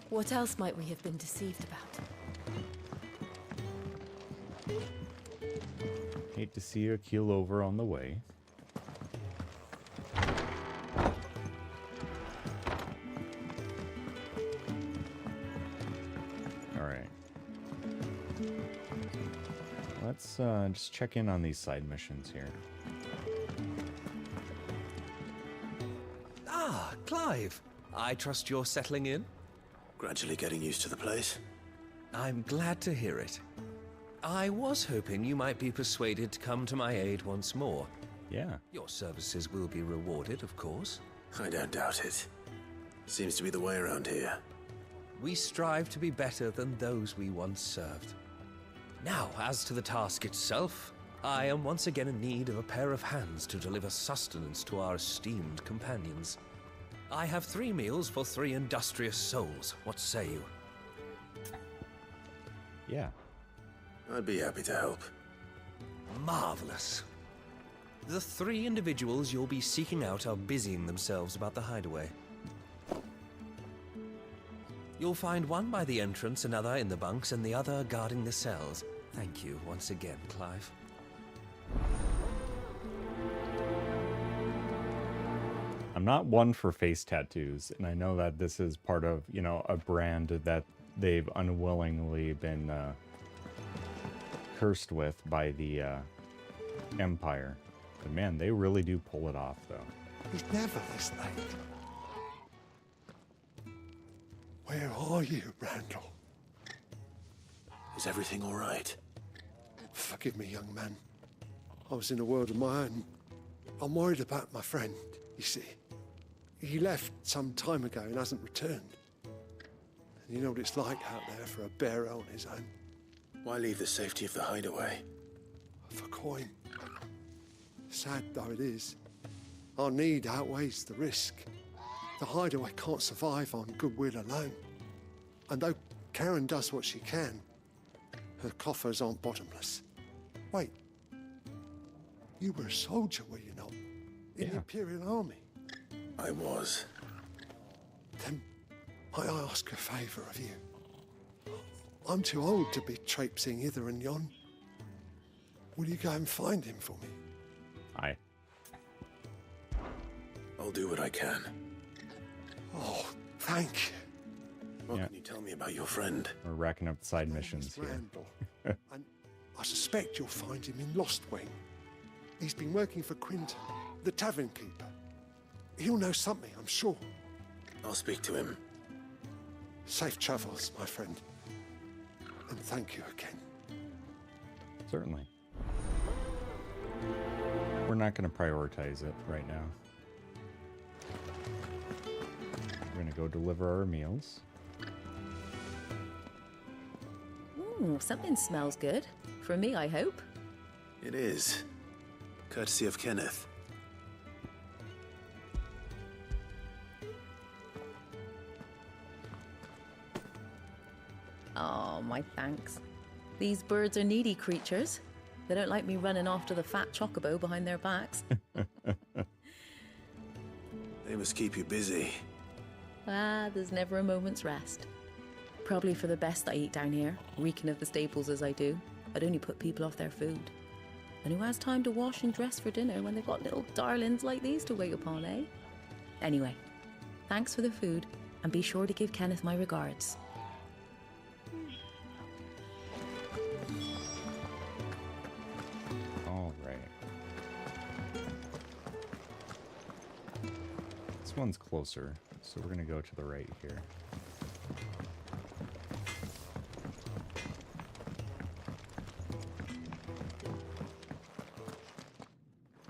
what else might we have been deceived about? Hate to see you keel over on the way. Alright. Let's just check in on these side missions here. Ah, Clive. I trust you're settling in? Gradually getting used to the place. I'm glad to hear it. I was hoping you might be persuaded to come to my aid once more. Yeah. Your services will be rewarded, of course. I don't doubt it. Seems to be the way around here. We strive to be better than those we once served. Now, as to the task itself, I am once again in need of a pair of hands to deliver sustenance to our esteemed companions. I have 3 meals for 3 industrious souls. What say you? Yeah. I'd be happy to help. Marvelous. The 3 individuals you'll be seeking out are busying themselves about the hideaway. You'll find one by the entrance, another in the bunks, and the other guarding the cells. Thank you once again, Clive. I'm not one for face tattoos, and I know that this is part of, you know, a brand that they've unwillingly been cursed with by the Empire. But man, they really do pull it off, though. He's never this late. Where are you, Randall? Is everything all right? Forgive me, young man. I was in a world of my own. I'm worried about my friend, you see. He left some time ago and hasn't returned. And you know what it's like out there for a bearer on his own. Why leave the safety of the hideaway? For coin. Sad though it is, our need outweighs the risk. The hideaway can't survive on goodwill alone. And though Karen does what she can, her coffers aren't bottomless. Wait, you were a soldier, were you not? In the Imperial Army? I was. Then might I ask a favour of you? I'm too old to be traipsing hither and yon. Will you go and find him for me? Aye. I'll do what I can. Oh, thank you. What can you tell me about your friend? We're racking up side missions here. Randall. And I suspect you'll find him in Lost Wing. He's been working for Quinton, the tavern keeper. He'll know something, I'm sure. I'll speak to him. Safe travels, my friend. And thank you again. Certainly. We're not going to prioritize it right now. We're going to go deliver our meals. Something smells good. For me, I hope. It is. Courtesy of Kenneth. Oh, my thanks. These birds are needy creatures. They don't like me running off to the fat chocobo behind their backs. They must keep you busy. There's never a moment's rest. Probably for the best I eat down here, reeking of the staples as I do. I'd only put people off their food. And who has time to wash and dress for dinner when they've got little darlings like these to wait upon, eh? Anyway, thanks for the food, and be sure to give Kenneth my regards. All right. This one's closer, so we're going to go to the right here.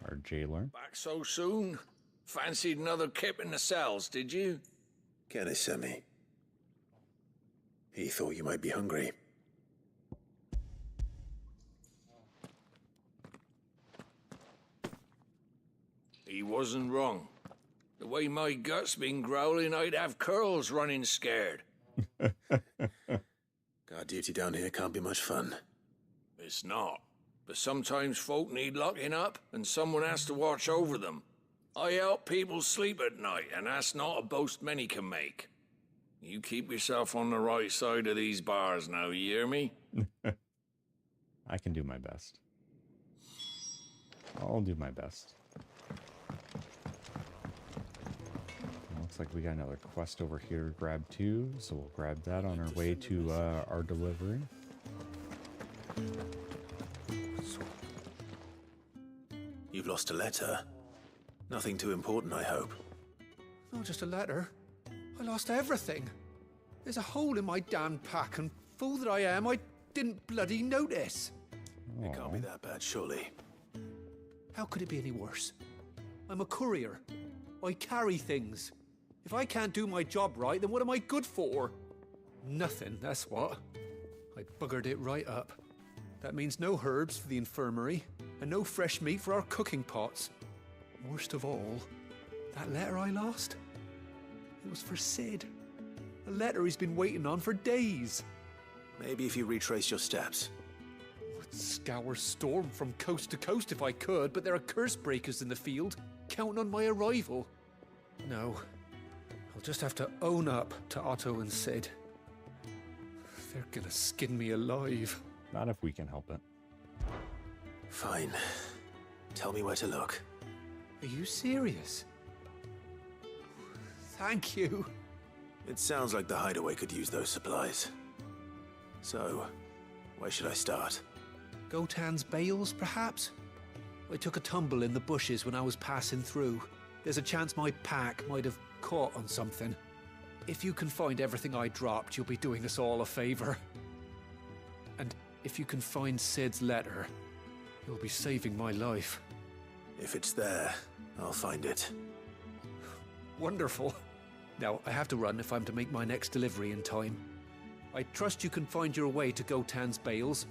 Our jailer. Back so soon? Fancied another kip in the cells, did you? Kenneth sent me. He thought you might be hungry. He wasn't wrong. The way my gut's been growling, I'd have curls running scared. Guard duty down here can't be much fun. It's not. But sometimes folk need locking up, and someone has to watch over them. I help people sleep at night, and that's not a boast many can make. You keep yourself on the right side of these bars now, you hear me? I can do my best. I'll do my best. Looks like we got another quest over here to grab too, so we'll grab that on our way to our delivery. You've lost a letter. Nothing too important, I hope. Not just a letter. I lost everything. There's a hole in my damn pack, and fool that I am, I didn't bloody notice. It can't be that bad, surely. How could it be any worse? I'm a courier. I carry things. If I can't do my job right, then what am I good for? Nothing, that's what. I buggered it right up. That means no herbs for the infirmary, and no fresh meat for our cooking pots. Worst of all, that letter I lost, it was for Sid. A letter he's been waiting on for days. Maybe if you retrace your steps. scour Storm from coast to coast if I could, but there are curse breakers in the field, counting on my arrival. No, I'll just have to own up to Otto and Sid. They're gonna skin me alive. Not if we can help it. Fine. Tell me where to look. Are you serious? Thank you. It sounds like the hideaway could use those supplies. So, where should I start? Gotan's bales, perhaps? I took a tumble in the bushes when I was passing through. There's a chance my pack might have caught on something. If you can find everything I dropped, you'll be doing us all a favor. And if you can find Sid's letter, you'll be saving my life. If it's there, I'll find it. Wonderful. Now, I have to run if I'm to make my next delivery in time. I trust you can find your way to Gotan's bales.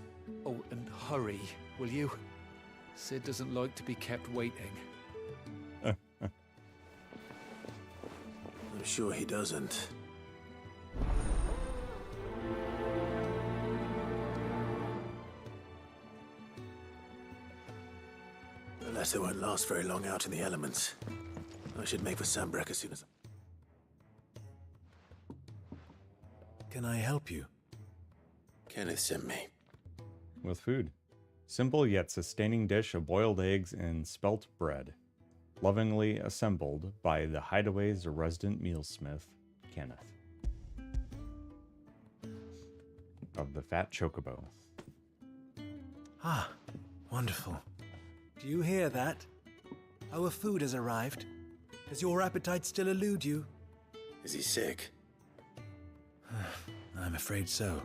Oh, and hurry, will you? Sid doesn't like to be kept waiting. I'm sure he doesn't. The letter won't last very long out in the elements. I should make for Sambrek as soon as... Can I help you? Kenneth sent me. With food. Simple yet sustaining dish of boiled eggs and spelt bread. Lovingly assembled by the Hideaway's resident mealsmith, Kenneth. Of the Fat Chocobo. Ah, wonderful. Do you hear that? Our food has arrived. Does your appetite still elude you? Is he sick? I'm afraid so.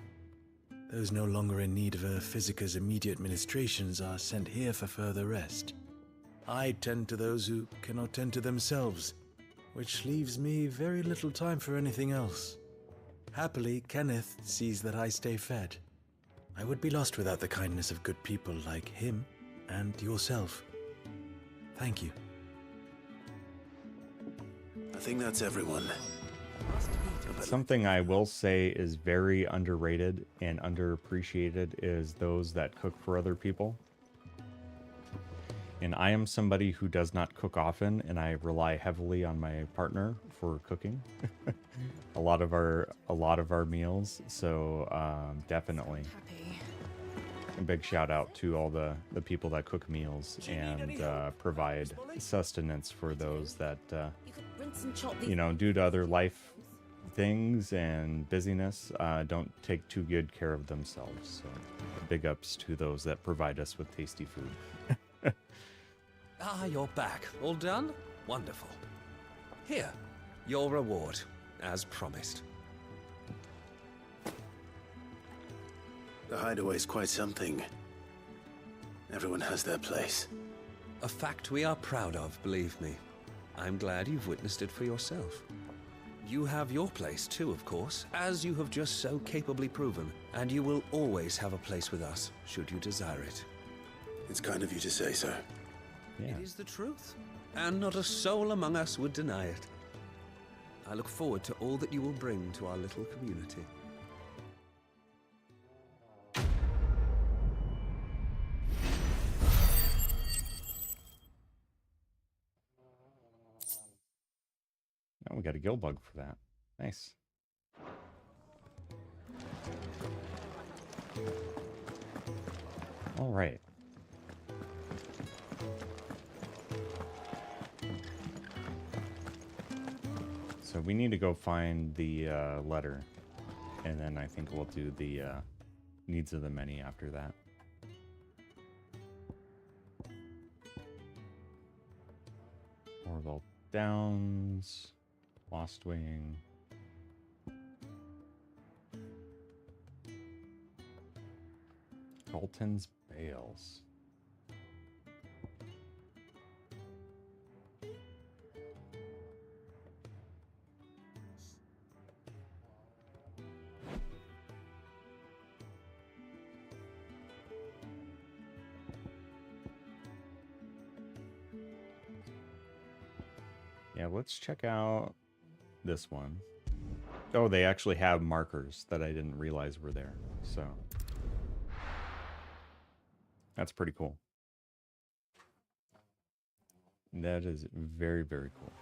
Those no longer in need of a Physica's immediate ministrations are sent here for further rest. I tend to those who cannot tend to themselves, which leaves me very little time for anything else. Happily, Kenneth sees that I stay fed. I would be lost without the kindness of good people like him and yourself. Thank you. I think that's everyone. Something I will say is very underrated and underappreciated is those that cook for other people. And I am somebody who does not cook often, and I rely heavily on my partner for cooking a lot of our meals. So definitely a big shout out to all the people that cook meals and provide sustenance for those that you know, due to other life things and busyness, don't take too good care of themselves. So big ups to those that provide us with tasty food. Ah, you're back. All done? Wonderful. Here, your reward, as promised. The hideaway's quite something. Everyone has their place. A fact we are proud of, believe me. I'm glad you've witnessed it for yourself. You have your place too, of course, as you have just so capably proven, and you will always have a place with us, should you desire it. It's kind of you to say so. Yeah. It is the truth, and not a soul among us would deny it. I look forward to all that you will bring to our little community. Oh, we got a gill bug for that. Nice. All right. So we need to go find the letter, and then I think we'll do the needs of the many after that. Orville Downs, Lost Wing. Colton's Bales. Yeah, let's check out this one. Oh, they actually have markers that I didn't realize were there. So That's pretty cool. That is very, very cool.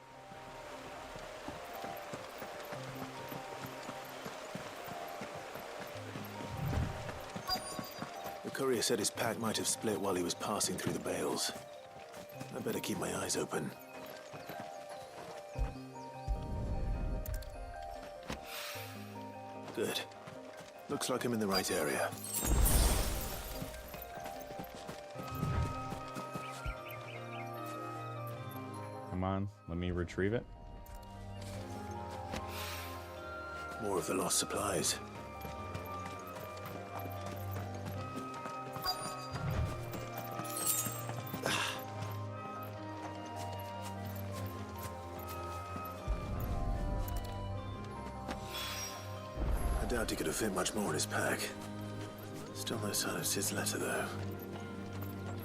The courier said his pack might have split while he was passing through the bales. I better keep my eyes open. Good. Looks like I'm in the right area. Come on, let me retrieve it. More of the lost supplies. I doubt he could have fit much more in his pack. Still no sign of Sid's letter, though.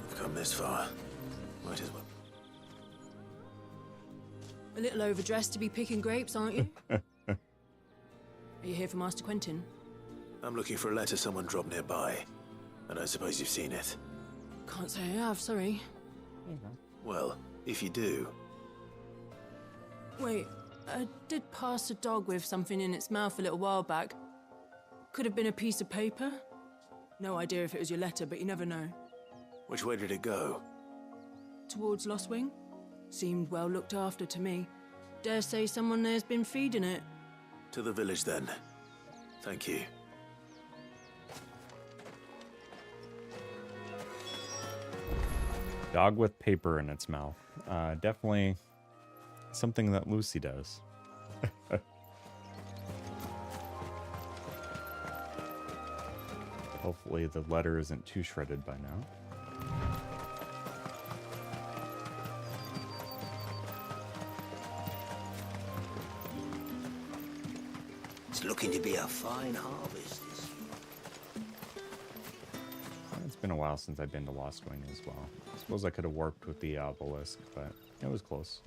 I've come this far. Might as well. A little overdressed to be picking grapes, aren't you? Are you here for Master Quentin? I'm looking for a letter someone dropped nearby. And I suppose you've seen it. Can't say I have, sorry. Well, if you do... Wait, I did pass a dog with something in its mouth a little while back. Could have been a piece of paper. No idea if it was your letter, but you never know. Which way did it go? Towards Lost Wing? Seemed well looked after to me. Dare say someone there's been feeding it. To the village, then. Thank you. Dog with paper in its mouth. Definitely something that Lucy does. Hopefully the letter isn't too shredded by now. It's looking to be a fine harvest this year. It's been a while since I've been to Lost Wing as well. I suppose I could have warped with the obelisk, but it was close.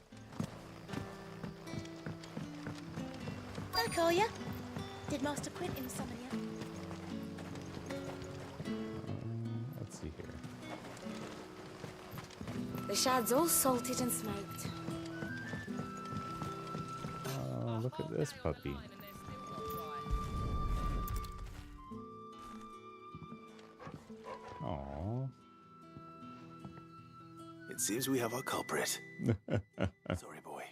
I'll call you. Did Master Quentin summon you? Let's see here. The shad's all salted and smoked. Look at this puppy. Aww. It seems we have our culprit. Sorry, boy.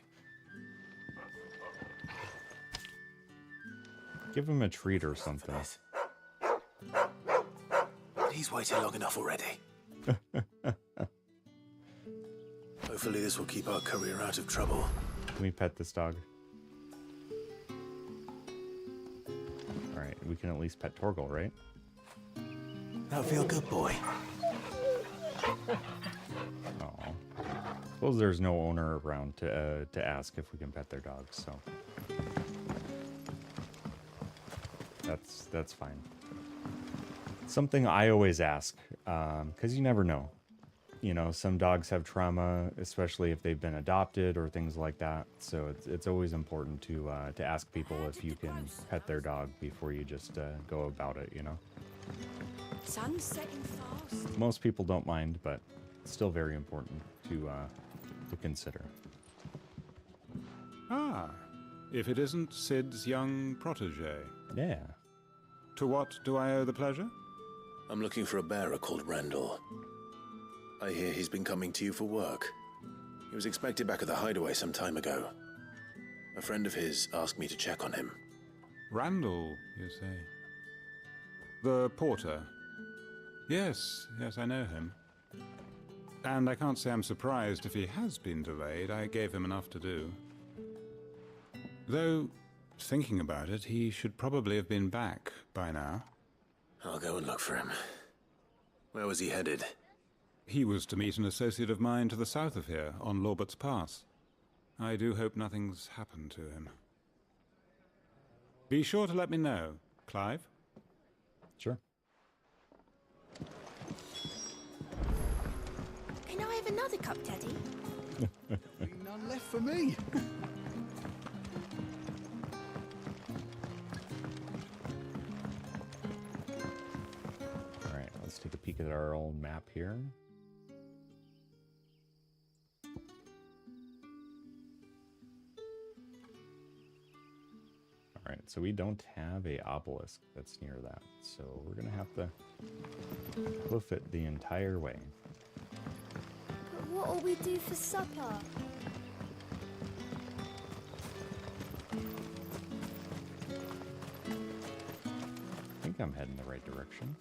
Give him a treat or something. He's waited long enough already. Hopefully this will keep our courier out of trouble. Can we pet this dog? Alright, we can at least pet Torgal, right? That'll feel good, boy. Oh. Suppose there's no owner around to ask if we can pet their dogs, so that's fine. Something I always ask, because you never know. You know, some dogs have trauma, especially if they've been adopted or things like that. So it's always important to ask people if you can pet their dog before you just go about it. You know. Sun's setting fast. Most people don't mind, but it's still very important to consider. Ah, if it isn't Sid's young protege. Yeah. To what do I owe the pleasure? I'm looking for a bearer called Randall. I hear he's been coming to you for work. He was expected back at the hideaway some time ago. A friend of his asked me to check on him. Randall, you say? The porter? Yes, I know him. And I can't say I'm surprised if he has been delayed. I gave him enough to do. Though, thinking about it, he should probably have been back by now. I'll go and look for him. Where was he headed? He was to meet an associate of mine to the south of here, on Lorbert's Pass. I do hope nothing's happened to him. Be sure to let me know, Clive. Sure. Can I have another cup, Teddy? None left for me. All right, let's take a peek at get our own map here. Alright, so we don't have a obelisk that's near that, so we're gonna have to hoof it the entire way. But what'll we do for supper? I think I'm heading the right direction.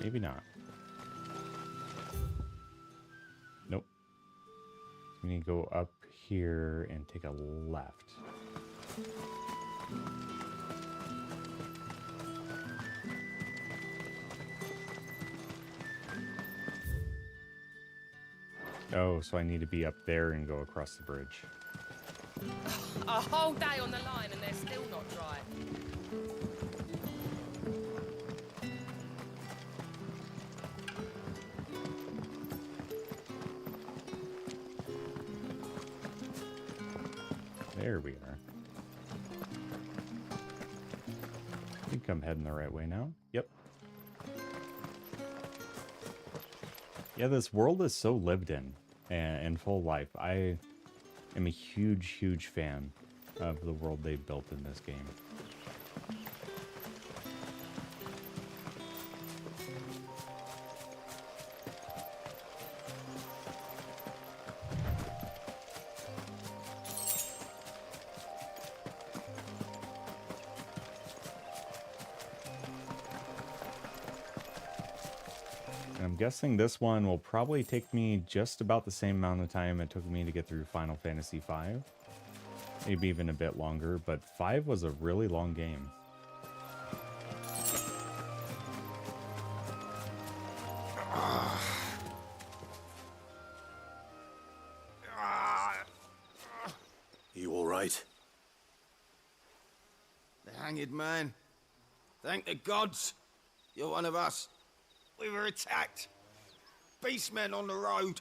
Maybe not. Nope. We need to go up here and take a left. Oh, so I need to be up there and go across the bridge. A whole day on the line and they're still not dry. There we are. I think I'm heading the right way now. Yep. Yeah, this world is so lived in full life. I am a huge, huge fan of the world they've built in this game. I'm guessing this one will probably take me just about the same amount of time it took me to get through Final Fantasy V. Maybe even a bit longer, but 5 was a really long game. You all right? The hanged man. Thank the gods. You're one of us. We were attacked. Beastmen on the road.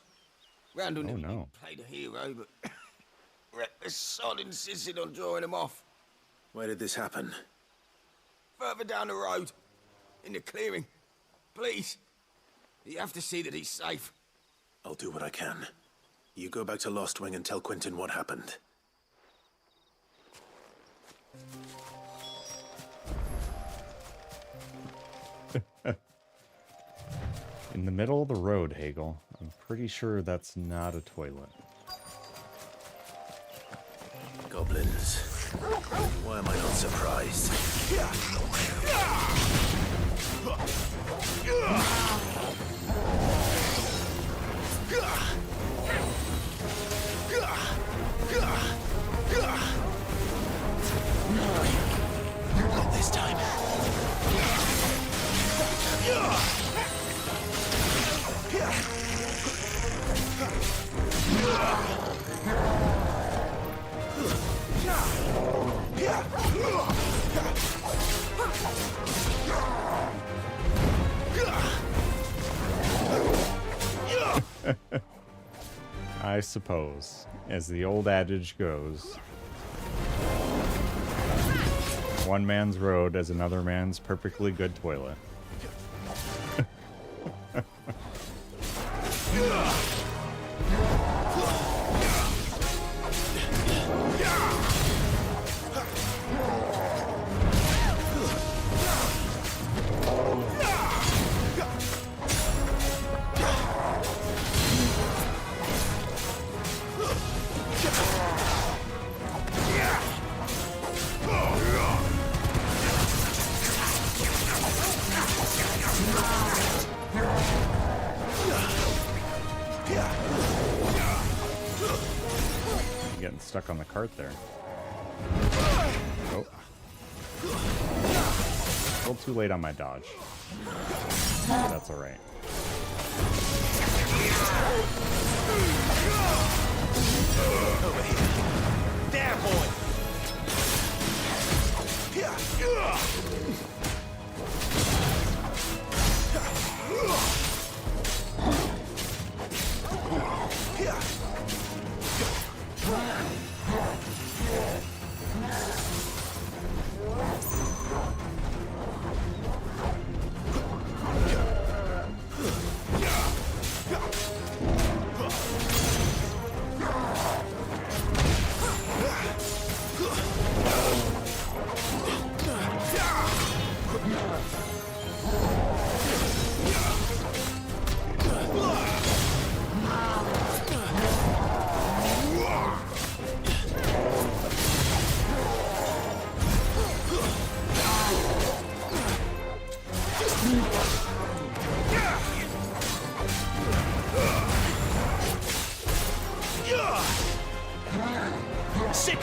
Randall never played a hero, but reckless sod insisted on drawing him off. Where did this happen? Further down the road. In the clearing. Please. You have to see that he's safe. I'll do what I can. You go back to Lost Wing and tell Quentin what happened. In the middle of the road, Hagel. I'm pretty sure that's not a toilet. Goblins. Why am I not surprised? Not this time. I suppose, as the old adage goes, one man's road is another man's perfectly good toilet. Getting stuck on the cart there. Oh. A little too late on my dodge. That's alright. Over here. There, boy.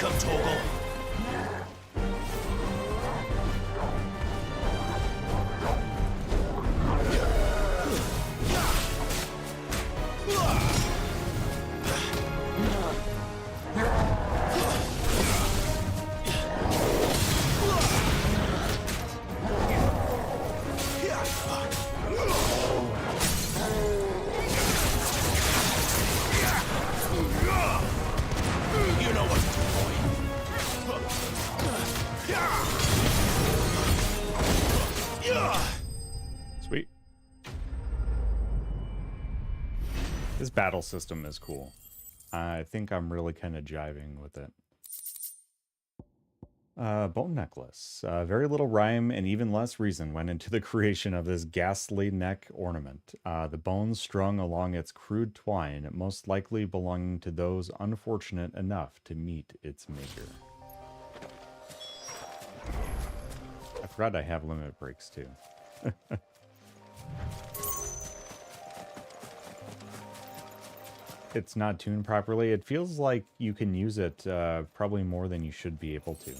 welcome, Torgal. You know what to do, boy. Sweet. This battle system is cool. I think I'm really kind of jiving with it. Bone necklace. Very little rhyme and even less reason went into the creation of this ghastly neck ornament. The bones strung along its crude twine, most likely belonging to those unfortunate enough to meet its maker. I forgot I have limit breaks too. It's not tuned properly. It feels like you can use it probably more than you should be able to.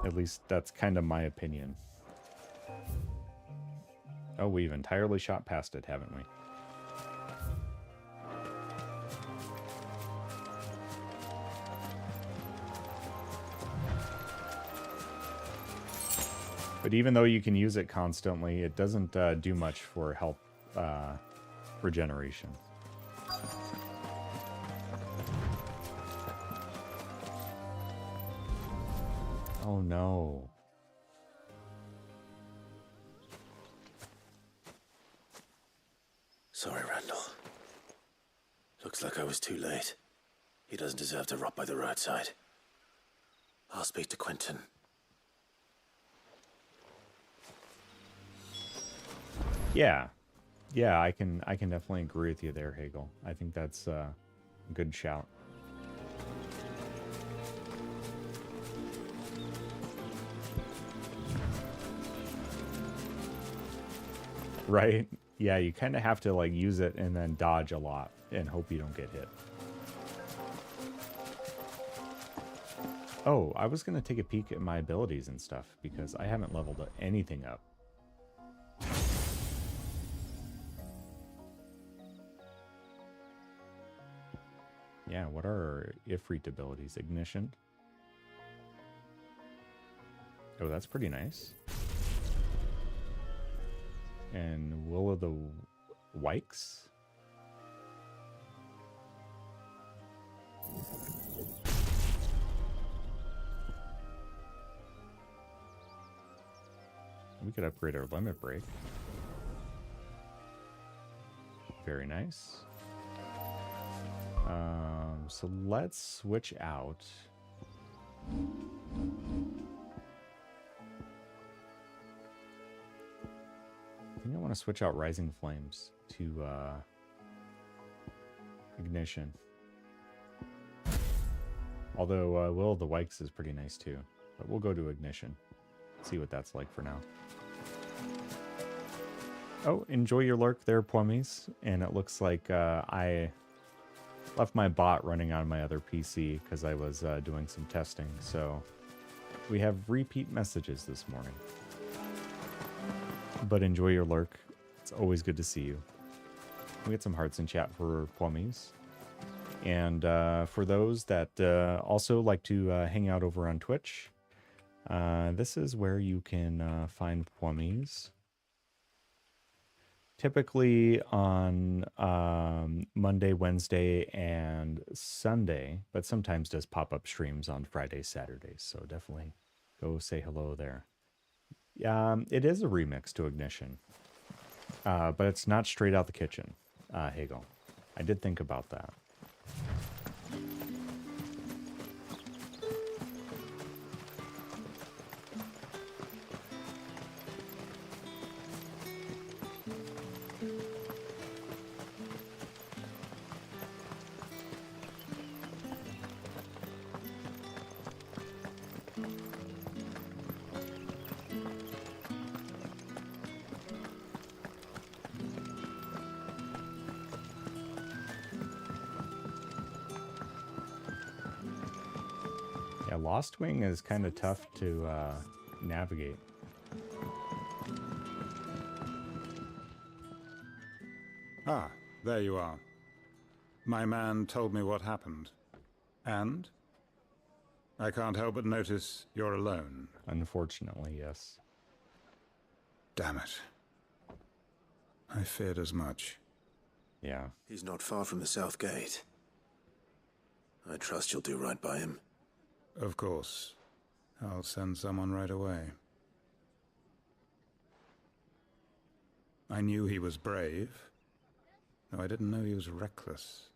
At least that's kind of my opinion. Oh, we've entirely shot past it, haven't we? But even though you can use it constantly, it doesn't do much for health regeneration. Oh no. Sorry, Randall. Looks like I was too late. He doesn't deserve to rot by the roadside. I'll speak to Quentin. Yeah. Yeah, I can definitely agree with you there, Hagel. I think that's a good shout. Right? Yeah, you kind of have to like use it and then dodge a lot and hope you don't get hit. Oh, I was going to take a peek at my abilities and stuff because I haven't leveled anything up. Yeah, what are our Ifrit abilities? Ignition. Oh, that's pretty nice. And Will of the Wikes? We could upgrade our limit break. Very nice. So let's switch out. I think I want to switch out Rising Flames to Ignition. Although Will of the Wikes is pretty nice too. But we'll go to Ignition. See what that's like for now. Oh, enjoy your lurk there, Pwummies. And it looks like I left my bot running on my other PC because I was doing some testing. So we have repeat messages this morning. But enjoy your lurk. It's always good to see you. We get some hearts in chat for Pwummies. And for those that also like to hang out over on Twitch, this is where you can find Pwummies. Typically on Monday, Wednesday, and Sunday, but sometimes does pop-up streams on Fridays, Saturdays. So definitely go say hello there. It is a remix to Ignition, but it's not straight out the kitchen, Hagel. I did think about that. Lost Wing is kind of tough to navigate. Ah, there you are. My man told me what happened. And? I can't help but notice you're alone. Unfortunately, yes. Damn it. I feared as much. Yeah. He's not far from the South Gate. I trust you'll do right by him. Of course. I'll send someone right away. I knew he was brave, though I didn't know he was reckless.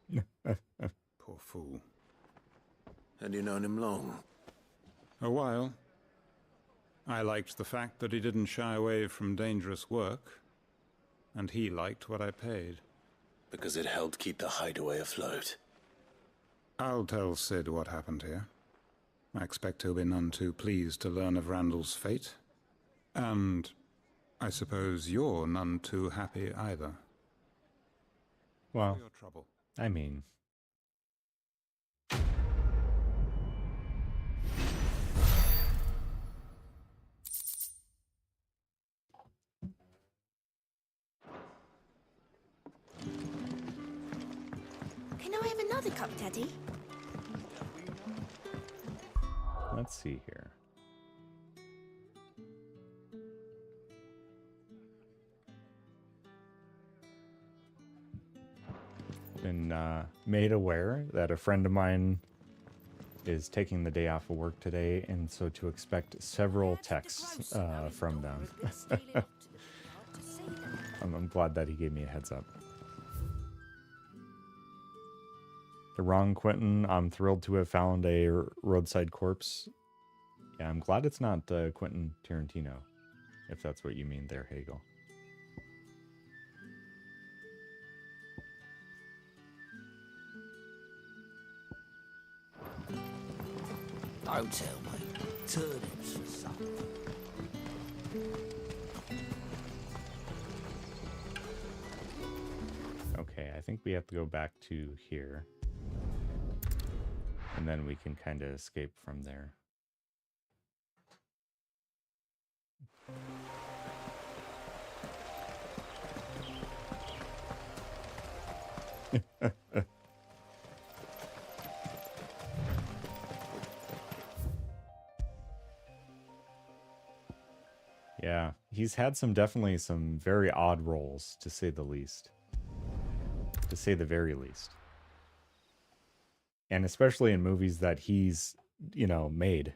Poor fool. And you known him long? A while. I liked the fact that he didn't shy away from dangerous work, and he liked what I paid. Because it helped keep the hideaway afloat. I'll tell Sid what happened here. I expect he'll be none too pleased to learn of Randall's fate. And I suppose you're none too happy either. Well, For your trouble. I mean... Can I have another cup, Daddy? Let's see here. Been made aware that a friend of mine is taking the day off of work today, and so to expect several texts from them. I'm glad that he gave me a heads up. The wrong Quentin, I'm thrilled to have found a roadside corpse. Yeah, I'm glad it's not Quentin Tarantino, if that's what you mean there, Hagel. Don't tell me. Turnips for supper. Okay, I think we have to go back to here. And then we can kind of escape from there. Yeah, he's had definitely some very odd roles, to say the least. To say the very least. And especially in movies that he's, you know, made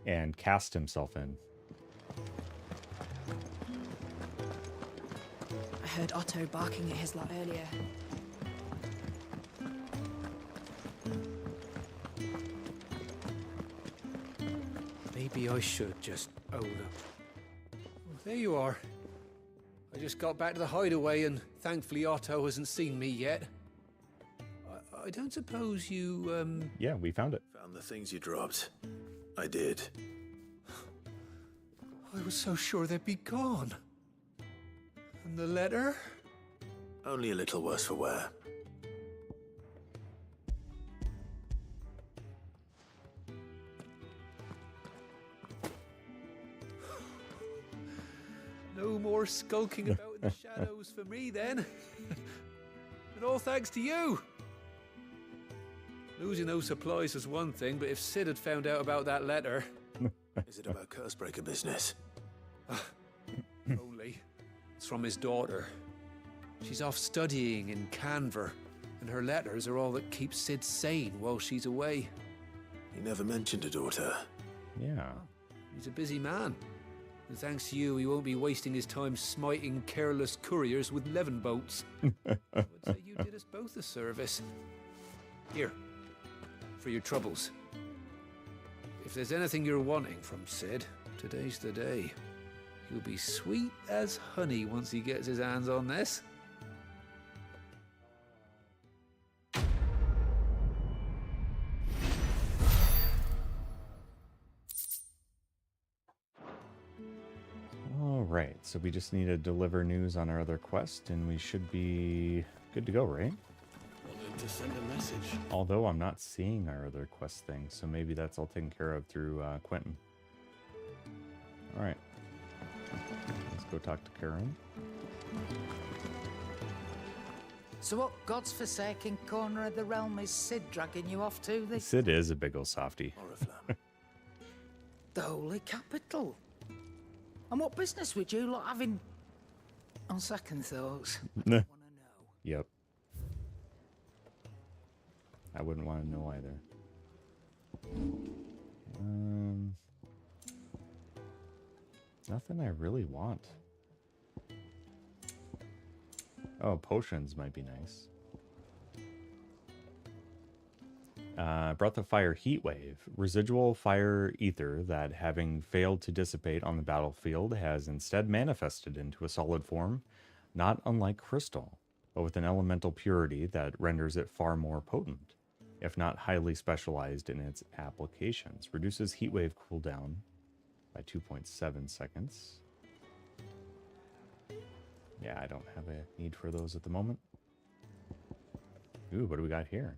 and cast himself in. I heard Otto barking at his lot earlier. Maybe I should just own up. There you are. I just got back to the hideaway and thankfully Otto hasn't seen me yet. I don't suppose you, Yeah, we found it. Found the things you dropped. I did. I was so sure they'd be gone. And the letter? Only a little worse for wear. No more skulking about in the shadows for me then. And all thanks to you. Losing those supplies was one thing, but if Sid had found out about that letter... Is it about Cursebreaker business? Only. It's from his daughter. She's off studying in Canver, and her letters are all that keeps Sid sane while she's away. He never mentioned a daughter. Yeah. He's a busy man. And thanks to you, he won't be wasting his time smiting careless couriers with levin boats. I would say you did us both a service. Here, for your troubles. If there's anything you're wanting from Sid, today's the day. He'll be sweet as honey once he gets his hands on this. All right, so we just need to deliver news on our other quest, and we should be good to go, right? meant to send a message. Although I'm not seeing our other quest thing, so maybe that's all taken care of through Quentin. All right. Let's go talk to Karen. So what god's-forsaken corner of the realm is Sid dragging you off to? Sid is a big ol' softy. The holy capital. And what business would you lot having on second thoughts? Yep. I wouldn't want to know either. Nothing I really want. Oh, potions might be nice. Breath of Fire Heat Wave. Residual fire ether that, having failed to dissipate on the battlefield, has instead manifested into a solid form, not unlike crystal, but with an elemental purity that renders it far more potent, if not highly specialized in its applications. Reduces heat wave cooldown by 2.7 seconds. Yeah, I don't have a need for those at the moment. Ooh, what do we got here?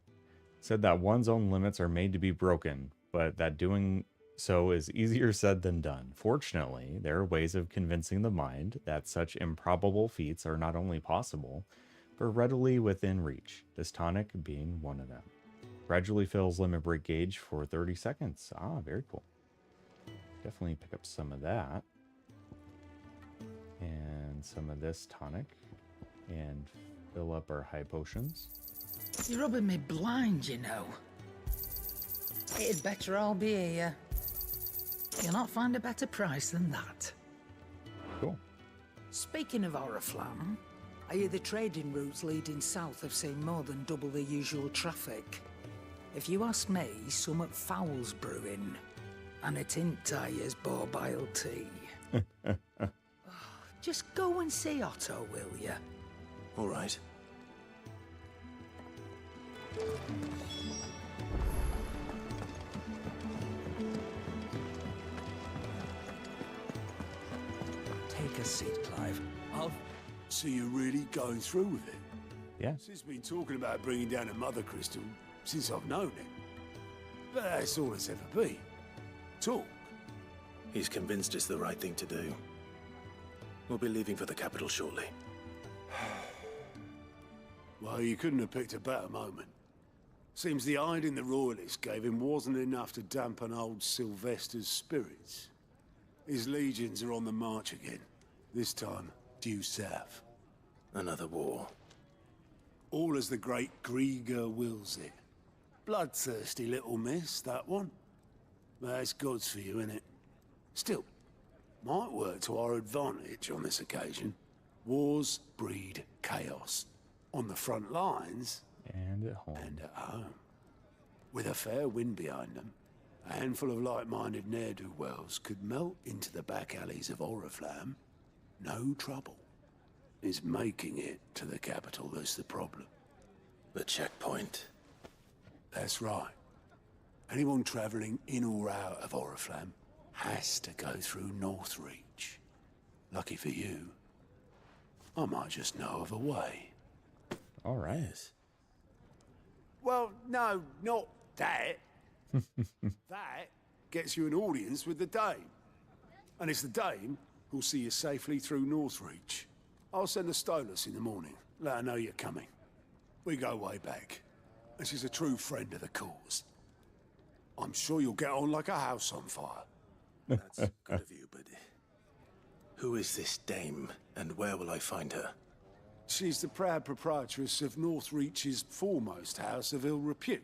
Said that one's own limits are made to be broken, but that doing so is easier said than done. Fortunately, there are ways of convincing the mind that such improbable feats are not only possible, but readily within reach, this tonic being one of them. Gradually fills limit break gauge for 30 seconds. Ah, very cool. Definitely pick up some of that. And some of this tonic. And fill up our high potions. You're rubbing me blind, you know. It'd better all be here. You'll not find a better price than that. Cool. Speaking of Oriflamme, I hear the trading routes leading south have seen more than double the usual traffic. If you ask me, somewhat foul's brewing. And it ain't Tyre's borbile tea. Just go and see Otto, will ya? All right. Take a seat, Clive. So you're really going through with it? Yeah. Sid's been talking about bringing down a mother crystal since I've known him. But that's all it's ever been. Talk. He's convinced it's the right thing to do. We'll be leaving for the capital shortly. Well, you couldn't have picked a better moment. Seems the hiding the royalists gave him wasn't enough to dampen old Sylvester's spirits. His legions are on the march again. This time, due south. Another war. All as the great Grieger wills it. Bloodthirsty little miss, that one. That's God's for you, innit? Still, might work to our advantage on this occasion. Wars breed chaos. On the front lines... And at home. And at home. With a fair wind behind them, a handful of like-minded ne'er-do-wells could melt into the back alleys of Oriflamme. No trouble. It's making it to the capital that's the problem. The checkpoint. That's right. Anyone travelling in or out of Oriflamme has to go through Northreach. Lucky for you, I might just know of a way. All right. Well, no, not that. That gets you an audience with the Dame. And it's the Dame who'll see you safely through Northreach. I'll send a Stolas in the morning. Let her know you're coming. We go way back. And she's a true friend of the cause. I'm sure you'll get on like a house on fire. That's good of you, but... Who is this dame, and where will I find her? She's the proud proprietress of Northreach's foremost house of ill repute.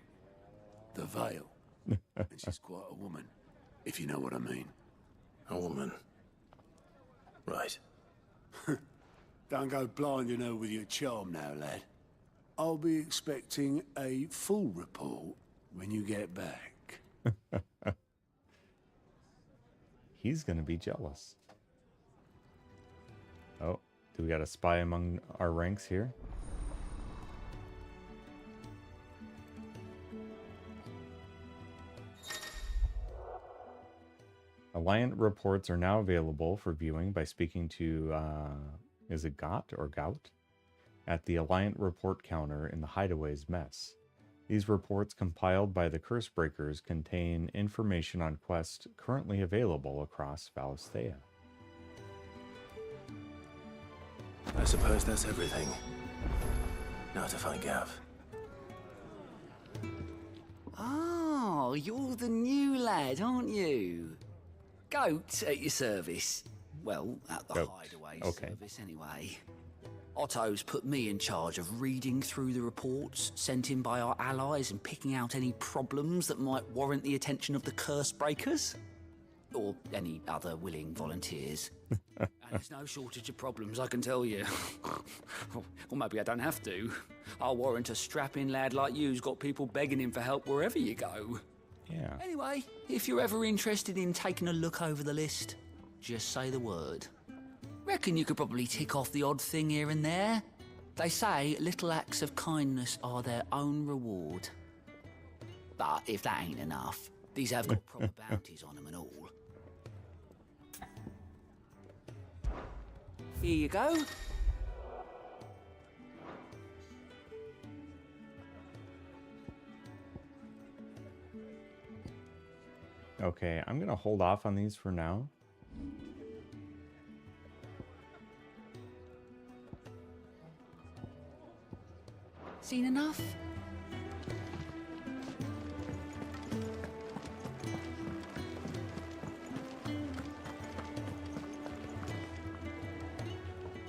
The Vale. And she's quite a woman, if you know what I mean. A woman. Right. Don't go blinding her with your charm now, lad. I'll be expecting a full report when you get back. He's gonna be jealous. Oh, do we got a spy among our ranks here? Alliant reports are now available for viewing by speaking to, is it Got or Gout? at the Alliant report counter in the Hideaway's mess. These reports compiled by the Cursebreakers contain information on quests currently available across Valisthea. I suppose that's everything. Now to find Gav. Oh, you're the new lad, aren't you? Goat at your service. Well, at the Hideaway service, anyway. Otto's put me in charge of reading through the reports sent in by our allies and picking out any problems that might warrant the attention of the Cursebreakers. Or any other willing volunteers. And there's no shortage of problems, I can tell you. Or maybe I don't have to. I'll warrant a strapping lad like you's got people begging him for help wherever you go. Yeah. Anyway, if you're ever interested in taking a look over the list, just say the word. Reckon you could probably tick off the odd thing here and there. They say little acts of kindness are their own reward. But if that ain't enough, these have got proper bounties on them and all. Here you go. Okay, I'm gonna hold off on these for now. Seen enough?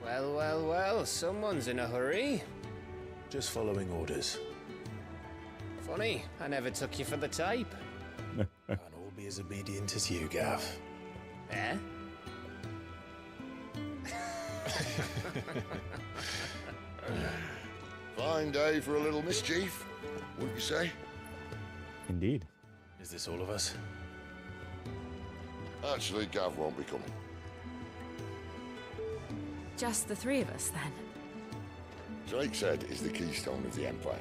Well, well, well, someone's in a hurry. Just following orders. Funny, I never took you for the type. Can't all be as obedient as you, Gav. Eh? Fine day for a little mischief, wouldn't you say? Indeed. Is this all of us? Actually, Gav won't be coming. Just the three of us, then? Drake's Head is the keystone of the Empire.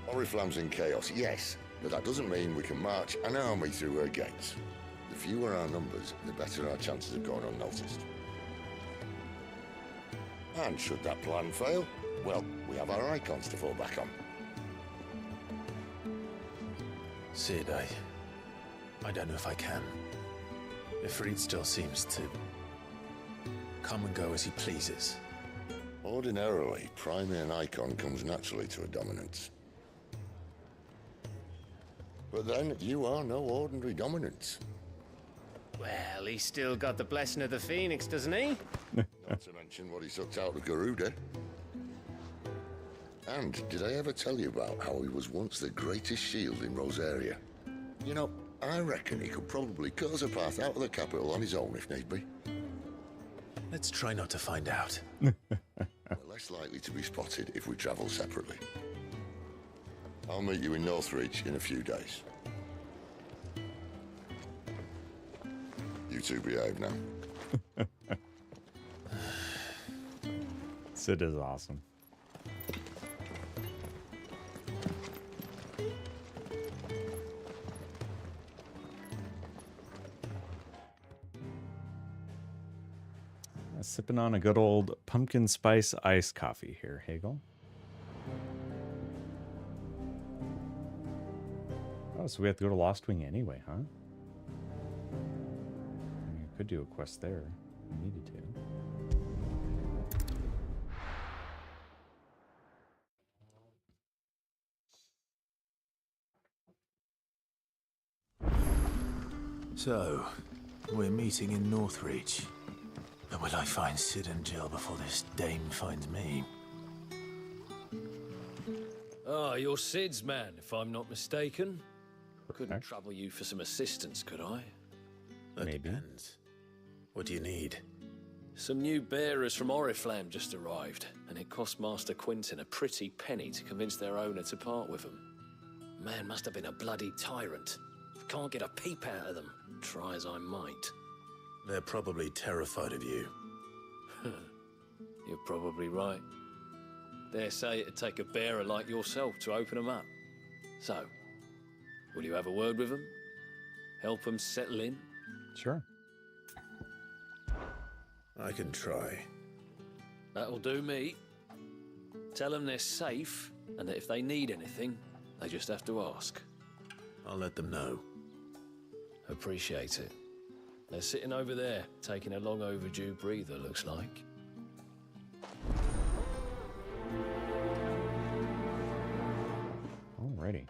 Oriflamme's in chaos, yes, but that doesn't mean we can march an army through her gates. The fewer our numbers, the better our chances of going unnoticed. And should that plan fail, well, we have our icons to fall back on. Sid, I don't know if I can. Ifrit still seems to come and go as he pleases. Ordinarily, priming an icon comes naturally to a dominance. But then, you are no ordinary dominance. Well, he's still got the blessing of the Phoenix, doesn't he? Not to mention what he sucked out of Garuda. And did I ever tell you about how he was once the greatest shield in Rosaria? You know, I reckon he could probably cut us a path out of the capital on his own if need be. Let's try not to find out. We're less likely to be spotted if we travel separately. I'll meet you in Northreach in a few days. You two behave now. Sid is awesome. Sipping on a good old pumpkin spice iced coffee here, Hagel. Oh, so we have to go to Lost Wing anyway, huh? I mean, I could do a quest there. I needed to. So, we're meeting in Northreach. But will I find Sid and Jill before this dame finds me? Ah, you're Sid's man, if I'm not mistaken. Couldn't trouble you for some assistance, could I? That depends. What do you need? Some new bearers from Oriflamme just arrived, and it cost Master Quintin a pretty penny to convince their owner to part with them. Man must have been a bloody tyrant. Can't get a peep out of them, try as I might. They're probably terrified of you. You're probably right. Dare say it'd take a bearer like yourself to open them up. So, will you have a word with them? Help them settle in? Sure. I can try. That'll do me. Tell them they're safe, and that if they need anything, they just have to ask. I'll let them know. Appreciate it. They're sitting over there, taking a long overdue breather, looks like. Alrighty.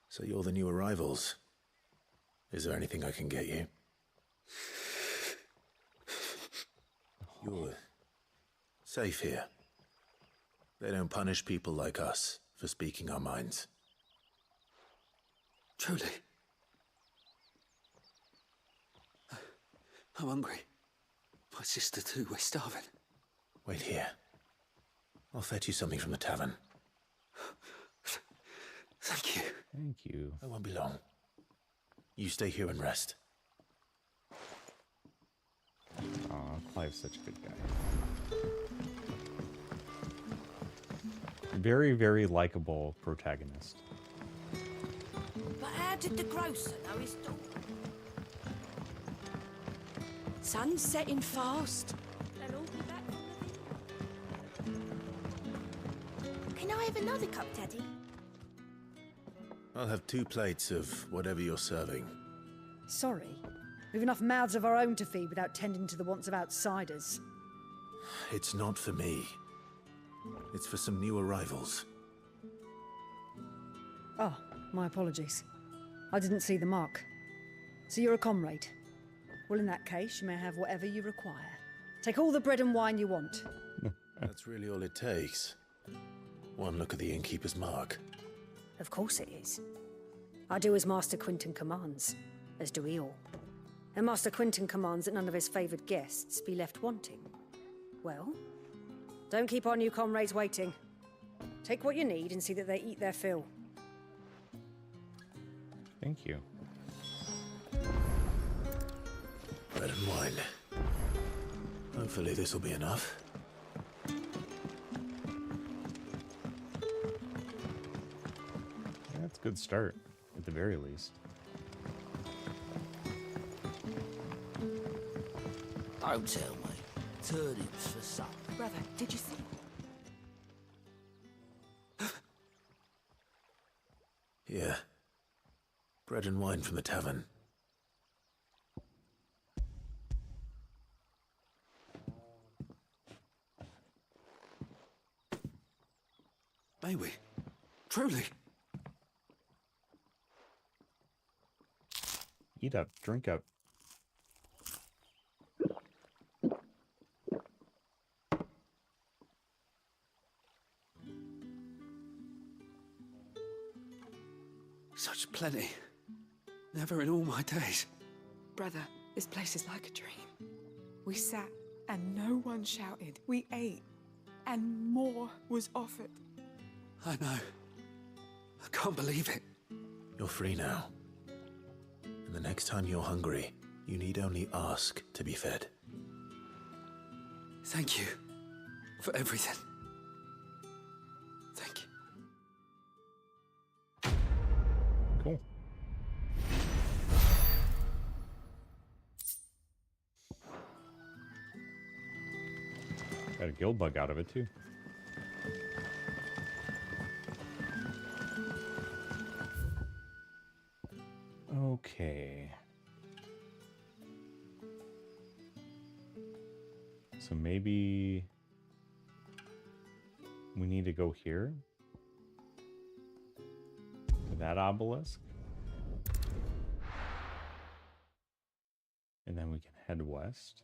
So you're the new arrivals. Is there anything I can get you? You're safe here. They don't punish people like us for speaking our minds. Truly. I'm hungry. My sister too, we're starving. Wait here. I'll fetch you something from the tavern. Thank you. Thank you. I won't be long. You stay here and rest. Aw, Clive's such a good guy. Very, very likable protagonist. But how did the grocer know his daughter? Sun's setting fast. They'll all be back from the vineyard. Can I have another cup, Daddy? I'll have 2 plates of whatever you're serving. Sorry. We've enough mouths of our own to feed without tending to the wants of outsiders. It's not for me. It's for some new arrivals. Oh, my apologies. I didn't see the mark. So you're a comrade. Well, in that case, you may have whatever you require. Take all the bread and wine you want. That's really all it takes. One look at the innkeeper's mark. Of course it is. I do as Master Quinton commands, as do we all. And Master Quinton commands that none of his favoured guests be left wanting. Well, don't keep our new comrades waiting. Take what you need and see that they eat their fill. Thank you. Bread and wine. Hopefully this will be enough. That's a good start, at the very least. Don't tell me. Turnips for supper. Brother, did you see? Yeah. Bread and wine from the tavern. May we? Truly? Eat up, drink up. Such plenty. Never in all my days. Brother, this place is like a dream. We sat and no one shouted. We ate and more was offered. I know. I can't believe it. You're free now. And the next time you're hungry, you need only ask to be fed. Thank you for everything. Thank you. Cool. Got a guild bug out of it, too. Okay. So maybe we need to go here to that obelisk. And then we can head west.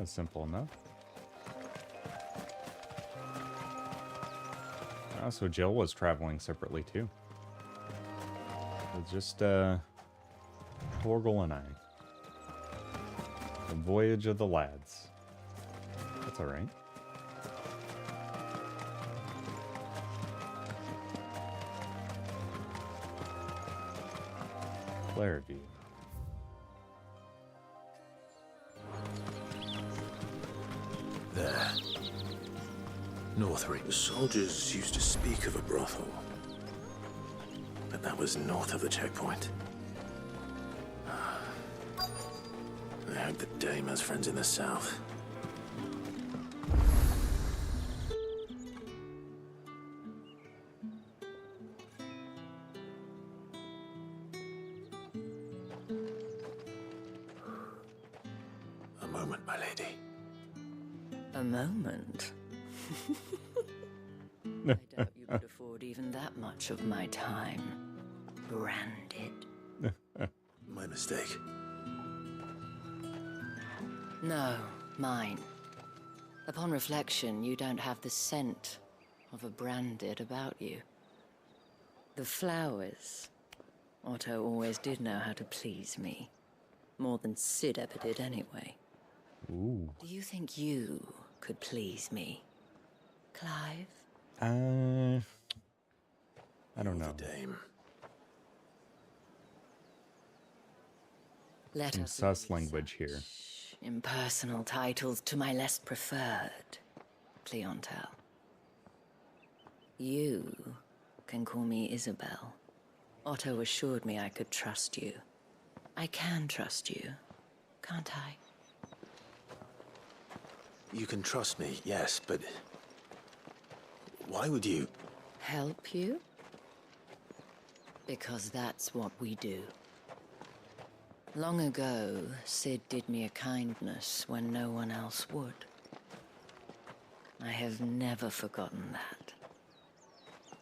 was simple enough. Oh, so Jill was traveling separately too. It was just Torgal and I. The voyage of the lads. That's alright. Clareview. There. Northreach. The soldiers used to speak of a brothel. But that was north of the checkpoint. I hope the dame has friends in the south. A moment, my lady. A moment? I doubt you could afford even that much of my time. Branded. My mistake. No, mine. Upon reflection, you don't have the scent of a branded about you. The flowers. Otto always did know how to please me. More than Sid ever did anyway. Ooh. Do you think you could please me, Clive? I don't know. Dame. Let Some us sus language here. impersonal titles to my less preferred, Cleontel. You can call me Isabel. Otto assured me I could trust you. I can trust you, can't I? You can trust me, yes, but why would you? Help you? Because that's what we do. Long ago, Sid did me a kindness when no one else would. I have never forgotten that.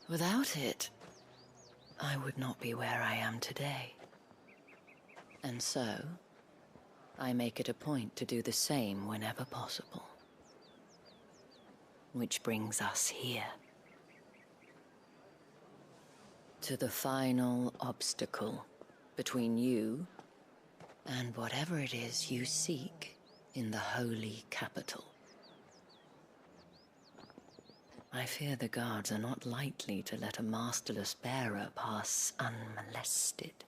Without it, I would not be where I am today. And so, I make it a point to do the same whenever possible. Which brings us here. To the final obstacle between you and whatever it is you seek in the holy capital. I fear the guards are not likely to let a masterless bearer pass unmolested.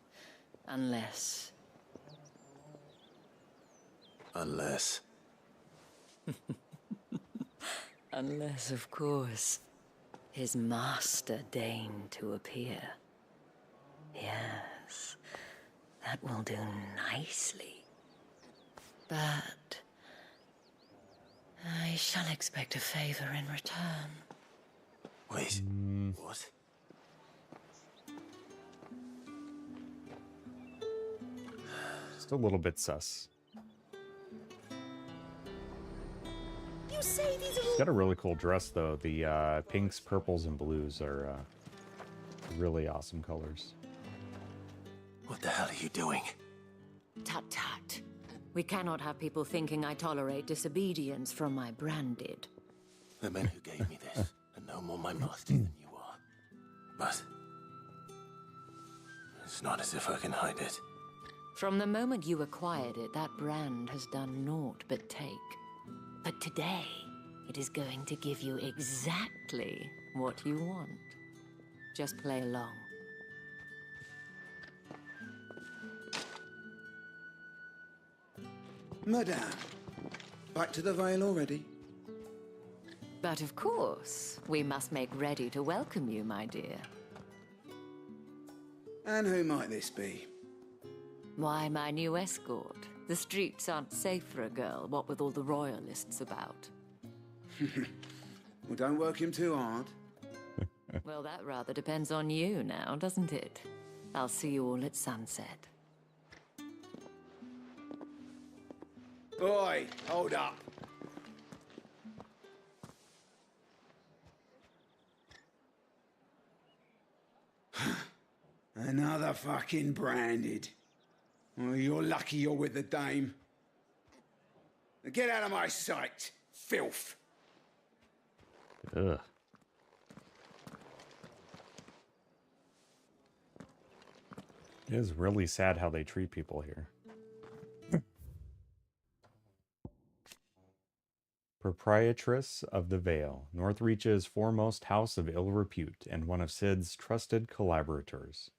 Unless... Unless, of course, his master deigned to appear. Yes, that will do nicely. But I shall expect a favor in return. Wait, what? Just a little bit sus. You say these are She's got a really cool dress, though. The pinks, purples, and blues are really awesome colors. What the hell are you doing? Tut tut. We cannot have people thinking I tolerate disobedience from my branded. The men who gave me this are no more my masters than you are. But it's not as if I can hide it. From the moment you acquired it, that brand has done naught but take. But today, it is going to give you exactly what you want. Just play along. Madame, back to the Vale already? But of course, we must make ready to welcome you, my dear. And who might this be? Why, my new escort. The streets aren't safe for a girl, what with all the royalists about. Well, don't work him too hard. Well, that rather depends on you now, doesn't it? I'll see you all at sunset. Oi, hold up. Another fucking branded. Well, you're lucky you're with the dame. Get out of my sight, filth. Ugh. It is really sad how they treat people here. Proprietress of the Vale, Northreach's foremost house of ill repute and one of Sid's trusted collaborators.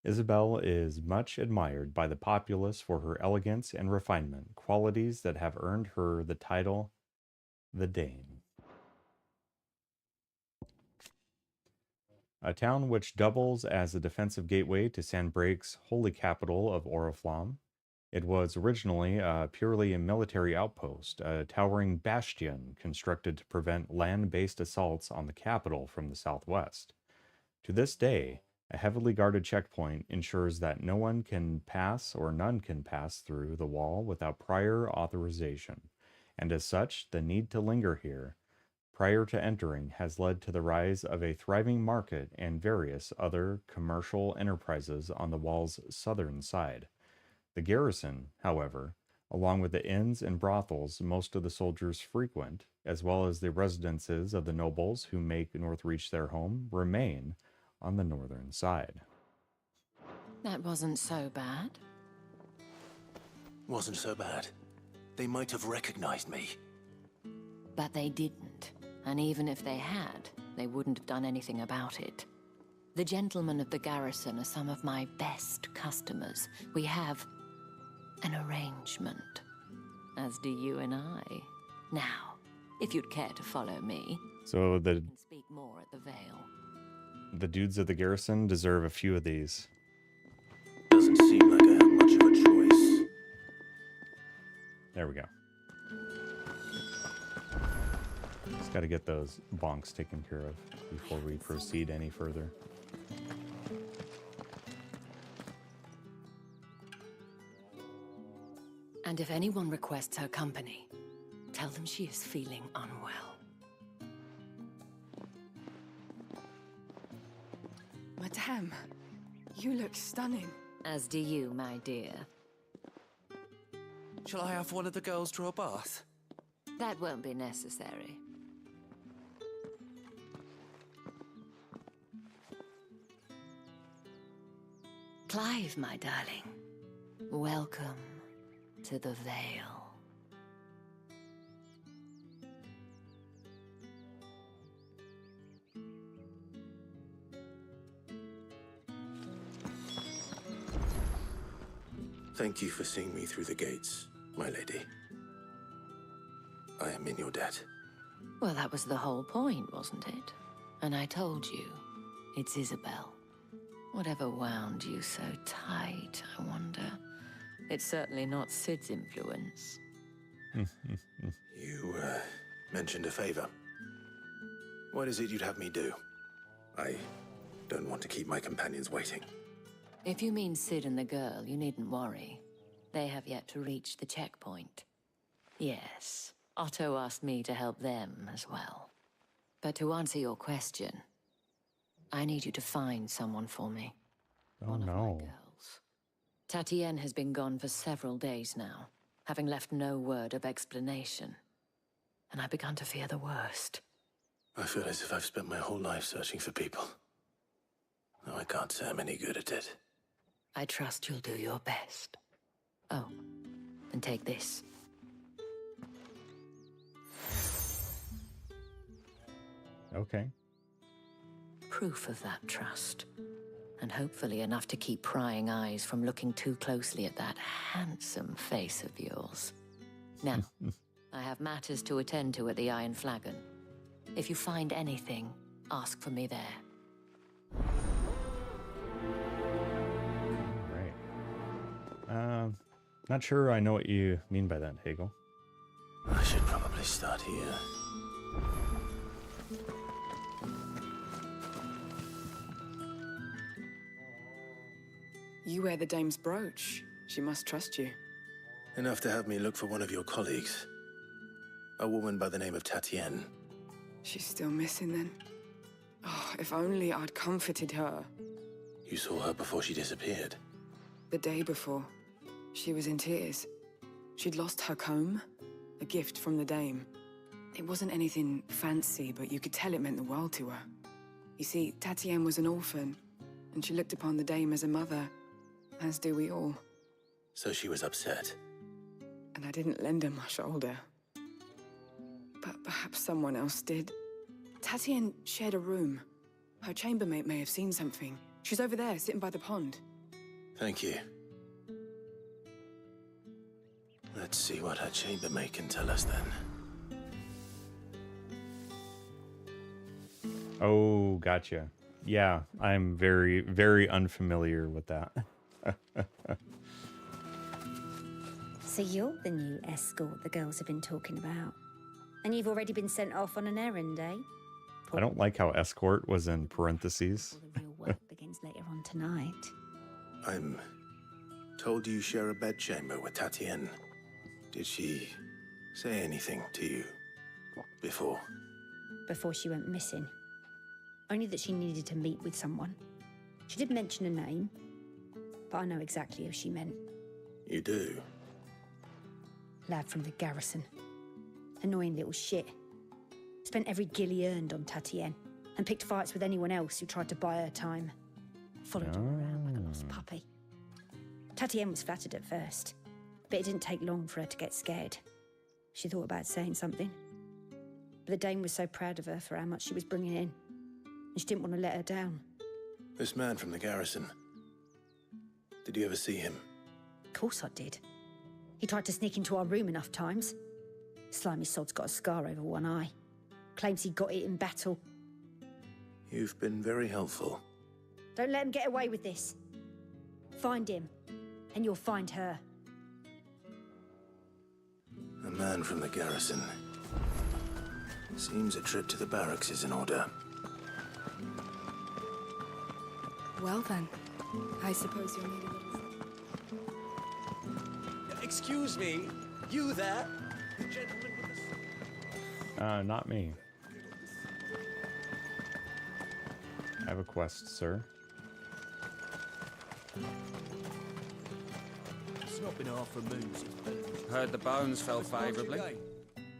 Isabel is much admired by the populace for her elegance and refinement, qualities that have earned her the title the Dame. A town which doubles as a defensive gateway to Sanbrake's holy capital of Oriflamme. It was originally a purely military outpost, a towering bastion constructed to prevent land-based assaults on the capital from the southwest. To this day, a heavily guarded checkpoint ensures that no one can pass or none can pass through the wall without prior authorization, and as such, the need to linger here prior to entering has led to the rise of a thriving market and various other commercial enterprises on the wall's southern side. The garrison, however, along with the inns and brothels most of the soldiers frequent, as well as the residences of the nobles who make Northreach their home, remain on the northern side. That wasn't so bad. Wasn't so bad. They might have recognized me. But they didn't. And even if they had, they wouldn't have done anything about it. The gentlemen of the garrison are some of my best customers. We have an arrangement, as do you and I. Now, if you'd care to follow me, So we can speak more at the Vale. the dudes of the garrison deserve a few of these. Doesn't seem like I have much of a choice. There we go. Just got to get those bonks taken care of before we proceed any further. And if anyone requests her company, tell them she is feeling unwell. Madame, you look stunning. As do you, my dear. Shall I have one of the girls draw a bath? That won't be necessary. Clive, my darling. Welcome to the Vale. Thank you for seeing me through the gates, my lady. I am in your debt. Well, that was the whole point, wasn't it? And I told you, it's Isabel. Whatever wound you so tight, I wonder. It's certainly not Sid's influence. You, mentioned a favor. What is it you'd have me do? I don't want to keep my companions waiting. If you mean Sid and the girl, you needn't worry. They have yet to reach the checkpoint. Yes, Otto asked me to help them as well. But to answer your question, I need you to find someone for me. Oh no. Tatienne has been gone for several days now, having left no word of explanation. And I began to fear the worst. I feel as if I've spent my whole life searching for people. No, I can't say I'm any good at it. I trust you'll do your best. Oh, and take this. Okay. Proof of that trust. And hopefully enough to keep prying eyes from looking too closely at that handsome face of yours. Now, I have matters to attend to at the Iron Flagon. If you find anything, ask for me there. Not sure I know what you mean by that, Hagel. I should probably start here. You wear the dame's brooch. She must trust you. Enough to have me look for one of your colleagues. A woman by the name of Tatienne. She's still missing then. Oh, if only I'd comforted her. You saw her before she disappeared. The day before, she was in tears. She'd lost her comb, A gift from the dame. It wasn't anything fancy, but you could tell it meant the world to her. You see, Tatienne was an orphan, and she looked upon the dame as a mother, as do we all. So she was upset. And I didn't lend her my shoulder. But perhaps someone else did. Tatienne shared a room. Her chambermaid may have seen something. She's over there, sitting by the pond. Thank you. Let's see what her chambermaid can tell us then. Oh, gotcha. Yeah, I'm very, very unfamiliar with that. So you're the new escort the girls have been talking about. And you've already been sent off on an errand, eh? I don't like how escort was in parentheses. The real work begins later on tonight. I'm told you share a bedchamber with Tatienne. Did she say anything to you before? Before she went missing. Only that she needed to meet with someone. She did mention a name, but I know exactly who she meant. You do? Lad from the garrison. Annoying little shit. Spent every guil he earned on Tatienne, and picked fights with anyone else who tried to buy her time. Followed her around like a lost puppy. Tatienne was flattered at first, but it didn't take long for her to get scared. She thought about saying something, but the dame was so proud of her for how much she was bringing in, and she didn't want to let her down. This man from the garrison. Did you ever see him? Of course I did. He tried to sneak into our room enough times. Slimy sod's got a scar over one eye. Claims he got it in battle. You've been very helpful. Don't let him get away with this. Find him, and you'll find her. A man from the garrison. Seems a trip to the barracks is in order. Well then, I suppose you'll need a little... Excuse me, you there? The gentleman with the... Not me. I have a quest, sir. It's not been half a moon since... Heard the bones fell favourably.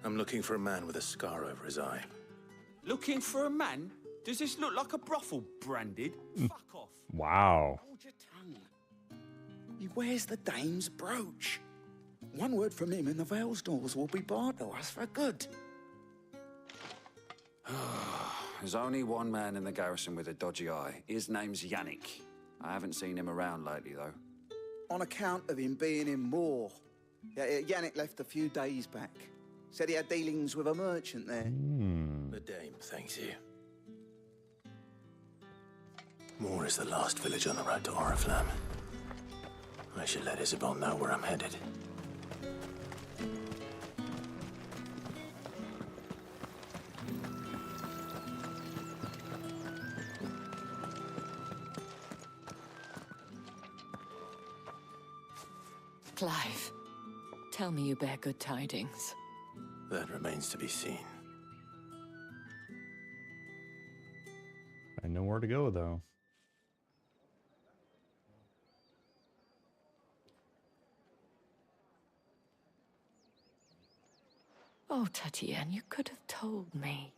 I'm looking for a man with a scar over his eye. Looking for a man? Does this look like a brothel branded? Fuck off. Wow. Hold your tongue. He wears the dame's brooch. One word from him and the Vale's doors will be barred to us for good. There's only one man in the garrison with a dodgy eye. His name's Yannick. I haven't seen him around lately, though. On account of him being in Moor. Yannick left a few days back. Said he had dealings with a merchant there. The dame thanks you. Moor is the last village on the road to Oriflamme. I should let Isabel know where I'm headed. Clive, tell me you bear good tidings. That remains to be seen. I know where to go, though. Oh, Tatienne, you could have told me.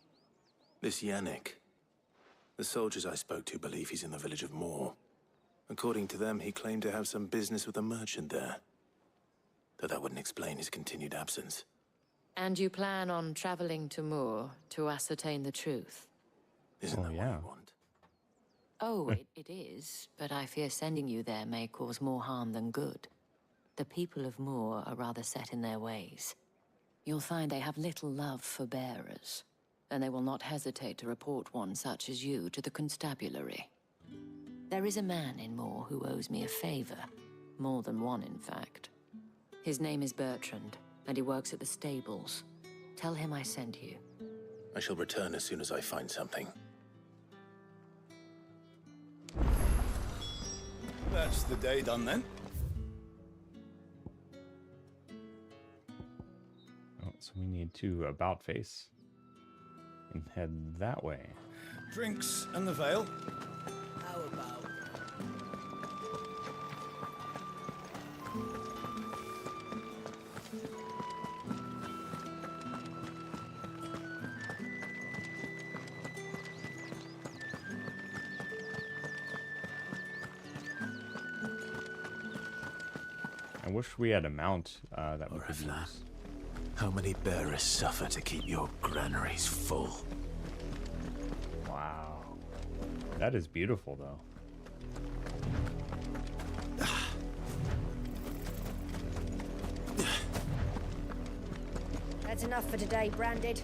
This Yannick. The soldiers I spoke to believe he's in the village of Moor. According to them, he claimed to have some business with a merchant there. Though that wouldn't explain his continued absence. And you plan on traveling to Moor to ascertain the truth? Isn't that what you want? Oh, it is, but I fear sending you there may cause more harm than good. The people of Moor are rather set in their ways. You'll find they have little love for bearers, and they will not hesitate to report one such as you to the constabulary. There is a man in Moor who owes me a favor. More than one, in fact. His name is Bertrand, and he works at the stables. Tell him I sent you. I shall return as soon as I find something. That's the day done then. Oh, so we need to about face and head that way. Drinks and the Vale. How about... I wish we had a mount that we could use. How many bearers suffer to keep your granaries full? Wow. That is beautiful, though. That's enough for today, Branded.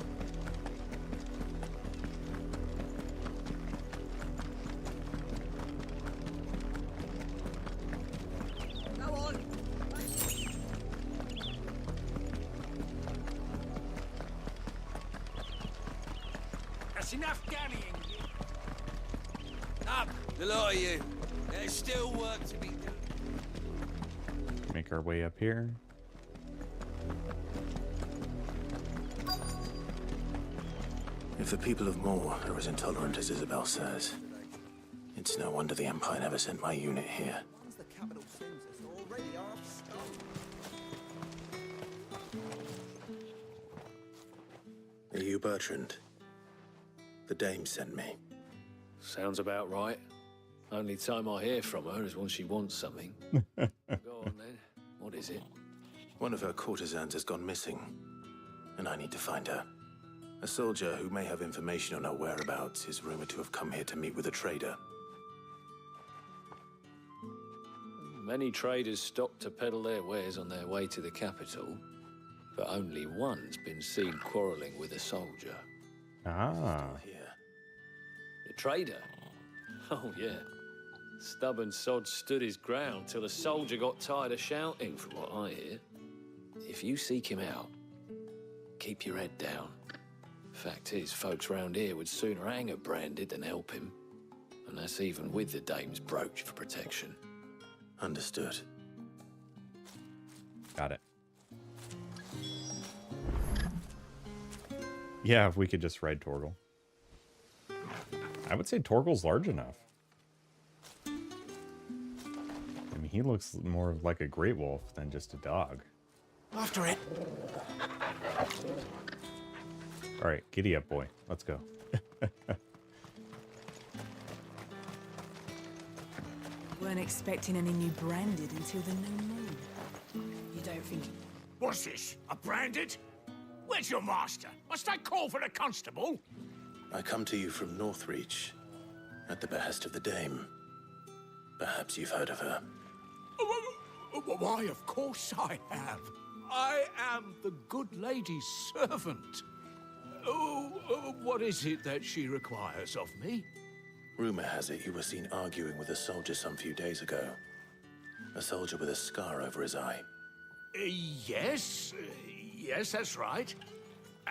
Go on. That's enough dallying. Up, the lot of you. There's still work to be done. Make our way up here. If the people of Moor are as intolerant as Isabel says, it's no wonder the Empire never sent my unit here. Are you Bertrand? The dame sent me. Sounds about right. Only time I hear from her is when she wants something. Go on then. What is it? One of her courtesans has gone missing, and I need to find her. A soldier who may have information on her whereabouts is rumored to have come here to meet with a trader. Many traders stop to peddle their wares on their way to the capital, but only one's been seen quarreling with a soldier. Ah. The trader? Oh, yeah. Stubborn sod stood his ground till the soldier got tired of shouting, from what I hear. If you seek him out, keep your head down. Fact is, folks round here would sooner hang a Branded than help him. And that's even with the dame's brooch for protection. Understood. Got it. Yeah, if we could just ride Torgal. I would say Torgal's large enough. I mean, he looks more like a great wolf than just a dog. After it. All right, giddy up, boy. Let's go. Weren't expecting any new Branded until the new moon. You don't think... What's this? A Branded? Where's your master? Must I call for the constable? I come to you from Northreach, at the behest of the dame. Perhaps you've heard of her. Why, of course I have. I am the good lady's servant. What is it that she requires of me? Rumor has it you were seen arguing with a soldier some few days ago. A soldier with a scar over his eye. Yes, that's right.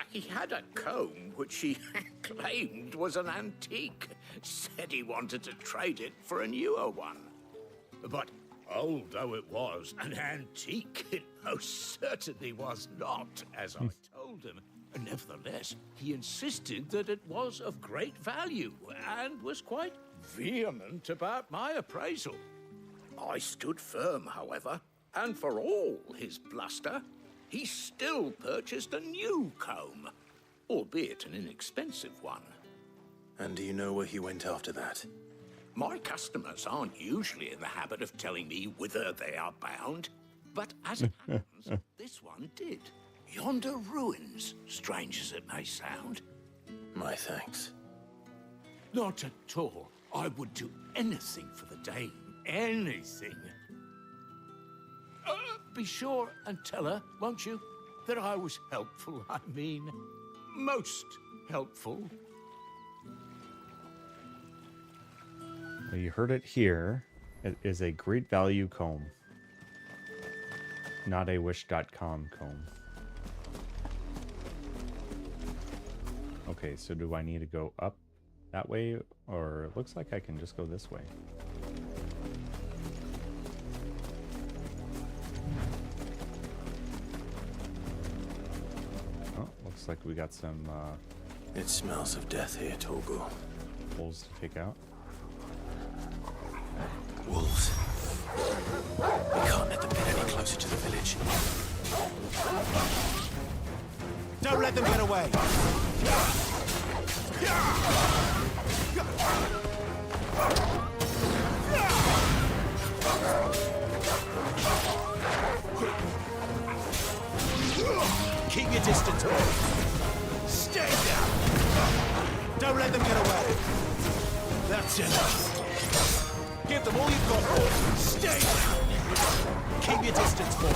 He had a comb which he claimed was an antique. Said he wanted to trade it for a newer one. But old though it was, an antique it most certainly was not, as I told him. Nevertheless, he insisted that it was of great value and was quite vehement about my appraisal. I stood firm, however, and for all his bluster, he still purchased a new comb, albeit an inexpensive one. And do you know where he went after that? My customers aren't usually in the habit of telling me whither they are bound, but as it happens, this one did. Yonder ruins, strange as it may sound. My thanks. Not at all. I would do anything for the dame. Anything. Be sure and tell her, won't you, that I was helpful. I mean, most helpful. Well, you heard it here. It is a great value comb. Not a wish.com comb. Okay, so do I need to go up that way? Or it looks like I can just go this way. Oh, looks like we got some It smells of death here, Torgal. wolves to take out. Wolves. We can't let them get any closer to the village. Don't let them get away! Keep your distance, boy. Stay down. Don't let them get away. That's enough. Give them all you've got, boy. Stay down. Keep your distance, boy.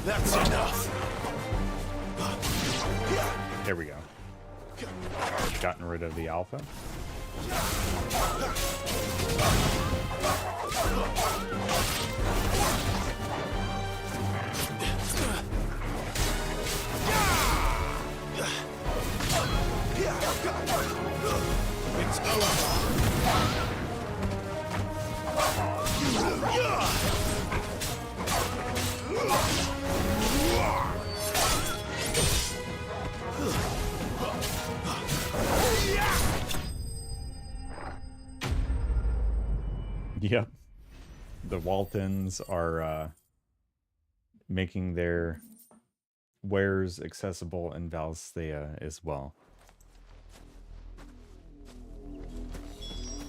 That's enough. There we go. Gotten rid of the alpha. It's over. Yep. The Waltons are making their wares accessible in Valsthea as well.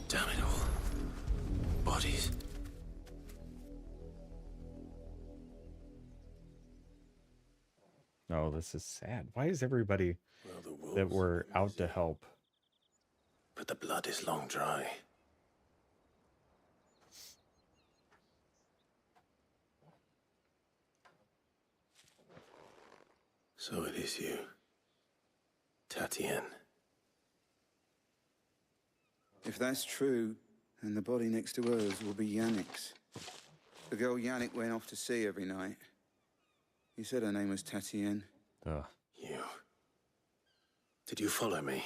Damn it all. Bodies. Oh, this is sad. Why is everybody that we're out to help? But the blood is long dry. So it is you, Tatien. If that's true, then the body next to hers will be Yannick's. The girl Yannick went off to see every night. You said her name was Tatien. You. Did you follow me?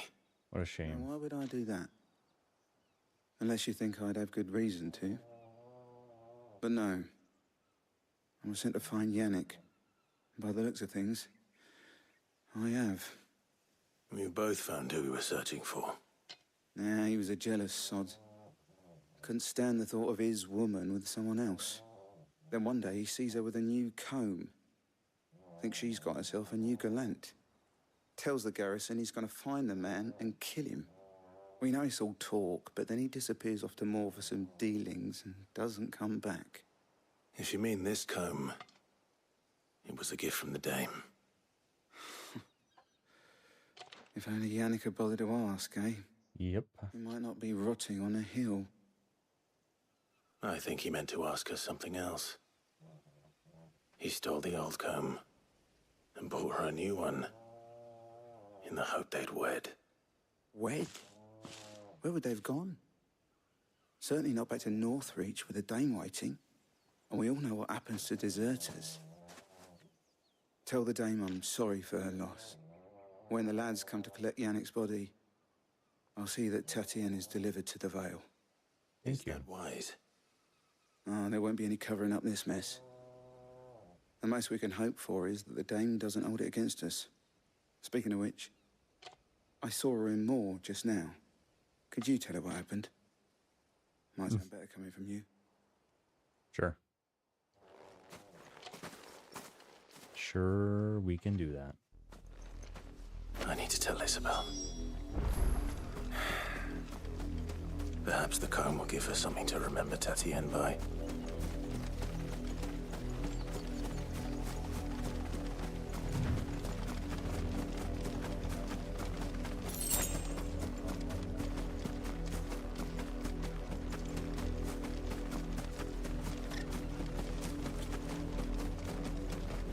What a shame. Now, why would I do that? Unless you think I'd have good reason to. But no. I was sent to find Yannick. By the looks of things, I have. We both found who we were searching for. Nah, he was a jealous sod. Couldn't stand the thought of his woman with someone else. Then one day he sees her with a new comb. Thinks she's got herself a new gallant. Tells the garrison he's going to find the man and kill him. We know it's all talk, but then he disappears off to Moor for some dealings and doesn't come back. If you mean this comb, it was a gift from the dame. If only Yannick had bothered to ask, eh? Yep. He might not be rotting on a hill. I think he meant to ask her something else. He stole the old comb and bought her a new one in the hope they'd wed. Wed? Where would they have gone? Certainly not back to Northreach with a dame waiting. And we all know what happens to deserters. Tell the dame I'm sorry for her loss. When the lads come to collect Yannick's body, I'll see that Tatien is delivered to the Vale. Is that wise? Oh, there won't be any covering up this mess. The most we can hope for is that the dame doesn't hold it against us. Speaking of which, I saw her in Moor just now. Could you tell her what happened? Might sound better coming from you. Sure. Sure, we can do that. I need to tell Isabel. Perhaps the comb will give her something to remember Tatien by.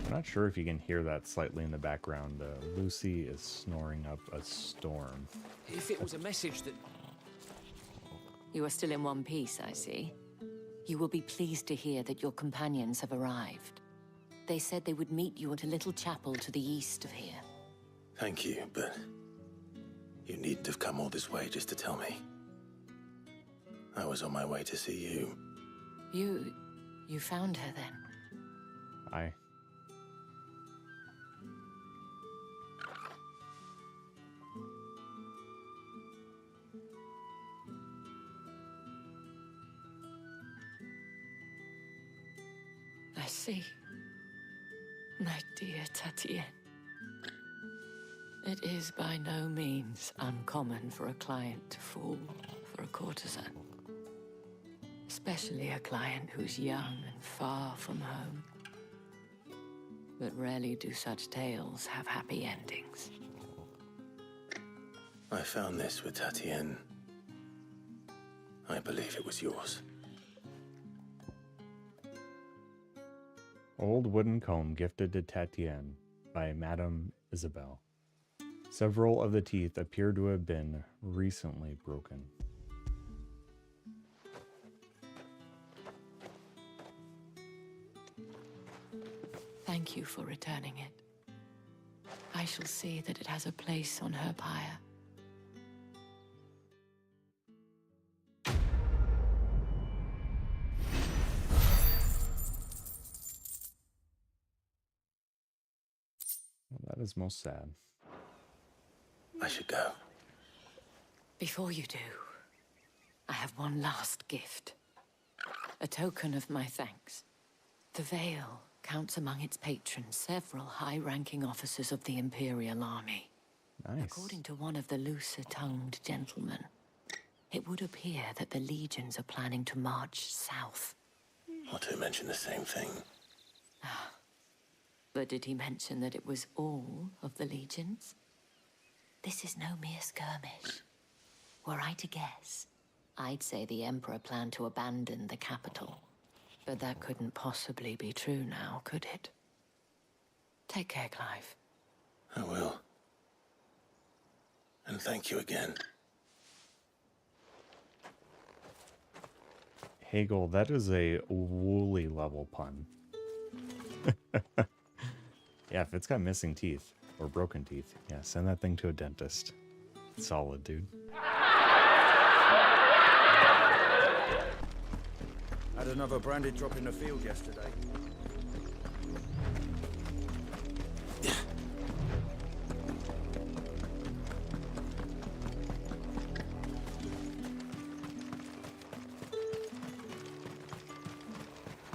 I'm not sure if you can hear that slightly in the background. Lucy is snoring up a storm. If it was a message that... You are still in one piece, I see. You will be pleased to hear that your companions have arrived. They said they would meet you at a little chapel to the east of here. Thank you, but you needn't have come all this way just to tell me. I was on my way to see you. You found her then? I... I see. My dear Tatien. It is by no means uncommon for a client to fall for a courtesan. Especially a client who's young and far from home. But rarely do such tales have happy endings. I found this with Tatienne. I believe it was yours. Old wooden comb gifted to Tatienne by Madame Isabel. Several of the teeth appear to have been recently broken. Thank you for returning it. I shall see that it has a place on her pyre. Well, that is most sad. I should go. Before you do, I have one last gift. A token of my thanks. The Veil counts among its patrons several high-ranking officers of the Imperial Army. Nice. According to one of the looser-tongued gentlemen, it would appear that the legions are planning to march south. Or to mention the same thing. But did he mention that it was all of the legions? This is no mere skirmish. Were I to guess, I'd say the Emperor planned to abandon the capital. But that couldn't possibly be true now, could it? Take care, Clive. I will. And thank you again. Hegel, that is a woolly level pun. Yeah, if it's got missing teeth or broken teeth, yeah, send that thing to a dentist. Solid, dude. Had another branded drop in the field yesterday.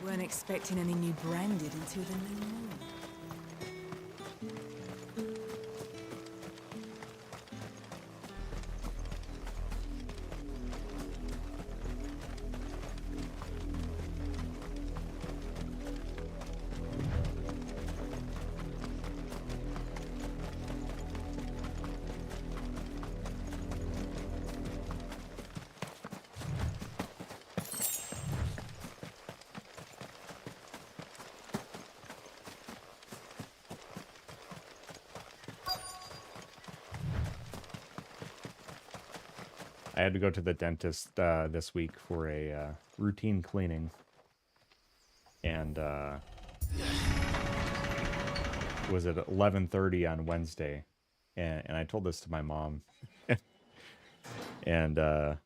Weren't expecting any new branded until the new moon. I had to go to the dentist this week for a routine cleaning, and it was at 11:30 on Wednesday, and I told this to my mom, and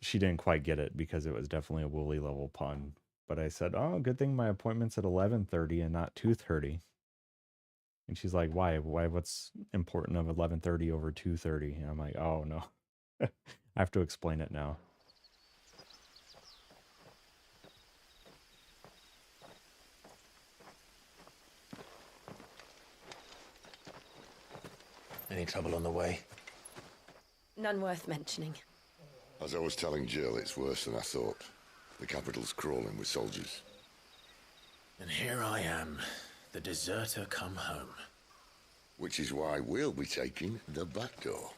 she didn't quite get it because it was definitely a woolly level pun. But I said, "Oh, good thing my appointment's at 11:30 and not 2:30." And she's like, "Why? Why? What's important of 11:30 over 2:30?" And I'm like, "Oh no." I have to explain it now. Any trouble on the way? None worth mentioning. As I was telling Jill, it's worse than I thought. The capital's crawling with soldiers. And here I am, the deserter come home. Which is why we'll be taking the back door.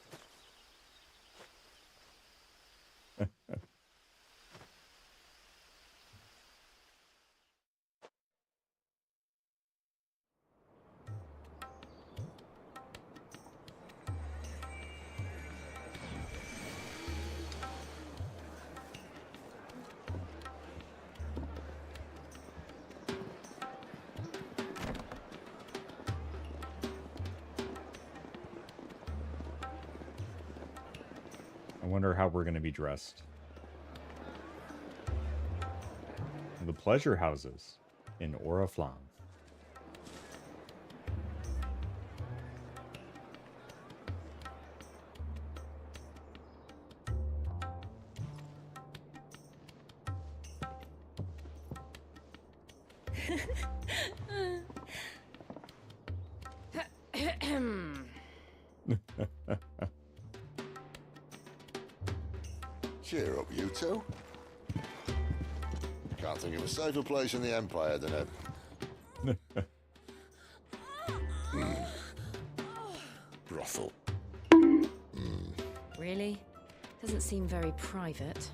I wonder how we're going to be dressed. The pleasure houses in Oriflamme. Cheer up, you two. Can't think of a safer place in the Empire than a... brothel. Really? Doesn't seem very private.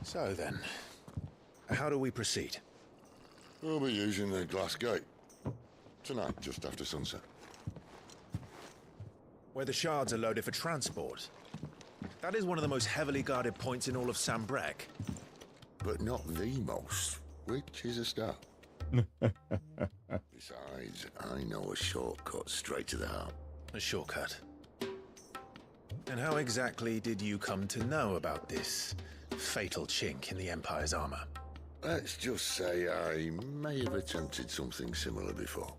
So then, how do we proceed? We'll be using the glass gate. Tonight, just after sunset. Where the shards are loaded for transport. That is one of the most heavily guarded points in all of Sambrek. But not the most, which is a start. Besides, I know a shortcut straight to the heart. A shortcut? And how exactly did you come to know about this fatal chink in the Empire's armor? Let's just say I may have attempted something similar before.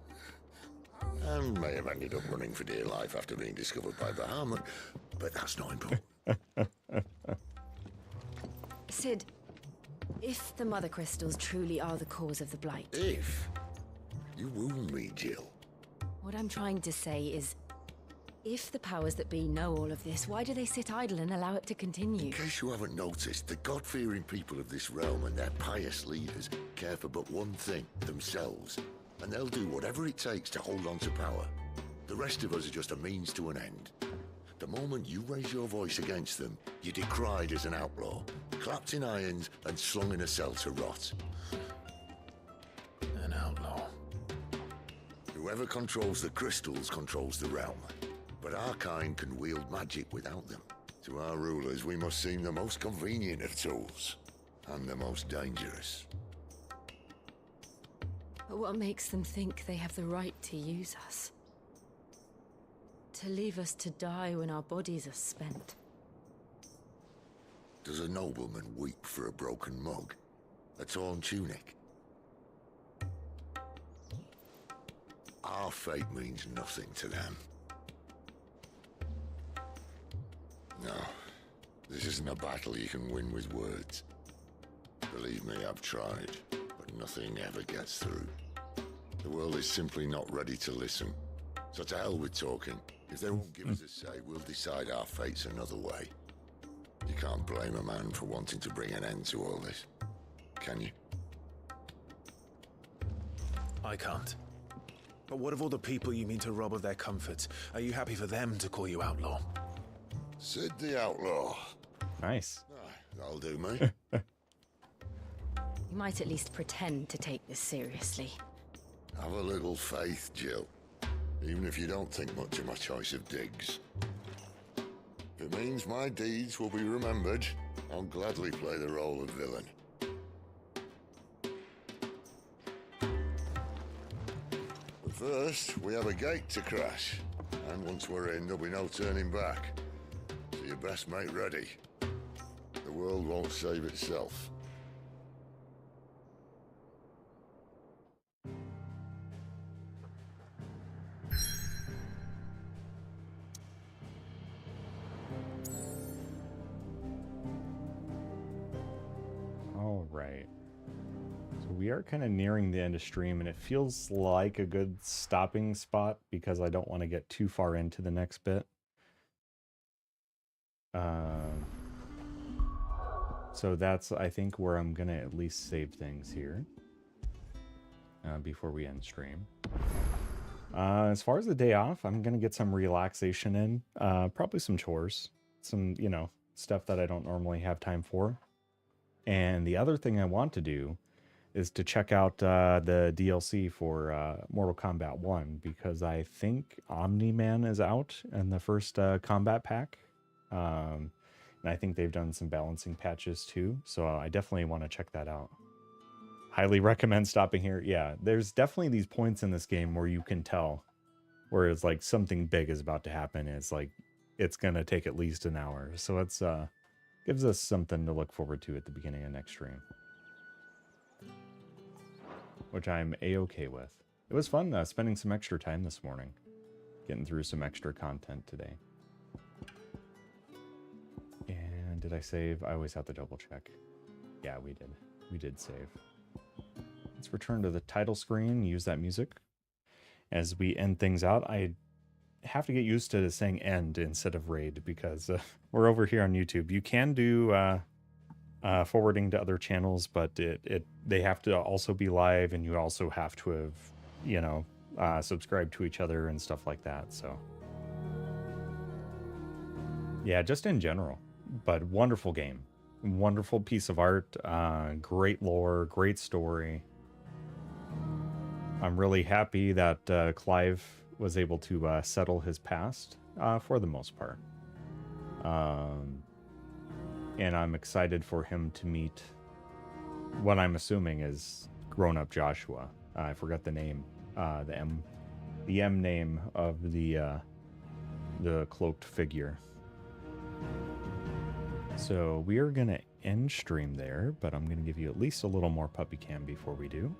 And may have ended up running for dear life after being discovered by Bahamut, but that's not important. Sid, if the Mother Crystals truly are the cause of the Blight... If? You wound me, Jill. What I'm trying to say is, if the powers that be know all of this, why do they sit idle and allow it to continue? In case you haven't noticed, the God-fearing people of this realm and their pious leaders care for but one thing, themselves. And they'll do whatever it takes to hold on to power. The rest of us are just a means to an end. The moment you raise your voice against them, you're decried as an outlaw, clapped in irons and slung in a cell to rot. An outlaw. Whoever controls the crystals controls the realm. But our kind can wield magic without them. To our rulers, we must seem the most convenient of tools, and the most dangerous. But what makes them think they have the right to use us? To leave us to die when our bodies are spent? Does a nobleman weep for a broken mug? A torn tunic? Our fate means nothing to them. No, this isn't a battle you can win with words. Believe me, I've tried, but nothing ever gets through. The world is simply not ready to listen. So to hell with talking. If they won't give us a say, we'll decide our fates another way. You can't blame a man for wanting to bring an end to all this, can you? I can't. But what of all the people you mean to rob of their comforts? Are you happy for them to call you outlaw? Sid the Outlaw. Nice. That'll do me. You might at least pretend to take this seriously. Have a little faith, Jill. Even if you don't think much of my choice of digs. If it means my deeds will be remembered, I'll gladly play the role of villain. But first, we have a gate to crash. And once we're in, there'll be no turning back. So you best make ready. The world won't save itself. All right. So we are kind of nearing the end of stream, and it feels like a good stopping spot because I don't want to get too far into the next bit. So that's, I think, where I'm going to at least save things here before we end stream. As far as the day off, I'm going to get some relaxation in, probably some chores, some, you know, stuff that I don't normally have time for. And the other thing I want to do is to check out the DLC for Mortal Kombat 1, because I think Omni-Man is out in the first combat pack. And I think they've done some balancing patches too, so I definitely want to check that out. Highly recommend stopping here. Yeah, there's definitely these points in this game where you can tell where it's like something big is about to happen. It's like it's gonna take at least an hour, so it's gives us something to look forward to at the beginning of next stream, which I'm a-okay with. It was fun spending some extra time this morning, getting through some extra content today. And did I save? I always have to double check. Yeah, we did. We did save. let's return to the title screen, use that music as we end things out. I have to get used to saying end instead of raid because we're over here on YouTube. You can do forwarding to other channels, but they have to also be live, and you also have to have, you know, subscribed to each other and stuff like that. So yeah, just in general, but wonderful game, wonderful piece of art, great lore, great story. I'm really happy that Clive was able to settle his past for the most part. And I'm excited for him to meet what I'm assuming is grown-up Joshua. I forgot the name, the M name of the cloaked figure. So we are gonna end stream there, but I'm gonna give you at least a little more puppy cam before we do.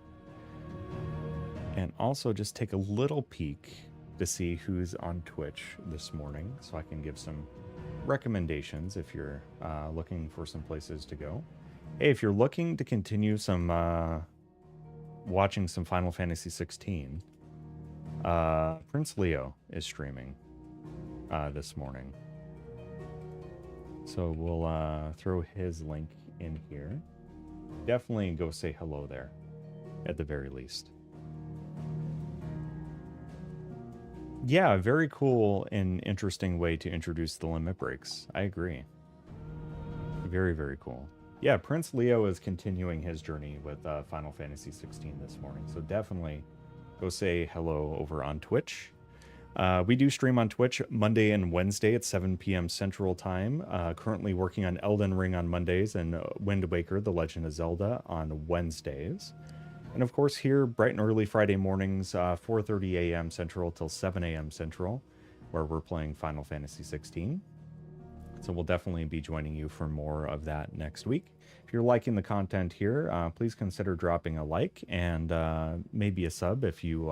And also just take a little peek to see who's on Twitch this morning, so I can give some recommendations if you're looking for some places to go. Hey, if you're looking to continue some watching some Final Fantasy XVI, Prince Leo is streaming this morning. So we'll throw his link in here. Definitely go say hello there, at the very least. Yeah, very cool and interesting way to introduce the limit breaks. I agree. Very, very cool. Yeah, Prince Leo is continuing his journey with Final Fantasy XVI this morning. So definitely go say hello over on Twitch. We do stream on Twitch Monday and Wednesday at 7 p.m. Central Time. Currently working on Elden Ring on Mondays and Wind Waker, The Legend of Zelda on Wednesdays. And of course here, bright and early Friday mornings, 4:30 a.m. Central till 7 a.m. Central, where we're playing Final Fantasy XVI. So we'll definitely be joining you for more of that next week. If you're liking the content here, please consider dropping a like and maybe a sub if you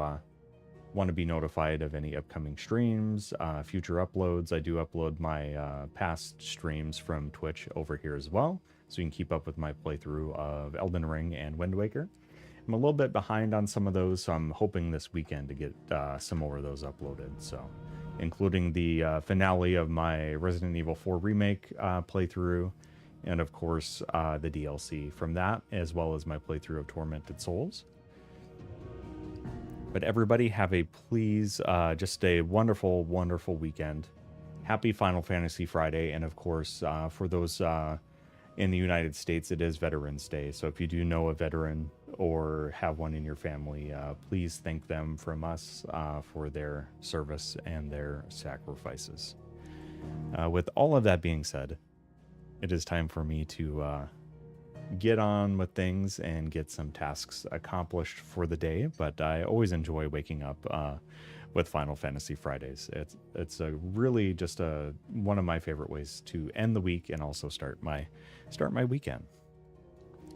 want to be notified of any upcoming streams, future uploads. I do upload my past streams from Twitch over here as well, so you can keep up with my playthrough of Elden Ring and Wind Waker. I'm a little bit behind on some of those, so I'm hoping this weekend to get some more of those uploaded. So, including the finale of my Resident Evil 4 Remake playthrough, and of course the DLC from that, as well as my playthrough of Tormented Souls. But everybody have a just a wonderful, wonderful weekend. Happy Final Fantasy Friday, and of course for those in the United States, it is Veterans Day. So if you do know a veteran or have one in your family, please thank them from us for their service and their sacrifices. With all of that being said, it is time for me to get on with things and get some tasks accomplished for the day. But I always enjoy waking up with Final Fantasy Fridays. It's a really just one of my favorite ways to end the week and also start my weekend.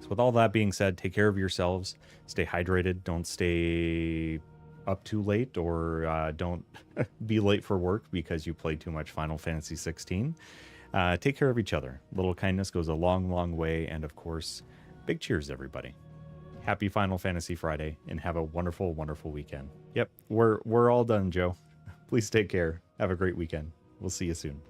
So with all that being said, take care of yourselves, stay hydrated, don't stay up too late, or don't be late for work because you played too much Final Fantasy 16. Take care of each other. Little kindness goes a long, long way, and of course, big cheers, everybody. Happy Final Fantasy Friday, and have a wonderful, wonderful weekend. Yep, we're all done, Joe. Please take care. Have a great weekend. We'll see you soon.